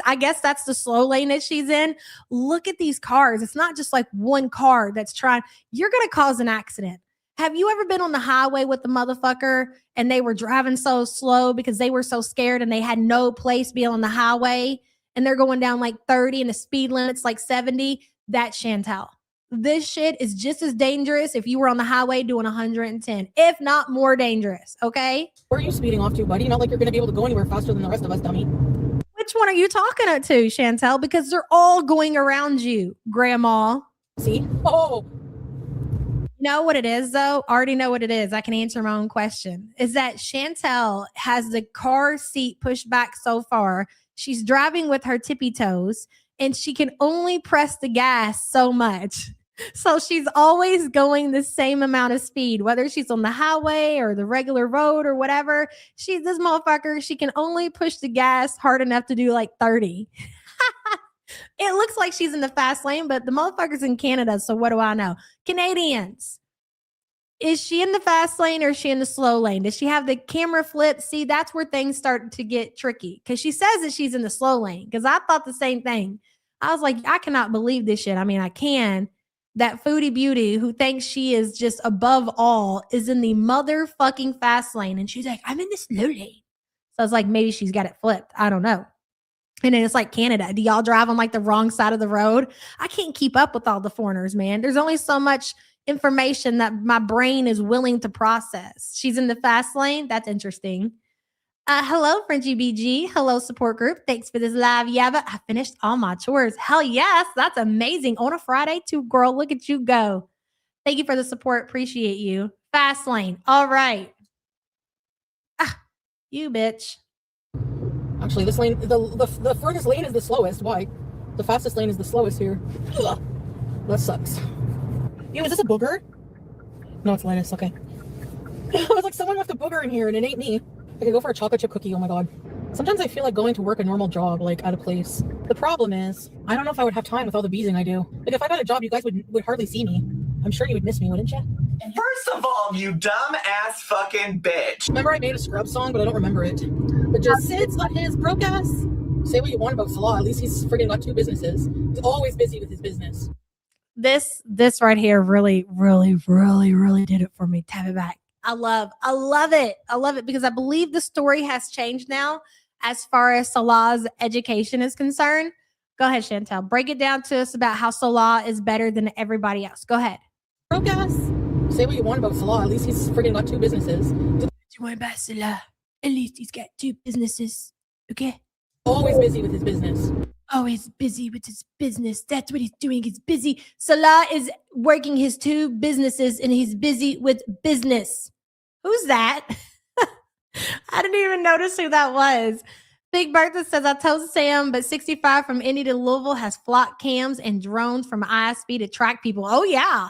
I guess that's the slow lane that she's in. Look at these cars. It's not just like one car that's trying. You're going to cause an accident. Have you ever been on the highway with the motherfucker and they were driving so slow because they were so scared and they had no place to be on the highway and they're going down like 30 and the speed limit's like 70? That's Chantel. This shit is just as dangerous if you were on the highway doing 110, if not more dangerous, okay?
Where are you speeding off to, buddy? Not like you're going to be able to go anywhere faster than the rest of us, dummy.
Which one are you talking to, Chantel? Because they're all going around you, Grandma.
See? Oh,
Know what it is, though? Already know what it is. I can answer my own question. Is that Chantel has the car seat pushed back so far. She's driving with her tippy toes, and she can only press the gas so much. So she's always going the same amount of speed, whether she's on the highway or the regular road or whatever. This motherfucker, she can only push the gas hard enough to do like 30. It looks like she's in the fast lane, but the motherfucker's in Canada, so what do I know? Canadians. Is she in the fast lane or is she in the slow lane? Does she have the camera flip? See, that's where things start to get tricky because she says that she's in the slow lane because I thought the same thing. I was like, I cannot believe this shit. I mean, I can. That Foodie Beauty who thinks she is just above all is in the motherfucking fast lane. And she's like, I'm in the slow lane. So I was like, maybe she's got it flipped. I don't know. And then it's like Canada. Do y'all drive on like the wrong side of the road? I can't keep up with all the foreigners, man. There's only so much information that my brain is willing to process. She's in the fast lane. That's interesting. Hello, Frenchie BG. Hello, support group. Thanks for this live yabba. I finished all my chores. Hell yes. That's amazing. On a Friday too, girl. Look at you go. Thank you for the support. Appreciate you. Fast lane. All right. You bitch.
actually, this lane, the furthest lane is the slowest. Why? The fastest lane is the slowest here. Ugh. That sucks. Ew, is this a booger? No, it's lettuce. Okay. I was like, someone left a booger in here, and it ain't me. I could go for a chocolate chip cookie. Oh my god. Sometimes I feel like going to work a normal job, like at a place. The problem is, I don't know if I would have time with all the beezing I do. Like if I got a job, you guys would hardly see me. I'm sure you would miss me, wouldn't you?
First of all, you dumb ass fucking bitch.
Remember I made a Scrub song, but I don't remember it. But just sits on his broke ass. Say what you want about Salah. At least he's friggin' got 2 businesses. He's always busy with his business.
This right here really did it for me. Tap it back. I love it. I love it because I believe the story has changed now as far as Salah's education is concerned. Go ahead, Chantel. Break it down to us about how Salah is better than everybody else. Go ahead.
Broke ass. Say what you want about Salah. At least he's friggin' got 2 businesses.
What you want about Salah? At least he's got 2 businesses. Okay?
Always busy with his business.
Always busy with his business. That's what he's doing. He's busy. Salah is working his 2 businesses and he's busy with business. Who's that? I didn't even notice who that was. Big Bertha says, I told Sam, but 65 from Indy to Louisville has flock cams and drones from ISP to track people. Oh, yeah.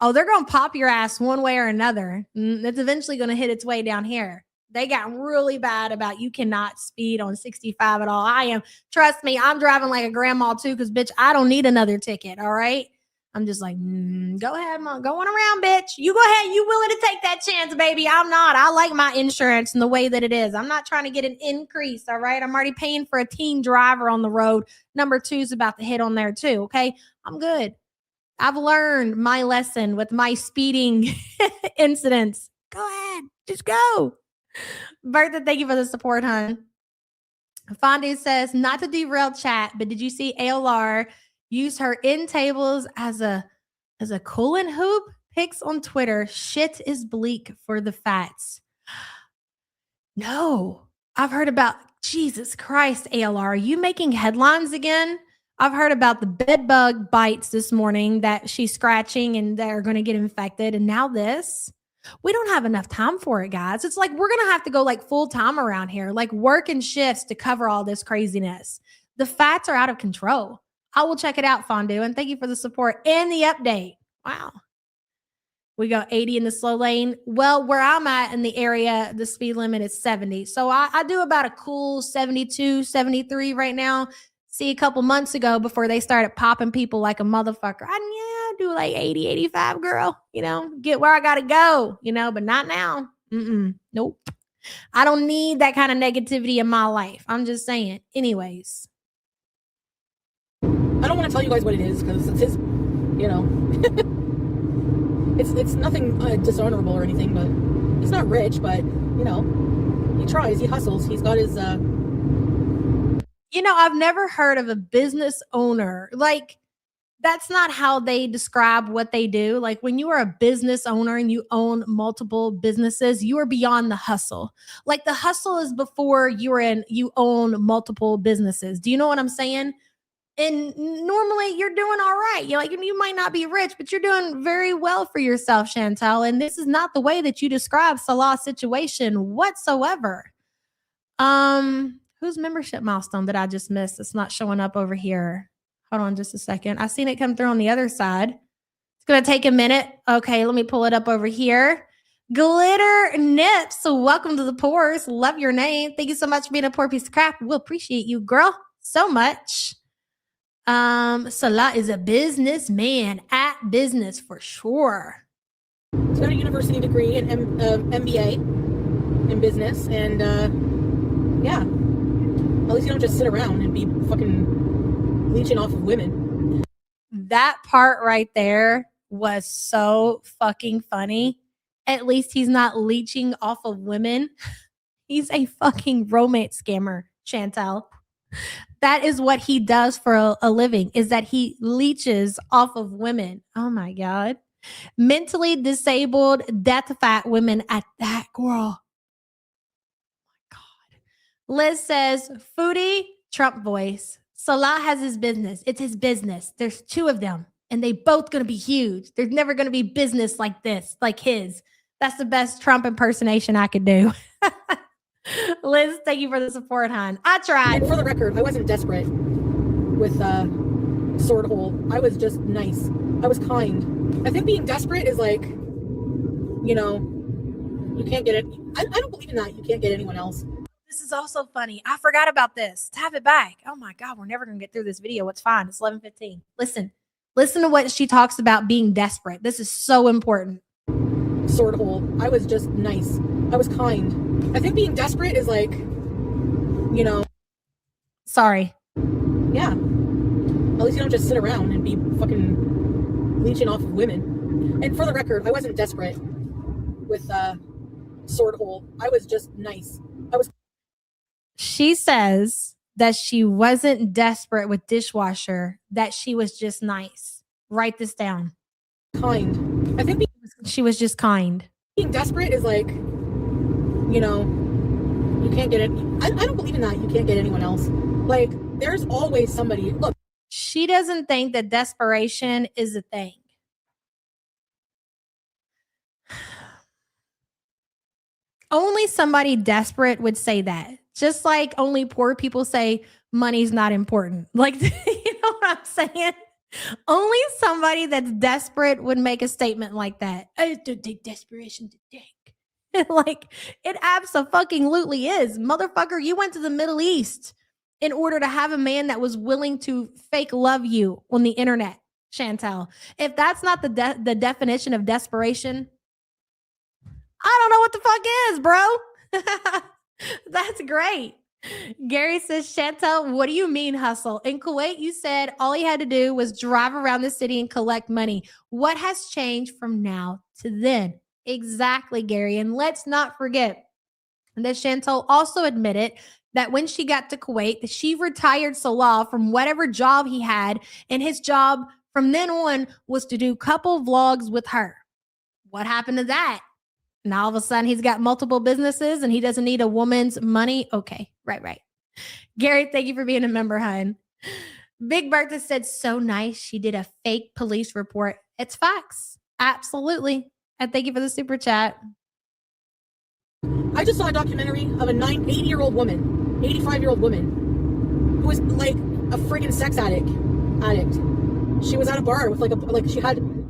Oh, they're going to pop your ass one way or another. It's eventually going to hit its way down here. They got really bad about you cannot speed on 65 at all. I am. Trust me, I'm driving like a grandma too because, bitch, I don't need another ticket, all right? I'm just like, go ahead, Mom. Go on around, bitch. You go ahead. You willing to take that chance, baby. I'm not. I like my insurance and the way that it is. I'm not trying to get an increase, all right? I'm already paying for a teen driver on the road. Number 2 is about to hit on there too, okay? I'm good. I've learned my lesson with my speeding incidents. Go ahead. Just go. Bertha, thank you for the support, hon. Fondue says, not to derail chat, but did you see ALR use her end tables as a colon hoop? Pics on Twitter. Shit is bleak for the fats. No, I've heard about Jesus Christ, ALR. Are you making headlines again? I've heard about the bed bug bites this morning that she's scratching and they're going to get infected. And now this. We don't have enough time for it, guys. It's like we're going to have to go like full time around here, like working shifts to cover all this craziness. The fats are out of control. I will check it out, Fondue, and thank you for the support and the update. Wow. We go 80 in the slow lane. Well, where I'm at in the area, the speed limit is 70. So I do about a cool 72, 73 right now. See, a couple months ago before they started popping people like a motherfucker, I do like 80, 85, girl, get where I got to go, but not now. Nope. I don't need that kind of negativity in my life. I'm just saying. Anyways.
I don't want to tell you guys what it is because it's his, it's nothing dishonorable or anything, but he's not rich, but, he tries, he hustles. He's got his,
I've never heard of a business owner. Like, That's not how they describe what they do. Like when you are a business owner and you own multiple businesses, you are beyond the hustle. Like the hustle is before you own multiple businesses. Do you know what I'm saying? And normally you're doing all right. You're like, you might not be rich, but you're doing very well for yourself, Chantel. And this is not the way that you describe Salah's situation whatsoever. Whose membership milestone did I just miss? It's not showing up over here. Hold on just a second. I seen it come through on the other side. It's going to take a minute. Okay, let me pull it up over here. Glitter Nips. So welcome to the Pores. Love your name. Thank you so much for being a poor piece of crap. We'll appreciate you, girl, so much. Salah is a businessman at business for sure.
He's got a university degree in MBA in business, and yeah, at least you don't just sit around and be fucking leeching off of women.
That part right there was so fucking funny. At least he's not leeching off of women. He's a fucking romance scammer, Chantel. That is what he does for a living, is that he leeches off of women. Oh my God. Mentally disabled, death fat women at that, girl. Oh my God. Liz says, Foodie, Trump voice. Salah has his business. It's his business. There's two of them, and they both going to be huge. There's never going to be business like this, like his. That's the best Trump impersonation I could do. Liz, thank you for the support, hon. I tried.
And for the record, I wasn't desperate with sword hole. I was just nice. I was kind. I think being desperate is like, you know, you can't get it. I don't believe in that. You can't get anyone else.
This is also funny. I forgot about this. Tap it back. Oh my God, we're never going to get through this video. It's fine. It's 11:15. Listen to what she talks about being desperate. This is so important.
Sword hole. I was just nice. I was kind. I think being desperate is like, you know.
Sorry.
Yeah. At least you don't just sit around and be fucking leeching off of women. And for the record, I wasn't desperate with sword hole. I was just nice.
She says that she wasn't desperate with dishwasher, that she was just nice. Write this down.
Kind. I think
she was just kind.
Being desperate is like, you know, you can't get it. I don't believe in that. You can't get anyone else. Like, there's always somebody. Look.
She doesn't think that desperation is a thing. Only somebody desperate would say that. Just like only poor people say money's not important. Like, you know what I'm saying? Only somebody that's desperate would make a statement like that. I don't take desperation to think. Like, it abso-fucking-lutely is. Motherfucker, you went to the Middle East in order to have a man that was willing to fake love you on the internet, Chantel. If that's not the definition of desperation, I don't know what the fuck is, bro. That's great. Gary says, Chantel, what do you mean hustle? In Kuwait, you said all he had to do was drive around the city and collect money. What has changed from now to then? Exactly, Gary. And let's not forget that Chantel also admitted that when she got to Kuwait, that she retired Salah from whatever job he had, and his job from then on was to do couple vlogs with her. What happened to that? Now all of a sudden he's got multiple businesses and he doesn't need a woman's money. Okay, right. Gary, thank you for being a member, hun. Big Bertha said, so nice. She did a fake police report. It's facts. Absolutely. And thank you for the super chat.
I just saw a documentary of a 80-year-old woman, 85-year-old woman, who was like a friggin' sex addict. She was at a bar with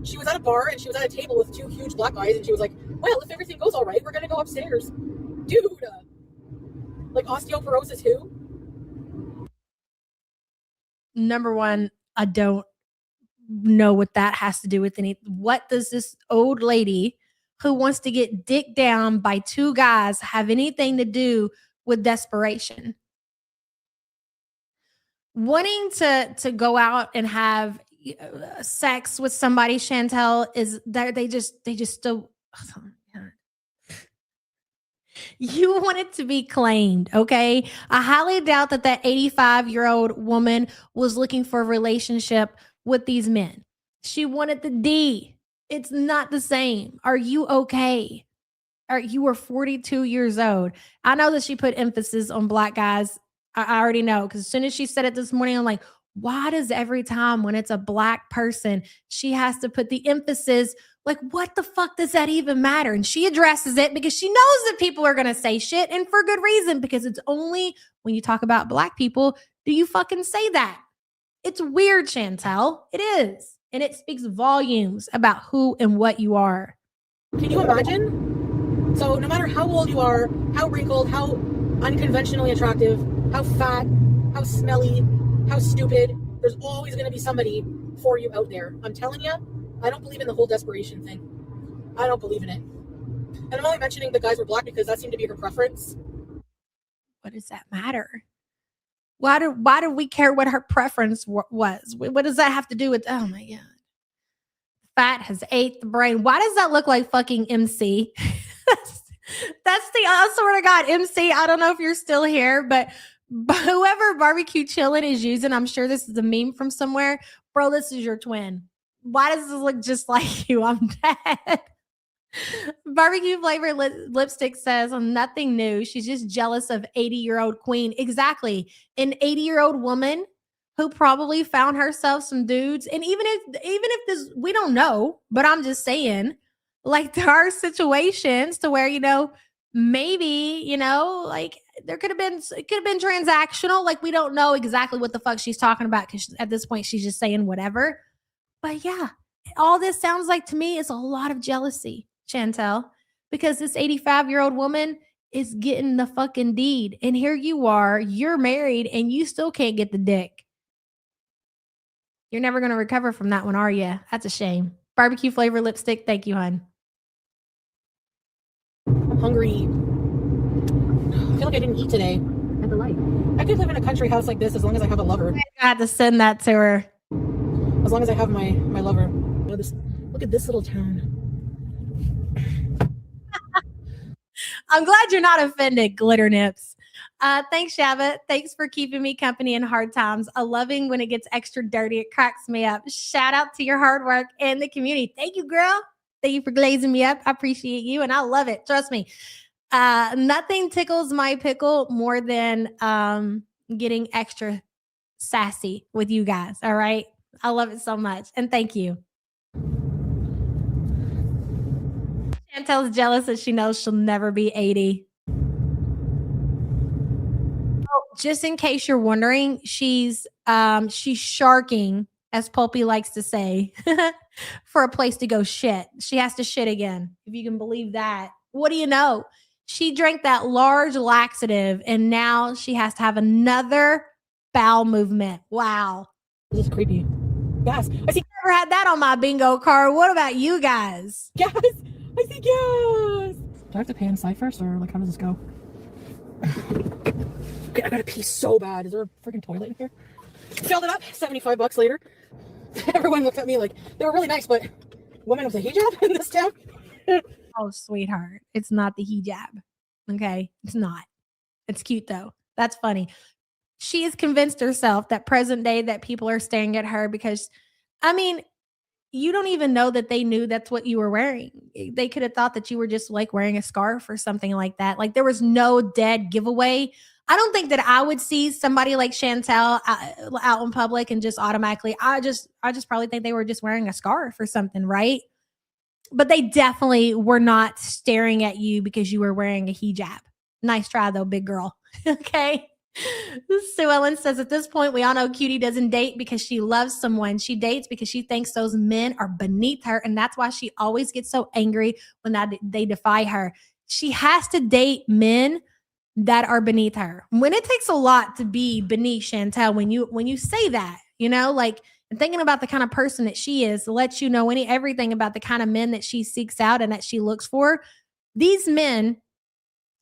she was at a bar and she was at a table with two huge black guys, and she was like, well, if everything goes all right, we're gonna go upstairs. Dude, like osteoporosis who?
Number one, I don't know what that has to do with what does this old lady who wants to get dicked down by two guys have anything to do with desperation? Wanting to go out and have sex with somebody, Chantel, is that they just still. You want it to be claimed, okay? I highly doubt that 85-year-old woman was looking for a relationship with these men. She wanted the D. It's not the same. Are you okay? You were 42 years old. I know that she put emphasis on black guys. I already know, because as soon as she said it this morning, I'm like, why does every time when it's a black person, she has to put the emphasis? Like, what the fuck does that even matter? And she addresses it because she knows that people are going to say shit, and for good reason, because it's only when you talk about black people do you fucking say that. It's weird, Chantel. It is. And it speaks volumes about who and what you are.
Can you imagine? So no matter how old you are, how wrinkled, how unconventionally attractive, how fat, how smelly, how stupid, there's always going to be somebody for you out there. I'm telling you, I don't believe in the whole desperation thing. I don't believe in it. And I'm only mentioning the guys were black because that seemed to be her preference.
What does that matter? Why do we care what her preference was? What does that have to do with, oh my God. Fat has ate the brain. Why does that look like fucking MC? That's the, I swear to God, MC, I don't know if you're still here, but whoever barbecue chillin' is using, I'm sure this is a meme from somewhere. Bro, this is your twin. Why does this look just like you? I'm dead. Barbecue flavor lipstick says nothing new. She's just jealous of 80-year-old queen. Exactly. An 80-year-old woman who probably found herself some dudes. And even if this, we don't know, but I'm just saying, like, there are situations to where, maybe, like it could have been transactional. Like, we don't know exactly what the fuck she's talking about, because at this point she's just saying whatever. But yeah, all this sounds like to me is a lot of jealousy, Chantel, because this 85-year-old woman is getting the fucking deed. And here you are, you're married, and you still can't get the dick. You're never going to recover from that one, are you? That's a shame. Barbecue flavor lipstick. Thank you, hon.
I'm hungry. I feel like I didn't eat today. At the light. I could live in a country house like this as long as I have a lover.
I had to send that to her.
As long as I have my lover. Look at this little town.
I'm glad you're not offended, Glitter Nips. Thanks, Shabba. Thanks for keeping me company in hard times. I'm loving when it gets extra dirty. It cracks me up. Shout out to your hard work and the community. Thank you, girl. Thank you for glazing me up. I appreciate you, and I love it. Trust me. Nothing tickles my pickle more than getting extra sassy with you guys. All right. I love it so much. And thank you. Chantel's jealous that she knows she'll never be 80. Oh, just in case you're wondering, she's sharking, as Pulpy likes to say, for a place to go shit. She has to shit again, if you can believe that. What do you know? She drank that large laxative, and now she has to have another bowel movement. Wow.
This is creepy. Gas. I see.
Never had that on my bingo card. What about you guys?
Gas. I see gas. Do I have to pay inside first, or like how does this go? Okay, I gotta pee so bad. Is there a freaking toilet in here? Filled it up. $75 later. Everyone looked at me like they were really nice, but woman with a hijab in this town.
Oh, sweetheart. It's not the hijab. Okay. It's not. It's cute though. That's funny. She has convinced herself that present day that people are staring at her because, I mean, you don't even know that they knew that's what you were wearing. They could have thought that you were just like wearing a scarf or something like that. Like there was no dead giveaway. I don't think that I would see somebody like Chantel out in public and just automatically, I just probably think they were just wearing a scarf or something, right? But they definitely were not staring at you because you were wearing a hijab. Nice try though, big girl. Okay. Sue Ellen says, at this point, we all know Cutie doesn't date because she loves someone. She dates because she thinks those men are beneath her. And that's why she always gets so angry when they defy her. She has to date men that are beneath her. When it takes a lot to be beneath Chantel, when you say that, like, and thinking about the kind of person that she is, lets you know everything about the kind of men that she seeks out and that she looks for. These men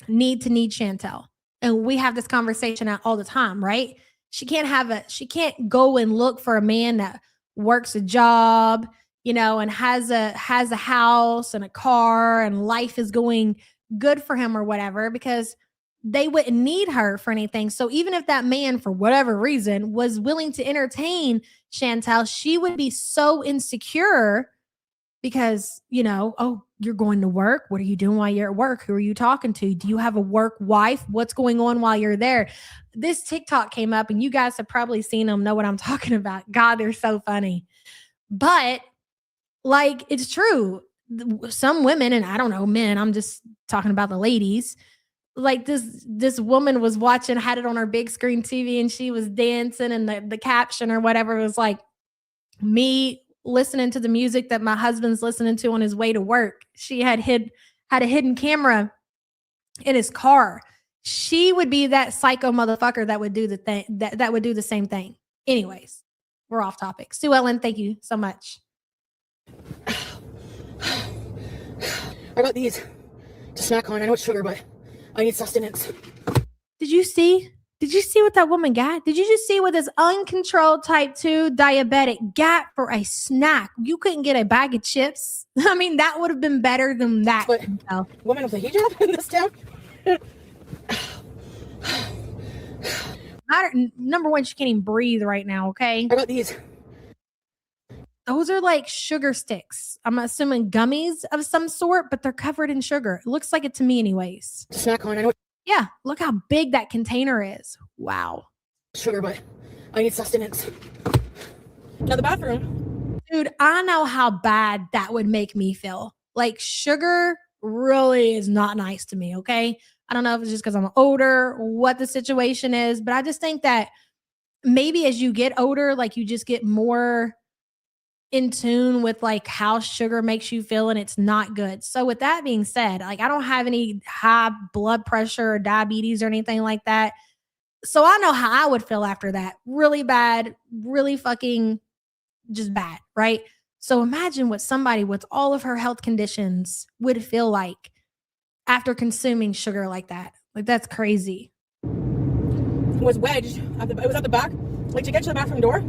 need Chantel. And we have this conversation all the time, right? She can't go and look for a man that works a job, and has a house and a car and life is going good for him or whatever, because they wouldn't need her for anything. So even if that man, for whatever reason, was willing to entertain Chantel, she would be so insecure because, you know, oh, you're going to work. What are you doing while you're at work? Who are you talking to? Do you have a work wife? What's going on while you're there? This TikTok came up and you guys have probably seen them, know what I'm talking about. God, they're so funny. But like, it's true. Some women, and I don't know, men, I'm just talking about the ladies. Like this woman was watching, had it on her big screen TV and she was dancing and the caption or whatever was like, me listening to the music that my husband's listening to on his way to work. She had a hidden camera in his car. She would be that psycho motherfucker that would do the thing that would do the same thing. Anyways, we're off topic. Sue Ellen, thank you so much.
I got these to snack on. I know it's sugar, but I need sustenance.
Did you see what that woman got? Did you just see what this uncontrolled type 2 diabetic got for a snack? You couldn't get a bag of chips. I mean, that would have been better than that.
But woman with a hijab in this town?
Number one, she can't even breathe right now, okay?
I got these.
Those are like sugar sticks. I'm assuming gummies of some sort, but they're covered in sugar. It looks like it to me anyways.
Snack on. I know.
Yeah, look how big that container is. Wow.
Sugar, but I need sustenance. Now the bathroom.
Dude, I know how bad that would make me feel. Like sugar really is not nice to me, okay? I don't know if it's just because I'm older, what the situation is, but I just think that maybe as you get older, like you just get more in tune with like how sugar makes you feel and it's not good. So with that being said, like I don't have any high blood pressure or diabetes or anything like that. So I know how I would feel after that. Really bad, really fucking just bad, right? So imagine what somebody with all of her health conditions would feel like after consuming sugar like that. Like that's crazy.
It was wedged. It was at the back. Like to get to the bathroom door,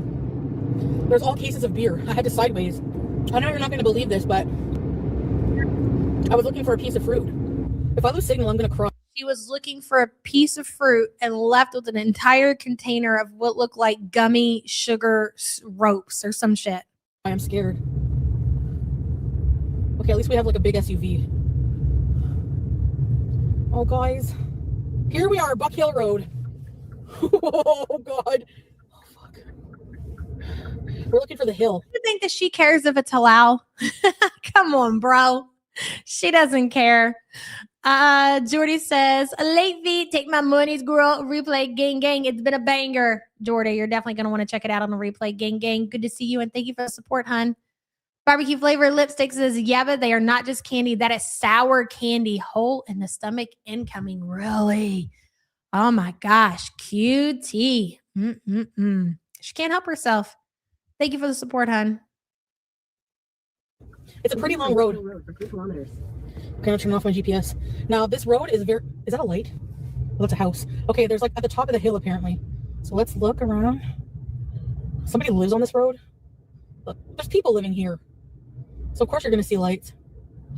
there's all cases of beer. I had to sideways. I know you're not going to believe this, but I was looking for a piece of fruit. If I lose signal, I'm going to cry.
She was looking for a piece of fruit and left with an entire container of what looked like gummy sugar ropes or some shit.
I am scared. Okay, at least we have like a big SUV. Oh, guys. Here we are, Buck Hill Road. Oh, God. Oh, fuck. We're looking for the hill.
You think that she cares if it's halal? Come on, bro. She doesn't care. Jordy says, a late fee, take my monies, girl. Replay gang gang. It's been a banger. Jordy, you're definitely going to want to check it out on the replay gang gang. Good to see you and thank you for the support, hun. Barbecue flavor lipstick says, yeah, but they are not just candy. That is sour candy. Hole in the stomach incoming. Really? Oh my gosh. QT. She can't help herself. Thank you for the support, hun.
It's a pretty long road. For 2 kilometers. Okay, I'll turn off my GPS. Now, this road is very... Is that a light? Oh, that's a house. Okay, there's like at the top of the hill, apparently. So let's look around. Somebody lives on this road. Look, there's people living here. So, of course, you're going to see lights.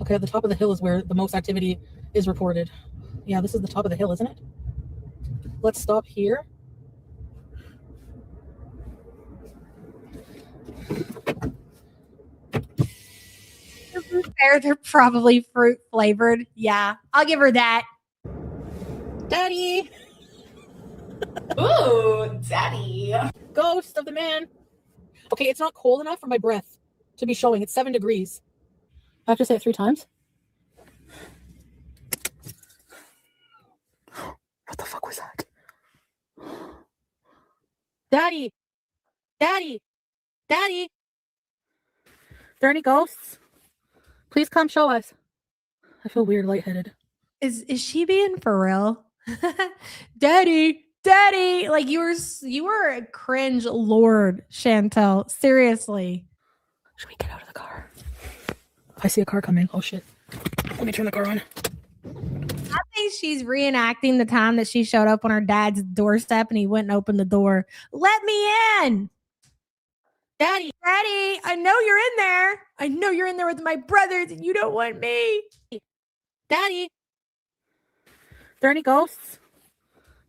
Okay, at the top of the hill is where the most activity is reported. Yeah, this is the top of the hill, isn't it? Let's stop here.
Fair, they're probably fruit flavored. Yeah, I'll give her that.
Daddy!
Ooh, daddy.
Ghost of the man. Okay, it's not cold enough for my breath to be showing. It's 7 degrees. I have to say it 3 times. What the fuck was that? Daddy! Daddy! Daddy! Are there any ghosts? Please come show us. I feel weird, lightheaded.
Is she being for real? Daddy, daddy, like you were a cringe lord, Chantel. Seriously.
Should we get out of the car? I see a car coming. Oh shit. Let me turn the car on.
I think she's reenacting the time that she showed up on her dad's doorstep and he went and opened the door. Let me in. Daddy, daddy, I know you're in there. I know you're in there with my brothers and you don't want me.
Daddy. Are there any ghosts?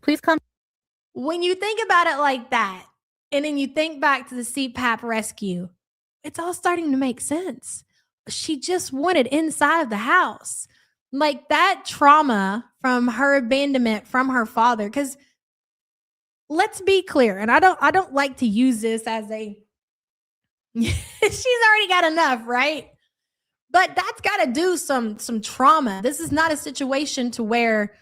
Please come.
When you think about it like that, and then you think back to the CPAP rescue, it's all starting to make sense. She just wanted inside of the house. Like that trauma from her abandonment from her father. Because let's be clear, and I don't like to use this as a she's already got enough, right? But that's got to do some trauma. This is not a situation to where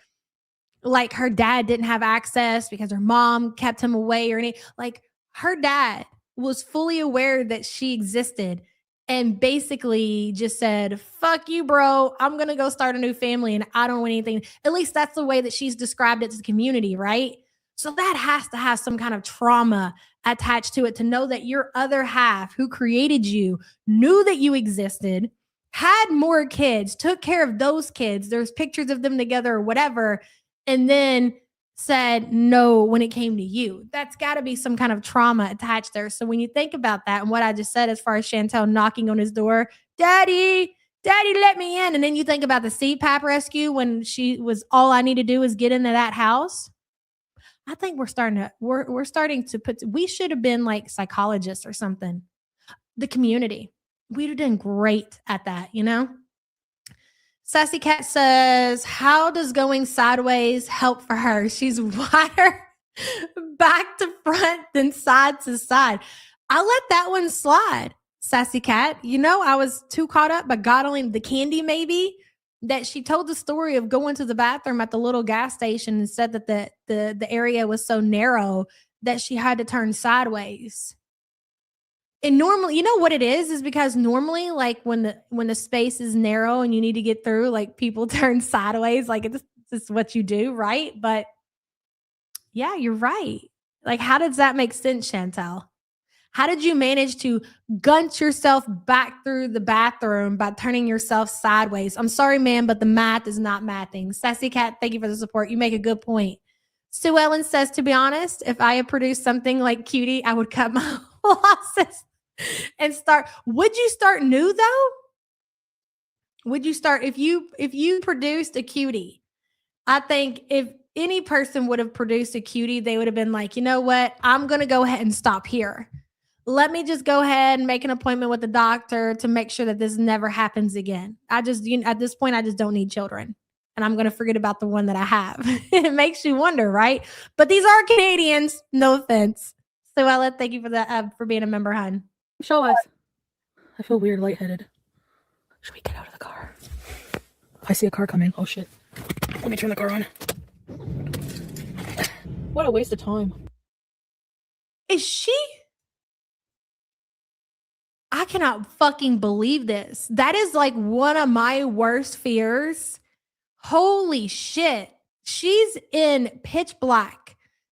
like her dad didn't have access because her mom kept him away or anything. Like her dad was fully aware that she existed and basically just said, fuck you, bro. I'm going to go start a new family and I don't want anything. At least that's the way that she's described it to the community, right? So that has to have some kind of trauma attached to it to know that your other half who created you knew that you existed, had more kids, took care of those kids. There's pictures of them together or whatever. And then said no when it came to you. That's got to be some kind of trauma attached there. So when you think about that and what I just said as far as Chantel knocking on his door, Daddy, let me in. And then you think about the CPAP rescue when she was all I need to do is get into that house. I think we're starting to put, we should have been like psychologists or something. The community. We'd have done great at that, you know? Sassy Cat says, how does going sideways help for her? She's wider back to front than side to side. I let that one slide, Sassy Cat. You know, I was too caught up by God only the candy maybe that she told the story of going to the bathroom at the little gas station and said that the area was so narrow that she had to turn sideways. And normally, you know what it is because normally, like when the space is narrow and you need to get through, like people turn sideways, like it's just what you do, right? But yeah, you're right. Like, how does that make sense, Chantel? How did you manage to gunt yourself back through the bathroom by turning yourself sideways? I'm sorry, man, but the math is not mathing. Sassy Cat, thank you for the support. You make a good point. Sue Ellen says, to be honest, if I had produced something like Cutie, I would cut my losses. And start. Would you start new though? Would you start if you produced a Cutie? I think if any person would have produced a Cutie, they would have been like, you know what? I'm gonna go ahead and stop here. Let me just go ahead and make an appointment with the doctor to make sure that this never happens again. At this point, I just don't need children. And I'm gonna forget about the one that I have. It makes you wonder, right? But these are Canadians, no offense. So Ella, thank you for being a member, hun.
Show us. I feel weird, lightheaded. Should we get out of the car? I see a car coming. Oh shit. Let me turn the car on. What a waste of time.
Is she? I cannot fucking believe this. That is like one of my worst fears. Holy shit. She's in pitch black.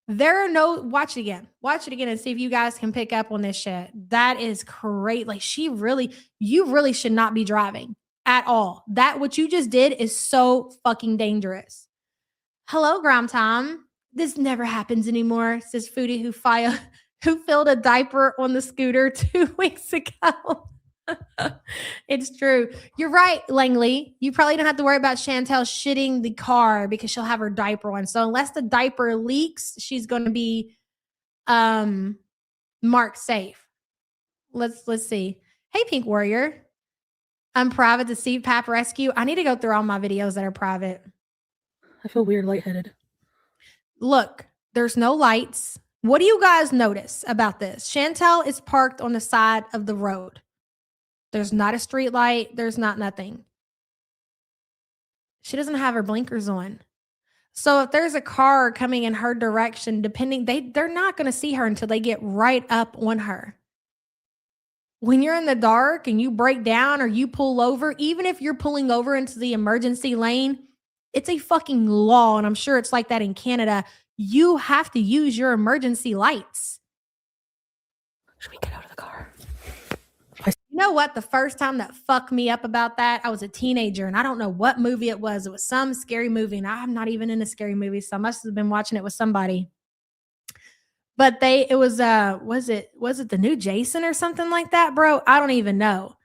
There are no, watch it again and see if you guys can pick up on this shit. That is great. Like you really should not be driving at all. What you just did is so fucking dangerous. Hello, Gram Tom. This never happens anymore, says Foodie who filled a diaper on the scooter 2 weeks ago. It's true. You're right, Langley. You probably don't have to worry about Chantel shitting the car because she'll have her diaper on. So unless the diaper leaks, she's going to be marked safe. Let's see. Hey, Pink Warrior. I'm private to CPAP rescue. I need to go through all my videos that are private.
I feel weird, lightheaded.
Look, there's no lights. What do you guys notice about this? Chantel is parked on the side of the road. There's not a street light. There's not nothing. She doesn't have her blinkers on. So if there's a car coming in her direction, they're not going to see her until they get right up on her. When you're in the dark and you break down or you pull over, even if you're pulling over into the emergency lane, it's a fucking law. And I'm sure it's like that in Canada. You have to use your emergency lights.
Should we get out of the car?
You know what? The first time that fucked me up about that, I was a teenager and I don't know what movie it was. It was some scary movie and I'm not even into scary movies. So I must have been watching it with somebody. But was it the new Jason or something like that, bro? I don't even know.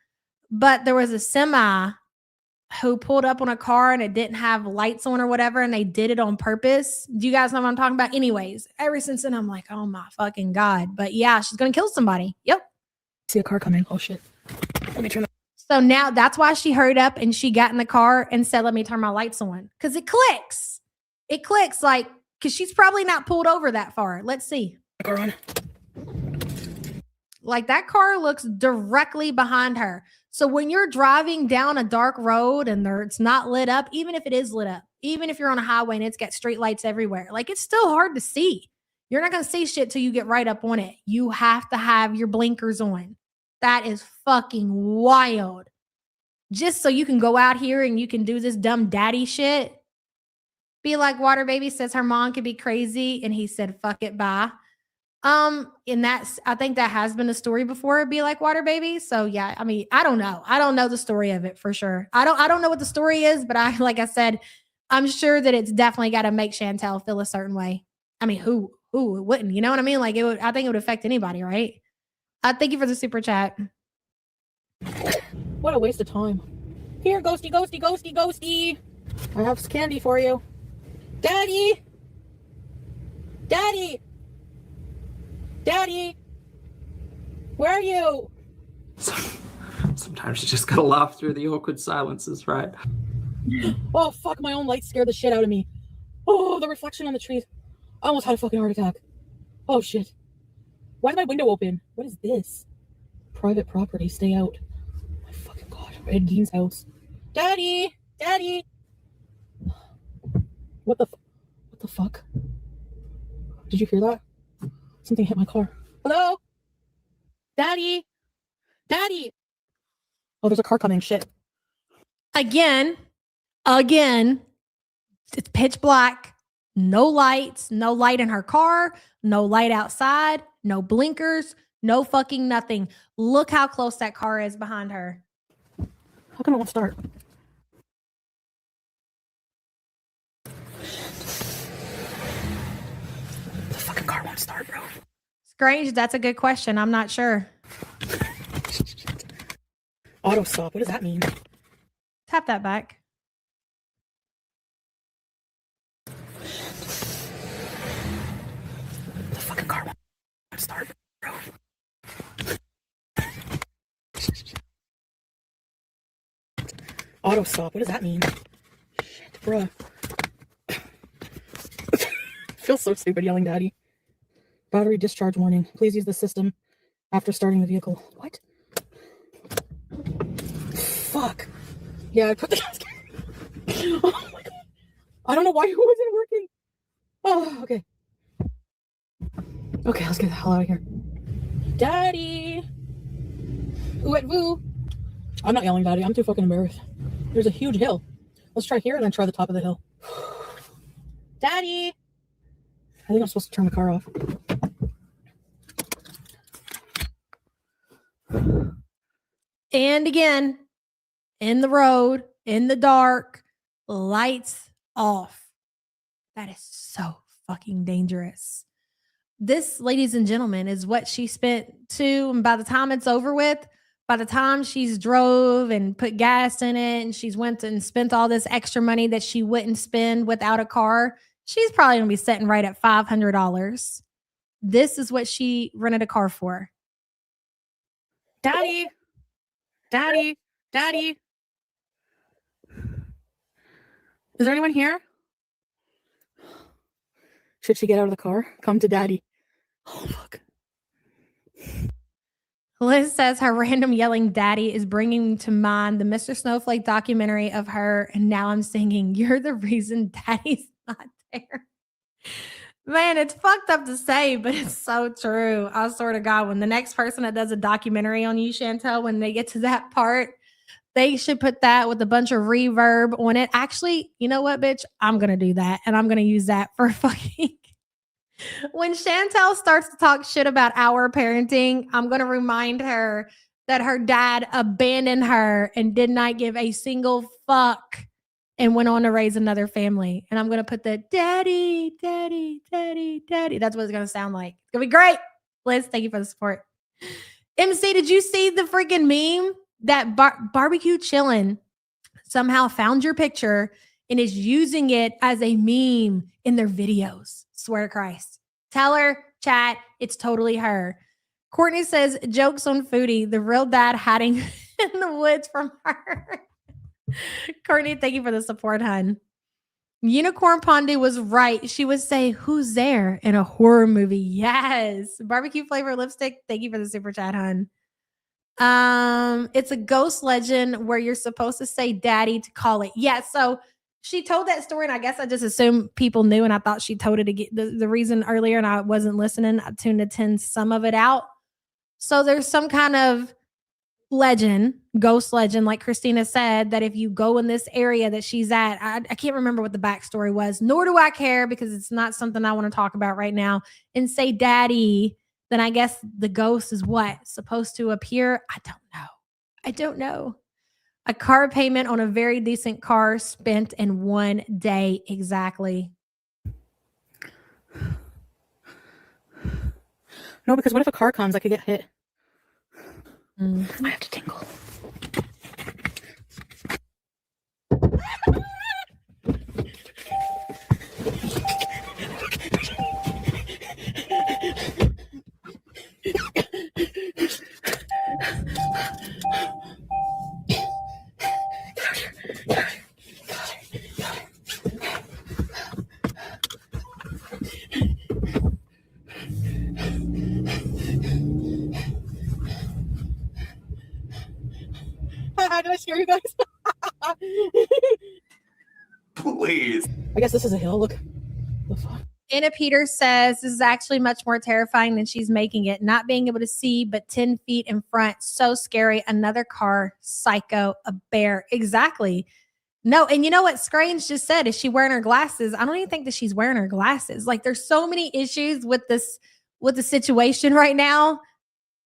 But there was a semi who pulled up on a car and it didn't have lights on or whatever, and they did it on purpose. Do you guys know what I'm talking about? Anyways, ever since then, I'm like, oh my fucking God. But yeah, she's going to kill somebody. Yep.
See a car coming. Oh shit. Let me turn the
So now that's why she hurried up and she got in the car and said, let me turn my lights on. Because it clicks. It clicks like, because she's probably not pulled over that far. Let's see.
car on.
Like that car looks directly behind her. So when you're driving down a dark road and it's not lit up, even if it is lit up, even if you're on a highway and it's got street lights everywhere, like it's still hard to see. You're not going to see shit till you get right up on it. You have to have your blinkers on. That is fucking wild. Just so you can go out here and you can do this dumb daddy shit. Be like Water Baby says her mom could be crazy. And he said, fuck it, bye. And that's, I think that has been a story before, Be Like Water Baby. So yeah, I mean, I don't know. I don't know the story of it for sure. I don't know what the story is, but like I said, I'm sure that it's definitely got to make Chantel feel a certain way. I mean, who wouldn't, you know what I mean? Like I think it would affect anybody, right? Thank you for the super chat.
What a waste of time. Here, ghosty, ghosty, ghosty, ghosty. I have candy for you. Daddy! Daddy! Daddy! Where are you?
Sometimes you just gotta laugh through the awkward silences, right?
Oh, fuck, my own light scared the shit out of me. Oh, the reflection on the trees. I almost had a fucking heart attack. Oh, shit. Why is my window open? What is this? Private property, stay out. My fucking God, Ed Gein's house. Daddy! Daddy! What the fuck? Did you hear that? Something hit my car. Hello? Daddy? Daddy? Oh, there's a car coming. Shit.
Again, it's pitch black. No lights, no light in her car, no light outside, no blinkers, no fucking nothing. Look how close that car is behind her.
How come it won't start? The fucking car won't start, bro.
Strange, that's a good question. I'm not sure.
Auto stop, what does that mean?
Tap that back.
The fucking car won't start, bro. Auto stop, what does that mean? Shit, bro. Feels so stupid yelling daddy. Battery discharge warning. Please use the system after starting the vehicle. What? Fuck. Yeah, I put the gas. Oh my God. I don't know why it wasn't working. Oh, okay. Okay, let's get the hell out of here. Daddy! Ooh, at voo. I'm not yelling daddy. I'm too fucking embarrassed. There's a huge hill. Let's try here and then try the top of the hill. Daddy! I think I'm supposed to turn the car off.
And again, in the road, in the dark, lights off. That is so fucking dangerous. This, ladies and gentlemen, is what she spent to, and by the time it's over with, by the time she's drove and put gas in it and she's went and spent all this extra money that she wouldn't spend without a car, she's probably going to be sitting right at $500. This is what she rented a car for.
Daddy! Daddy! Daddy! Is there anyone here? Should she get out of the car? Come to daddy. Oh, fuck.
Liz says her random yelling daddy is bringing to mind the Mr. Snowflake documentary of her. And now I'm singing, you're the reason daddy's not there. Man, it's fucked up to say, but it's so true. I swear to God, when the next person that does a documentary on you, Chantel, when they get to that part, they should put that with a bunch of reverb on it. Actually, you know what, bitch? I'm going to do that. And I'm going to use that for fucking... When Chantel starts to talk shit about our parenting, I'm going to remind her that her dad abandoned her and did not give a single fuck and went on to raise another family. And I'm going to put the daddy, daddy, daddy, daddy. That's what it's going to sound like. It's going to be great. Liz, thank you for the support. MC, did you see the freaking meme that barbecue chillin'? somehow found your picture and is using it as a meme in their videos. Swear to Christ. Tell her, chat, it's totally her. Courtney says, jokes on Foodie, the real dad hiding in the woods from her. Courtney, thank you for the support, hun. Unicorn Pondy was right. She would say, who's there in a horror movie? Yes. Barbecue flavor lipstick. Thank you for the super chat, hun. It's a ghost legend where you're supposed to say daddy to call it. Yeah, so she told that story, and I guess I just assumed people knew, and I thought she told it again. The reason earlier, and I wasn't listening. I tuned in some of it out. So there's some kind of legend, ghost legend, like Christina said, that if you go in this area that she's at, I can't remember what the backstory was, nor do I care because it's not something I want to talk about right now, and say daddy, then I guess the ghost is what? Supposed to appear? I don't know. A car payment on a very decent car spent in 1 day exactly.
No, because what if a car comes? I could get hit.
I
have to tingle. Did I scare you guys?
Please.
I guess this is a hill. Look. The fuck?
Anna Peters says this is actually much more terrifying than she's making it. Not being able to see, but 10 feet in front. So scary. Another car, psycho, a bear. Exactly. No, and you know what Scrange just said? Is she wearing her glasses? I don't even think that she's wearing her glasses. Like, there's so many issues with the situation right now.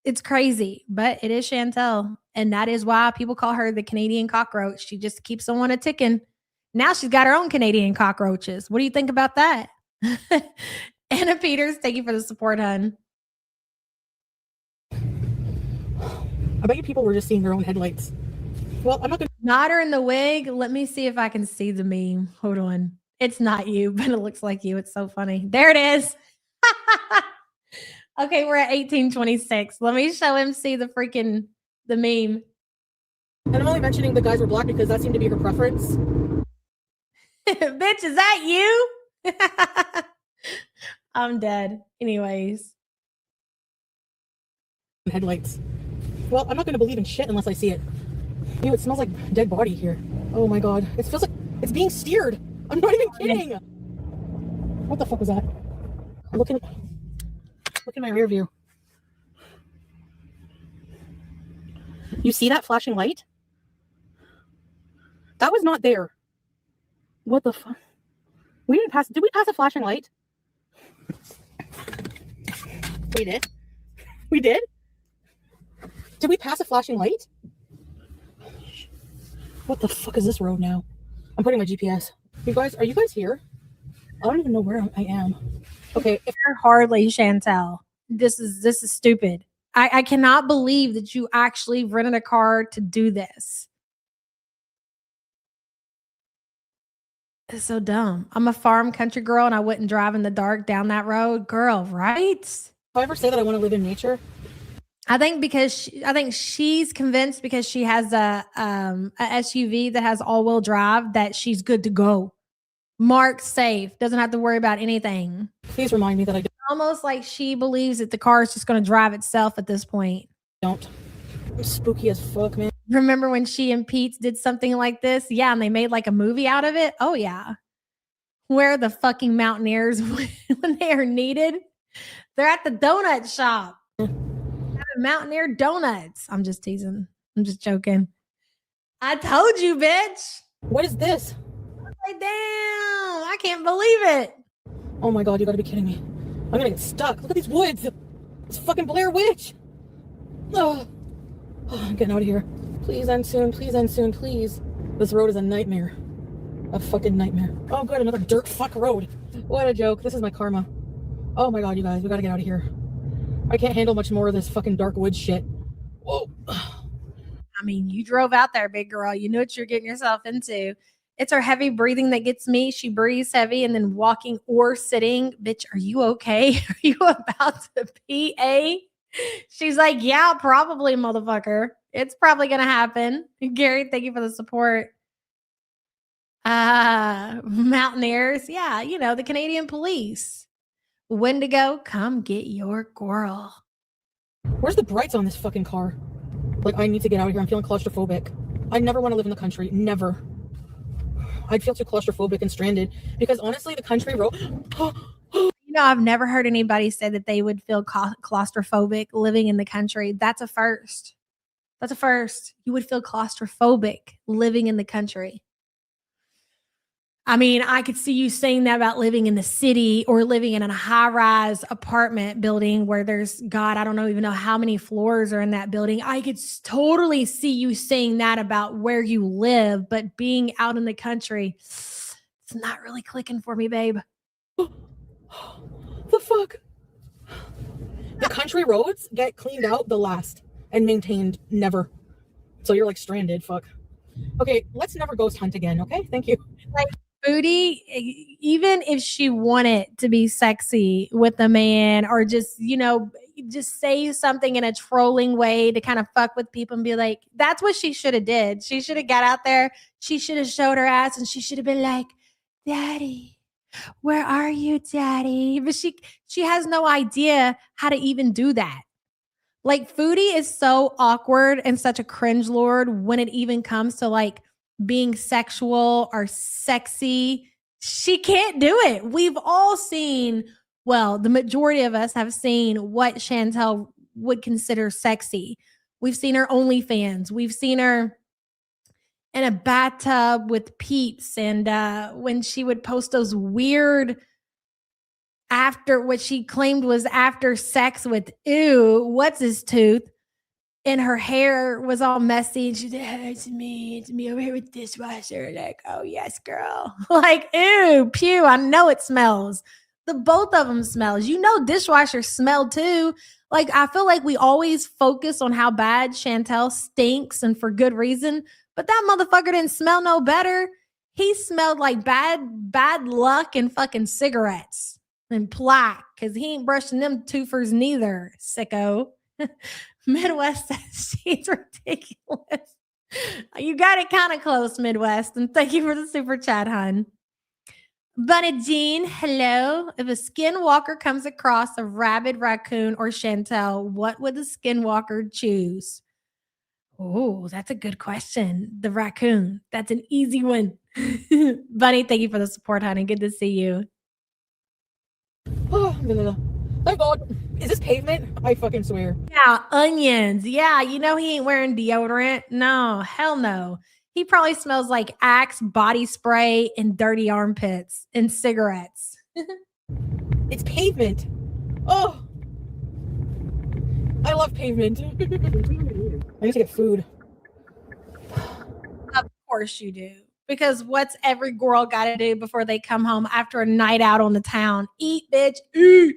It's crazy, but it is Chantel. And that is why people call her the Canadian cockroach. She just keeps on a ticking. Now she's got her own Canadian cockroaches. What do you think about that? Anna Peters, thank you for the support, hun.
I bet you people were just seeing their own headlights. Well, I'm not gonna.
Not her in the wig. Let me see if I can see the meme. Hold on. It's not you, but it looks like you. It's so funny. There it is. Okay, we're at 1826. Let me show him see the meme.
And I'm only mentioning the guys were black because that seemed to be her preference.
Bitch, is that you? I'm dead. Anyways.
Headlights. Well, I'm not going to believe in shit unless I see it. Ew, it smells like dead body here. Oh my god. It feels like it's being steered. I'm not even kidding. What the fuck was that? Look in my rear view. You see that flashing light? That was not there. What the fuck? Did we pass a flashing light? We did? We did? Did we pass a flashing light? What the fuck is this road now? I'm putting my GPS. You guys, are you guys here? I don't even know where I am. Okay, if
you're hardly Chantel, this is stupid. I cannot believe that you actually rented a car to do this. It's so dumb. I'm a farm country girl and I wouldn't drive in the dark down that road. Girl, right?
If I ever say that I want to live in nature,
I think she's convinced because she has a SUV that has all-wheel drive that she's good to go. Marked safe, doesn't have to worry about anything.
Please remind me that I
almost like she believes that the car is just going to drive itself at this point.
don't. I'm spooky as fuck, man.
Remember when she and Pete did something like this? Yeah, and they made like a movie out of it. Oh yeah. Where are the fucking mountaineers when they are needed? They're at the donut shop. Mountaineer donuts. I'm just teasing. I'm just joking. I told you, bitch.
What is this?
Like, damn, I can't believe it.
Oh my god, you gotta be kidding me. I'm gonna get stuck. Look at these woods. It's fucking Blair Witch. Oh, I'm getting out of here. Please end soon. Please end soon. Please. This road is a nightmare. A fucking nightmare. Oh good, another dirt fuck road. What a joke. This is my karma. Oh my god, you guys, we gotta get out of here. I can't handle much more of this fucking dark woods shit. Whoa.
I mean, you drove out there, big girl. You know what you're getting yourself into. It's her heavy breathing that gets me. She breathes heavy and then walking or sitting. Bitch, are you okay? Are you about to PA? She's like, yeah, probably, motherfucker. It's probably going to happen. Gary, thank you for the support. Mountaineers. Yeah, you know, the Canadian police. Wendigo, come get your girl.
Where's the brights on this fucking car? Like, I need to get out of here. I'm feeling claustrophobic. I never want to live in the country. Never. I'd feel too claustrophobic and stranded because honestly, the country road.
You know, I've never heard anybody say that they would feel claustrophobic living in the country. That's a first. That's a first. You would feel claustrophobic living in the country. I mean, I could see you saying that about living in the city or living in a high-rise apartment building where there's, God, I don't even know how many floors are in that building. I could totally see you saying that about where you live, but being out in the country, it's not really clicking for me, babe.
The fuck? The country roads get cleaned out the last and maintained never. So you're like stranded, fuck. Okay, let's never ghost hunt again, okay? Thank you.
Like, Foodie, even if she wanted to be sexy with a man or just, you know, just say something in a trolling way to kind of fuck with people and be like, that's what she should have did. She should have got out there. She should have showed her ass and she should have been like, Daddy, where are you, Daddy? But she has no idea how to even do that. Like, Foodie is so awkward and such a cringe lord when it even comes to like being sexual or sexy. She can't do it. We've all seen, well, the majority of us have seen what Chantel would consider sexy. We've seen her OnlyFans. We've seen her in a bathtub with peeps. And when she would post those weird after what she claimed was after sex with, ew, what's his tooth? And her hair was all messy. And she said, it's me over here with dishwasher. Like, oh, yes, girl. Like, ew, pew, I know it smells. The both of them smells. You know dishwasher smell too. Like, I feel like we always focus on how bad Chantel stinks and for good reason. But that motherfucker didn't smell no better. He smelled like bad luck and fucking cigarettes and plaque because he ain't brushing them twofers neither, sicko. Midwest says she's ridiculous. You got it kind of close, Midwest. And thank you for the super chat, hon. Bunny Jean, hello. If a skinwalker comes across a rabid raccoon or Chantel, what would the skinwalker choose? Oh, that's a good question. The raccoon. That's an easy one. Bunny, thank you for the support, honey. Good to see you.
Oh, thank God. Is this pavement? I fucking swear.
Yeah, onions. Yeah, you know he ain't wearing deodorant. No, hell no. He probably smells like Axe body spray and dirty armpits and cigarettes.
It's pavement. Oh, I love pavement. I need to get food.
Of course you do. Because what's every girl got to do before they come home after a night out on the town? Eat, bitch. Eat.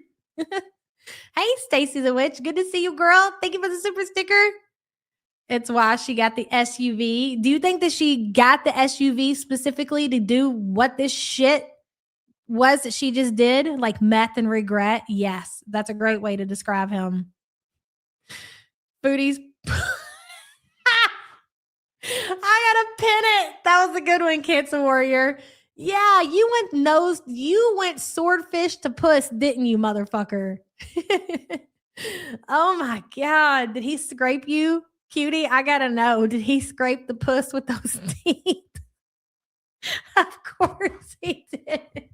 Hey, Stacy the Witch. Good to see you, girl. Thank you for the super sticker. It's why she got the SUV. Do you think that she got the SUV specifically to do what this shit was that she just did? Like meth and regret? Yes, that's a great way to describe him. Foodies. I gotta pin it. That was a good one, Cancer Warrior. Yeah, you went swordfish to puss, didn't you, motherfucker? Oh my God. Did he scrape you, cutie? I gotta know. Did he scrape the puss with those teeth? Of course he did.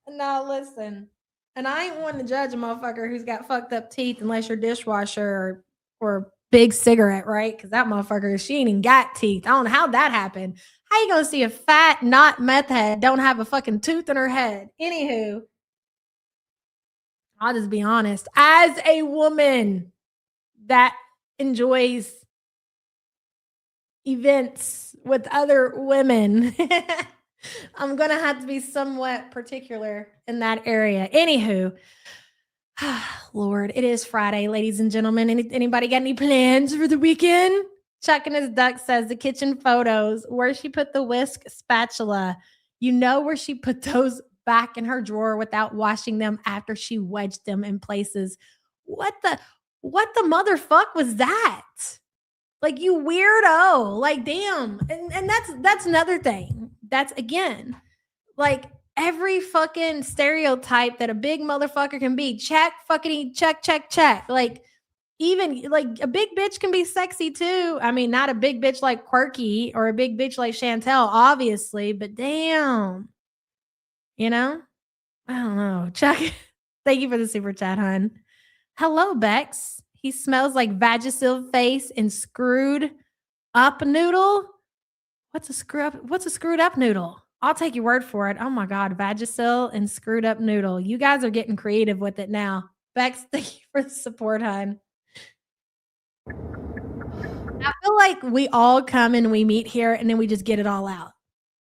No, listen. And I ain't one to judge a motherfucker who's got fucked up teeth unless you're dishwasher or big cigarette, right? Because that motherfucker, she ain't even got teeth. I don't know how that happened. How you gonna see a fat, not meth head, don't have a fucking tooth in her head? Anywho, I'll just be honest. As a woman that enjoys events with other women, I'm going to have to be somewhat particular in that area. Anywho, Lord, it is Friday, ladies and gentlemen. Anybody got any plans for the weekend? Chuck and his duck says the kitchen photos where she put the whisk spatula. You know where she put those back in her drawer without washing them after she wedged them in places. What the motherfuck was that? Like, you weirdo. Like, damn. And that's another thing. That's, again, like, every fucking stereotype that a big motherfucker can be. Check, check. Like, even like a big bitch can be sexy too. I mean, not a big bitch like Quirky or a big bitch like Chantel, obviously, but damn. You know? I don't know. Chuck, thank you for the super chat, hun. Hello, Bex. He smells like Vagisil face and screwed up noodle. What's a screwed up noodle? I'll take your word for it. Oh my God, Vagisil and screwed up noodle. You guys are getting creative with it now. Bex, thank you for the support, hun. I feel like we all come and we meet here and then we just get it all out,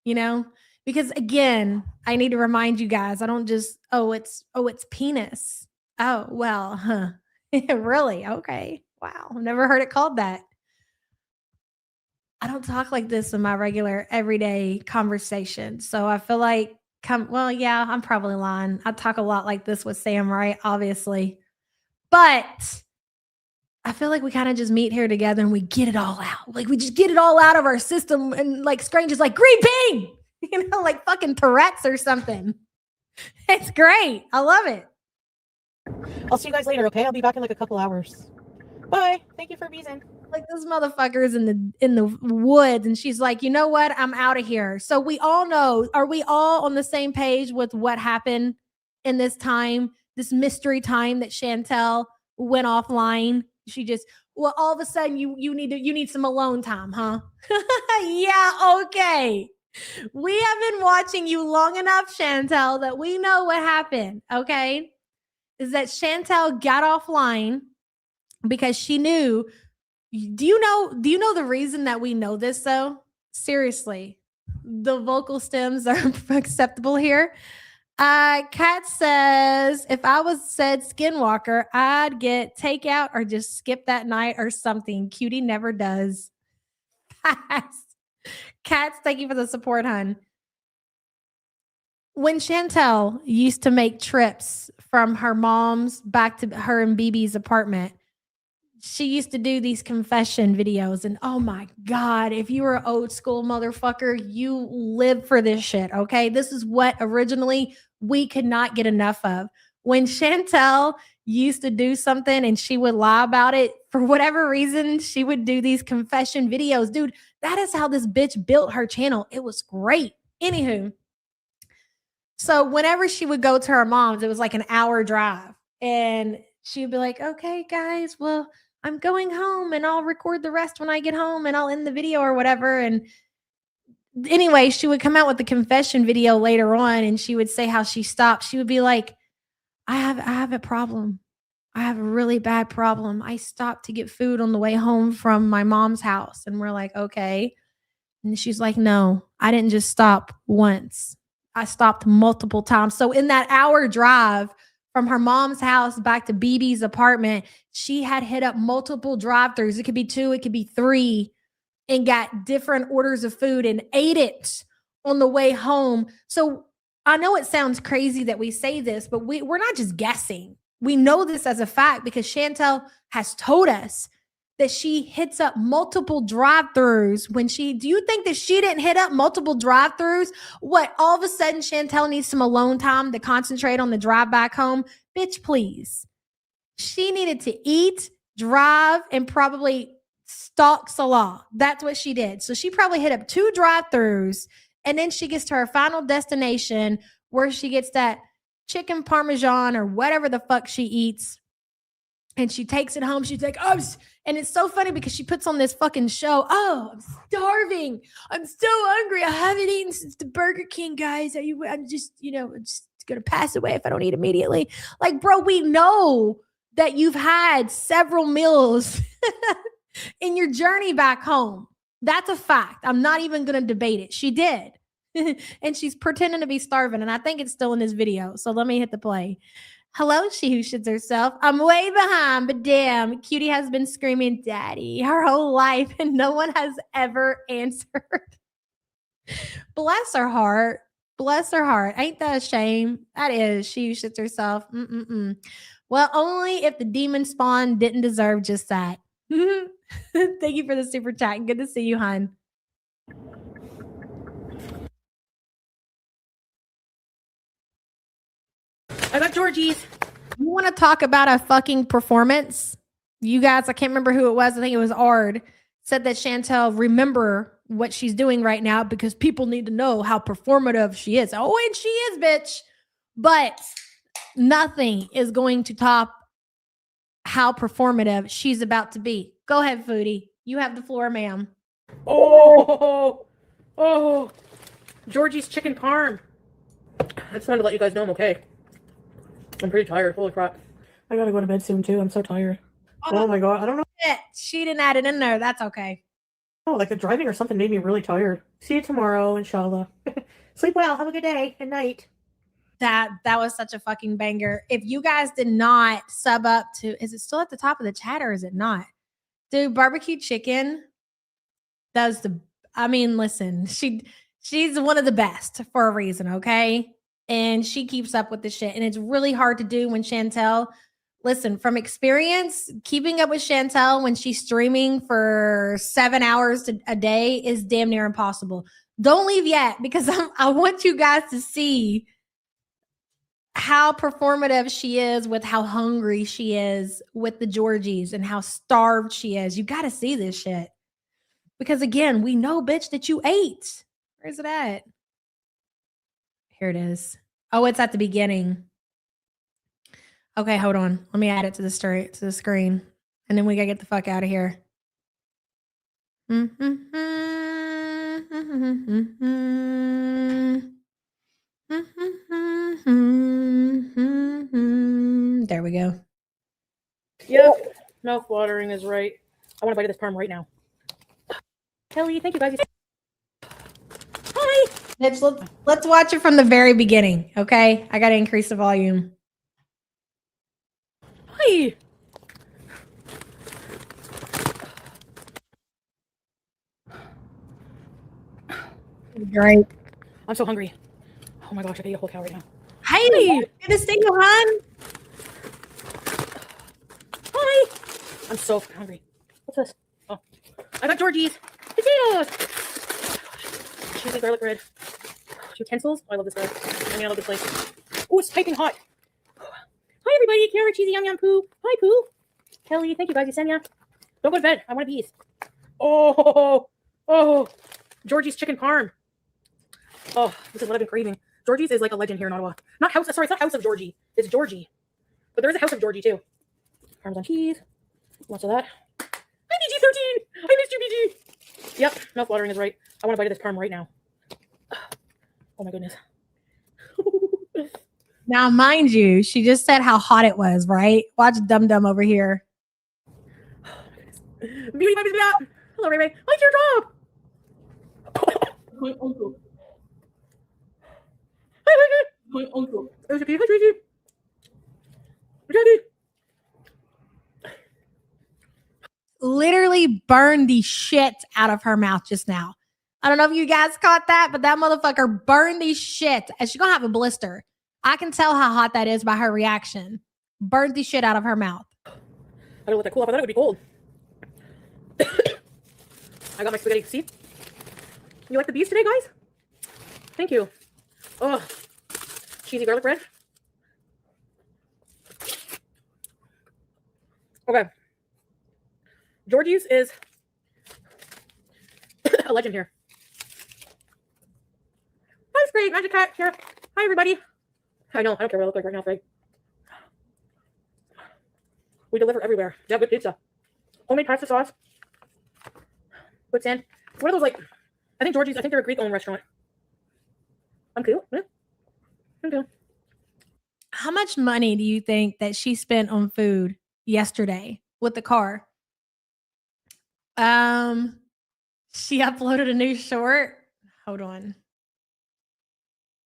you know? Because again, I need to remind you guys, I don't just, it's penis. Oh, well, huh. Really? Okay. Wow. I've never heard it called that. I don't talk like this in my regular everyday conversation. So I feel like, yeah, I'm probably lying. I talk a lot like this with Sam, right? Obviously. But I feel like we kind of just meet here together and we get it all out. Like, we just get it all out of our system, and like Strange is like, green bean, you know, like fucking Tourette's or something. It's great. I love it.
I'll see you guys later, okay? I'll be back in like a couple hours. Bye. Thank you for being.
Like, this motherfucker's in the woods, and she's like, you know what? I'm out of here. So we all know, are we all on the same page with what happened in this time, this mystery time that Chantel went offline? She just, well, all of a sudden you need some alone time, huh? Yeah, okay. We have been watching you long enough, Chantel, that we know what happened, okay? Is that Chantel got offline because she knew. Do you know the reason that we know this though? Seriously. The vocal stems are acceptable here. Kat says, if I was said skinwalker, I'd get takeout or just skip that night or something. Cutie never does. Kat, thank you for the support, hun. When Chantel used to make trips from her mom's back to her and BB's apartment, she used to do these confession videos, and oh my God, if you were an old school motherfucker, you live for this shit, okay? This is what originally we could not get enough of. When Chantel used to do something and she would lie about it, for whatever reason, she would do these confession videos. Dude, that is how this bitch built her channel. It was great. Anywho, so whenever she would go to her mom's, it was like an hour drive, and she'd be like, okay, guys, well, I'm going home and I'll record the rest when I get home and I'll end the video or whatever. And anyway, she would come out with the confession video later on, and she would say how she stopped. She would be like, I have a problem. I have a really bad problem. I stopped to get food on the way home from my mom's house. And we're like, okay. And she's like, no, I didn't just stop once. I stopped multiple times. So in that hour drive from her mom's house back to BB's apartment, she had hit up multiple drive-thrus. It could be 2, it could be 3, and got different orders of food and ate it on the way home. So I know it sounds crazy that we say this, but we're not just guessing. We know this as a fact because Chantel has told us that she hits up multiple drive-thrus. Do you think that she didn't hit up multiple drive-thrus? What, all of a sudden Chantel needs some alone time to concentrate on the drive back home? Bitch, please. She needed to eat, drive, and probably stalk Salah. That's what she did. So she probably hit up 2 drive-thrus, and then she gets to her final destination where she gets that chicken parmesan or whatever the fuck she eats. And she takes it home. She's like, oh, and it's so funny because she puts on this fucking show. Oh, I'm starving. I'm so hungry. I haven't eaten since the Burger King, guys. I'm just going to pass away if I don't eat immediately. Like, bro, we know that you've had several meals in your journey back home. That's a fact. I'm not even going to debate it. She did. And she's pretending to be starving. And I think it's still in this video. So let me hit the play. Hello, she who shits herself. I'm way behind, but damn, Cutie has been screaming daddy her whole life and no one has ever answered. Bless her heart. Bless her heart. Ain't that a shame? That is. She who shits herself. Mm-mm-mm. Well, only if the demon spawn didn't deserve just that. Thank you for the super chat. Good to see you, hon.
I got Georgie's.
You want to talk about a fucking performance? You guys, I can't remember who it was. I think it was Ard. Said that Chantel, remember what she's doing right now because people need to know how performative she is. Oh, and she is, bitch. But nothing is going to top how performative she's about to be. Go ahead, Foodie. You have the floor, ma'am.
Oh, Georgie's chicken parm. I just wanted to let you guys know I'm okay. I'm pretty tired. Holy crap. I gotta go to bed soon too. I'm so tired. Oh my god. I don't know.
Shit, she didn't add it in there. That's okay.
Oh, like the driving or something made me really tired. See you tomorrow, inshallah. Sleep well. Have a good day and night.
That was such a fucking banger. If you guys did not sub up to, is it still at the top of the chat or is it not? Dude, barbecue chicken does the, I mean, listen, she's one of the best for a reason, okay? And she keeps up with the shit. And it's really hard to do when Chantel, listen, from experience, keeping up with Chantel when she's streaming for 7 hours a day is damn near impossible. Don't leave yet because I want you guys to see how performative she is with how hungry she is with the Georgies and how starved she is. You got to see this shit. Because again, we know, bitch, that you ate. Where's it at? Here it is. Oh, it's at the beginning. Okay, hold on. Let me add it to the screen. And then we got to get the fuck out of here. There we go.
Yep. Mouth watering is right. I want to bite of this parm right now. Kelly, thank you guys. Hi.
Bitch, let's watch it from the very beginning, okay? I got to increase the volume.
Hi.
Great.
I'm so hungry. Oh my gosh, I could eat a whole cow right now.
Hey, good to see you, hon.
Hi. I'm so hungry. What's this? Oh, I got Georgie's potatoes. Cheesy garlic bread. Utensils. Oh, I love this bread. I mean, I love this place. Oh, it's piping hot. Hi, everybody. Carrot, cheesy, yum, yum, poo. Hi, poo. Kelly, thank you, guys. Yesenia. Don't go to bed. I want a piece. Oh, Georgie's chicken parm. Oh, this is what I've been craving. Georgie's is like a legend here in Ottawa. Not house. Sorry, it's not House of Georgie. It's Georgie. But there is a House of Georgie too. Parmesan cheese. Lots of that. Hi, BG13. I missed you, BG. Yep, mouth watering is right. I want to bite of this parm right now. Oh my goodness.
Now, mind you, she just said how hot it was, right? Watch Dum Dum over here.
Beauty vibes that. Hello, Ray Ray. Hi, Teardrop. My uncle. Hi, my uncle. Hi, Tracy. Tracy.
Literally burned the shit out of her mouth just now. I don't know if you guys caught that, but that motherfucker burned the shit. And she's going to have a blister. I can tell how hot that is by her reaction. Burned the shit out of her mouth.
I don't let that cool off. I thought it would be cold. I got my spaghetti. See? You like the beef today, guys? Thank you. Oh, cheesy garlic bread. Okay. Georgie's is a legend here. That's great. Magic Cat here. Hi, everybody. I know. I don't care what I look like right now, Frank. We deliver everywhere. They have good pizza. Homemade pasta sauce. Good sand. What are those like? I think Georgie's, I think they're a Greek-owned restaurant. I'm cool. Yeah. I'm cool.
How much money do you think that she spent on food yesterday with the car? She uploaded a new short. Hold on.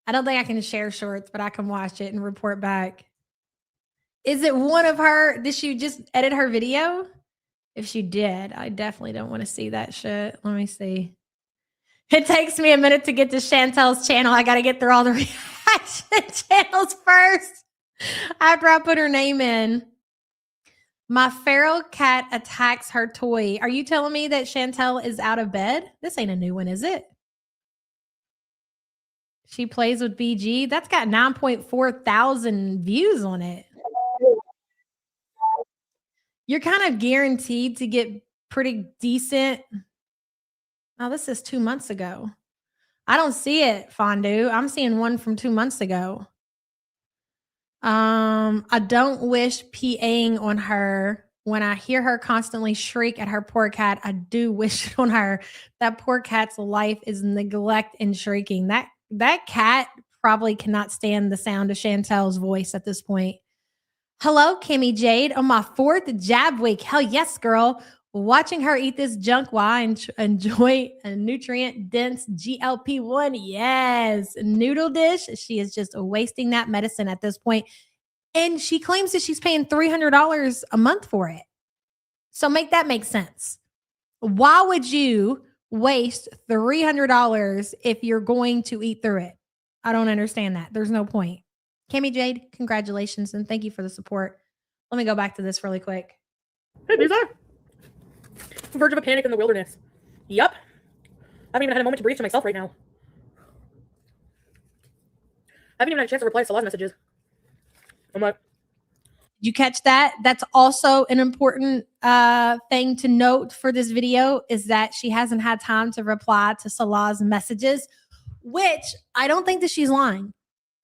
I don't think I can share shorts, but I can watch it and report back. Is it one of her? Did she just edit her video? If she did, I definitely don't want to see that shit. Let me see. It takes me a minute to get to Chantel's channel. I got to get through all the reaction channels first after I put her name in. My feral cat attacks her toy. Are you telling me that Chantel is out of bed? This ain't a new one, is it? She plays with BG. That's got 9.4 thousand views on it. You're kind of guaranteed to get pretty decent. Oh, this is 2 months ago. I don't see it, Fondue. I'm seeing one from 2 months ago. I don't wish PAing on her. When I hear her constantly shriek at her poor cat, I do wish it on her. That poor cat's life is neglect and shrieking. That cat probably cannot stand the sound of Chantel's voice at this point. Hello, Kimmy Jade. On my 4th jab week. Hell yes, girl. Watching her eat this junk while I enjoy a nutrient-dense GLP-1. Yes. Noodle dish. She is just wasting that medicine at this point. And she claims that she's paying $300 a month for it. So make that make sense. Why would you waste $300 if you're going to eat through it? I don't understand that. There's no point. Kimmy Jade, congratulations and thank you for the support. Let me go back to this really quick.
Hey, Lisa. Verge of a panic in the wilderness. Yup. I haven't even had a moment to breathe to myself right now. I haven't even had a chance to reply to Salah's messages. I'm like,
Did you catch that? That's also an important thing to note for this video is that she hasn't had time to reply to Salah's messages, which I don't think that she's lying.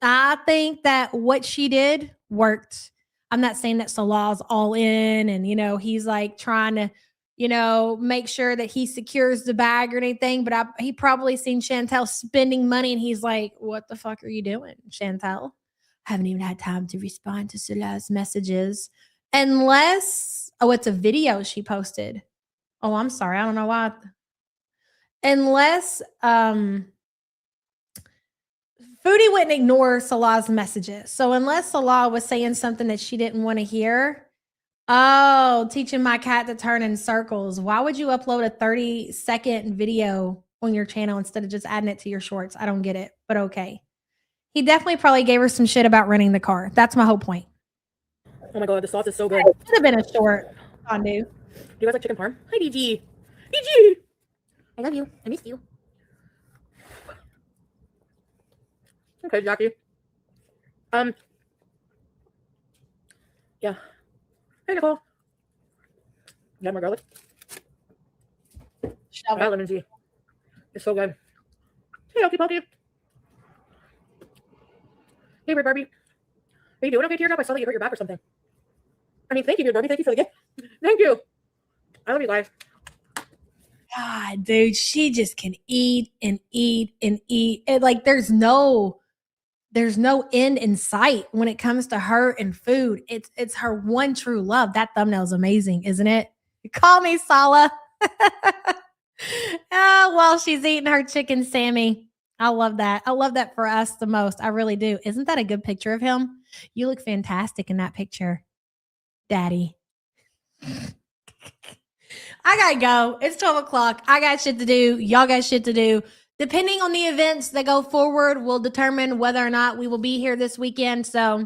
I think that what she did worked. I'm not saying that Salah's all in and, he's like trying to, make sure that he secures the bag or anything, but he probably seen Chantel spending money and he's like, what the fuck are you doing, Chantel? Haven't even had time to respond to Salah's messages. Unless, it's a video she posted. Oh, I'm sorry. I don't know why. Unless, Foodie wouldn't ignore Salah's messages. So unless Salah was saying something that she didn't want to hear, teaching my cat to turn in circles. Why would you upload a 30-second video on your channel instead of just adding it to your shorts? I don't get it, but okay. He definitely probably gave her some shit about renting the car. That's my whole point.
oh my god, the sauce is so good.
It could have been a short fondue.
Do you guys like chicken parm? Hi, DG. DG! I love you. I miss you. Okay, Jackie. Yeah. Hey, Nicole. You got more garlic? I got lemon tea. It's so good. Hey, Okie Pokey. Hey, Red Barbie. Are you doing okay, Teardrop? I saw that you hurt your back or something. I mean, thank you, dear Barbie. Thank you for the gift. Thank you. I love you guys.
God, dude, she just can eat and eat and eat. Like there's no end in sight when it comes to her and food. It's her one true love. That thumbnail's amazing, isn't it? Call me Salah. While she's eating her chicken Sammy. I love that. I love that for us the most. I really do. Isn't that a good picture of him? You look fantastic in that picture, Daddy. I gotta go. It's 12 o'clock. I got shit to do. Y'all got shit to do. Depending on the events that go forward will determine whether or not we will be here this weekend. So,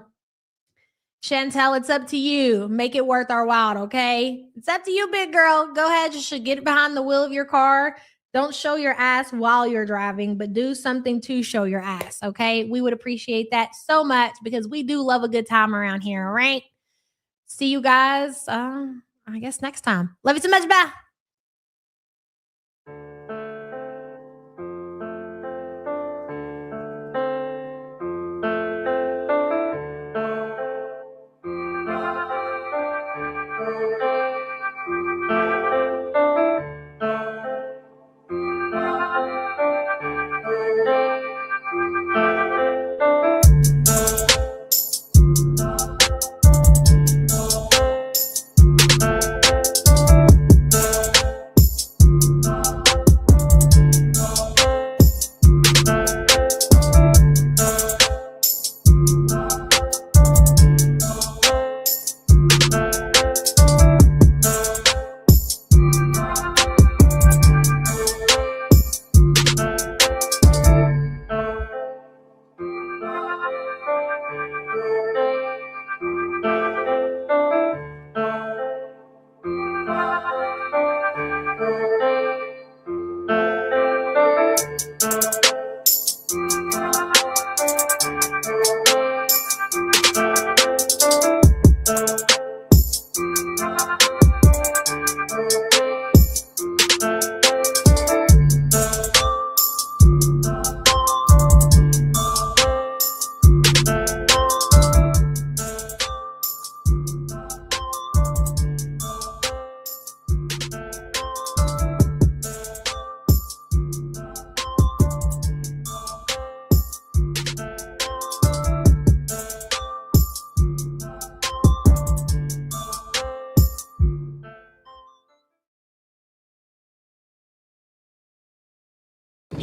Chantel, it's up to you. Make it worth our while, okay? It's up to you, big girl. Go ahead. You should get behind the wheel of your car. Don't show your ass while you're driving, but do something to show your ass, okay? We would appreciate that so much because we do love a good time around here, all right? See you guys, I guess next time. Love you so much. Bye.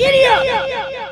Giddy up!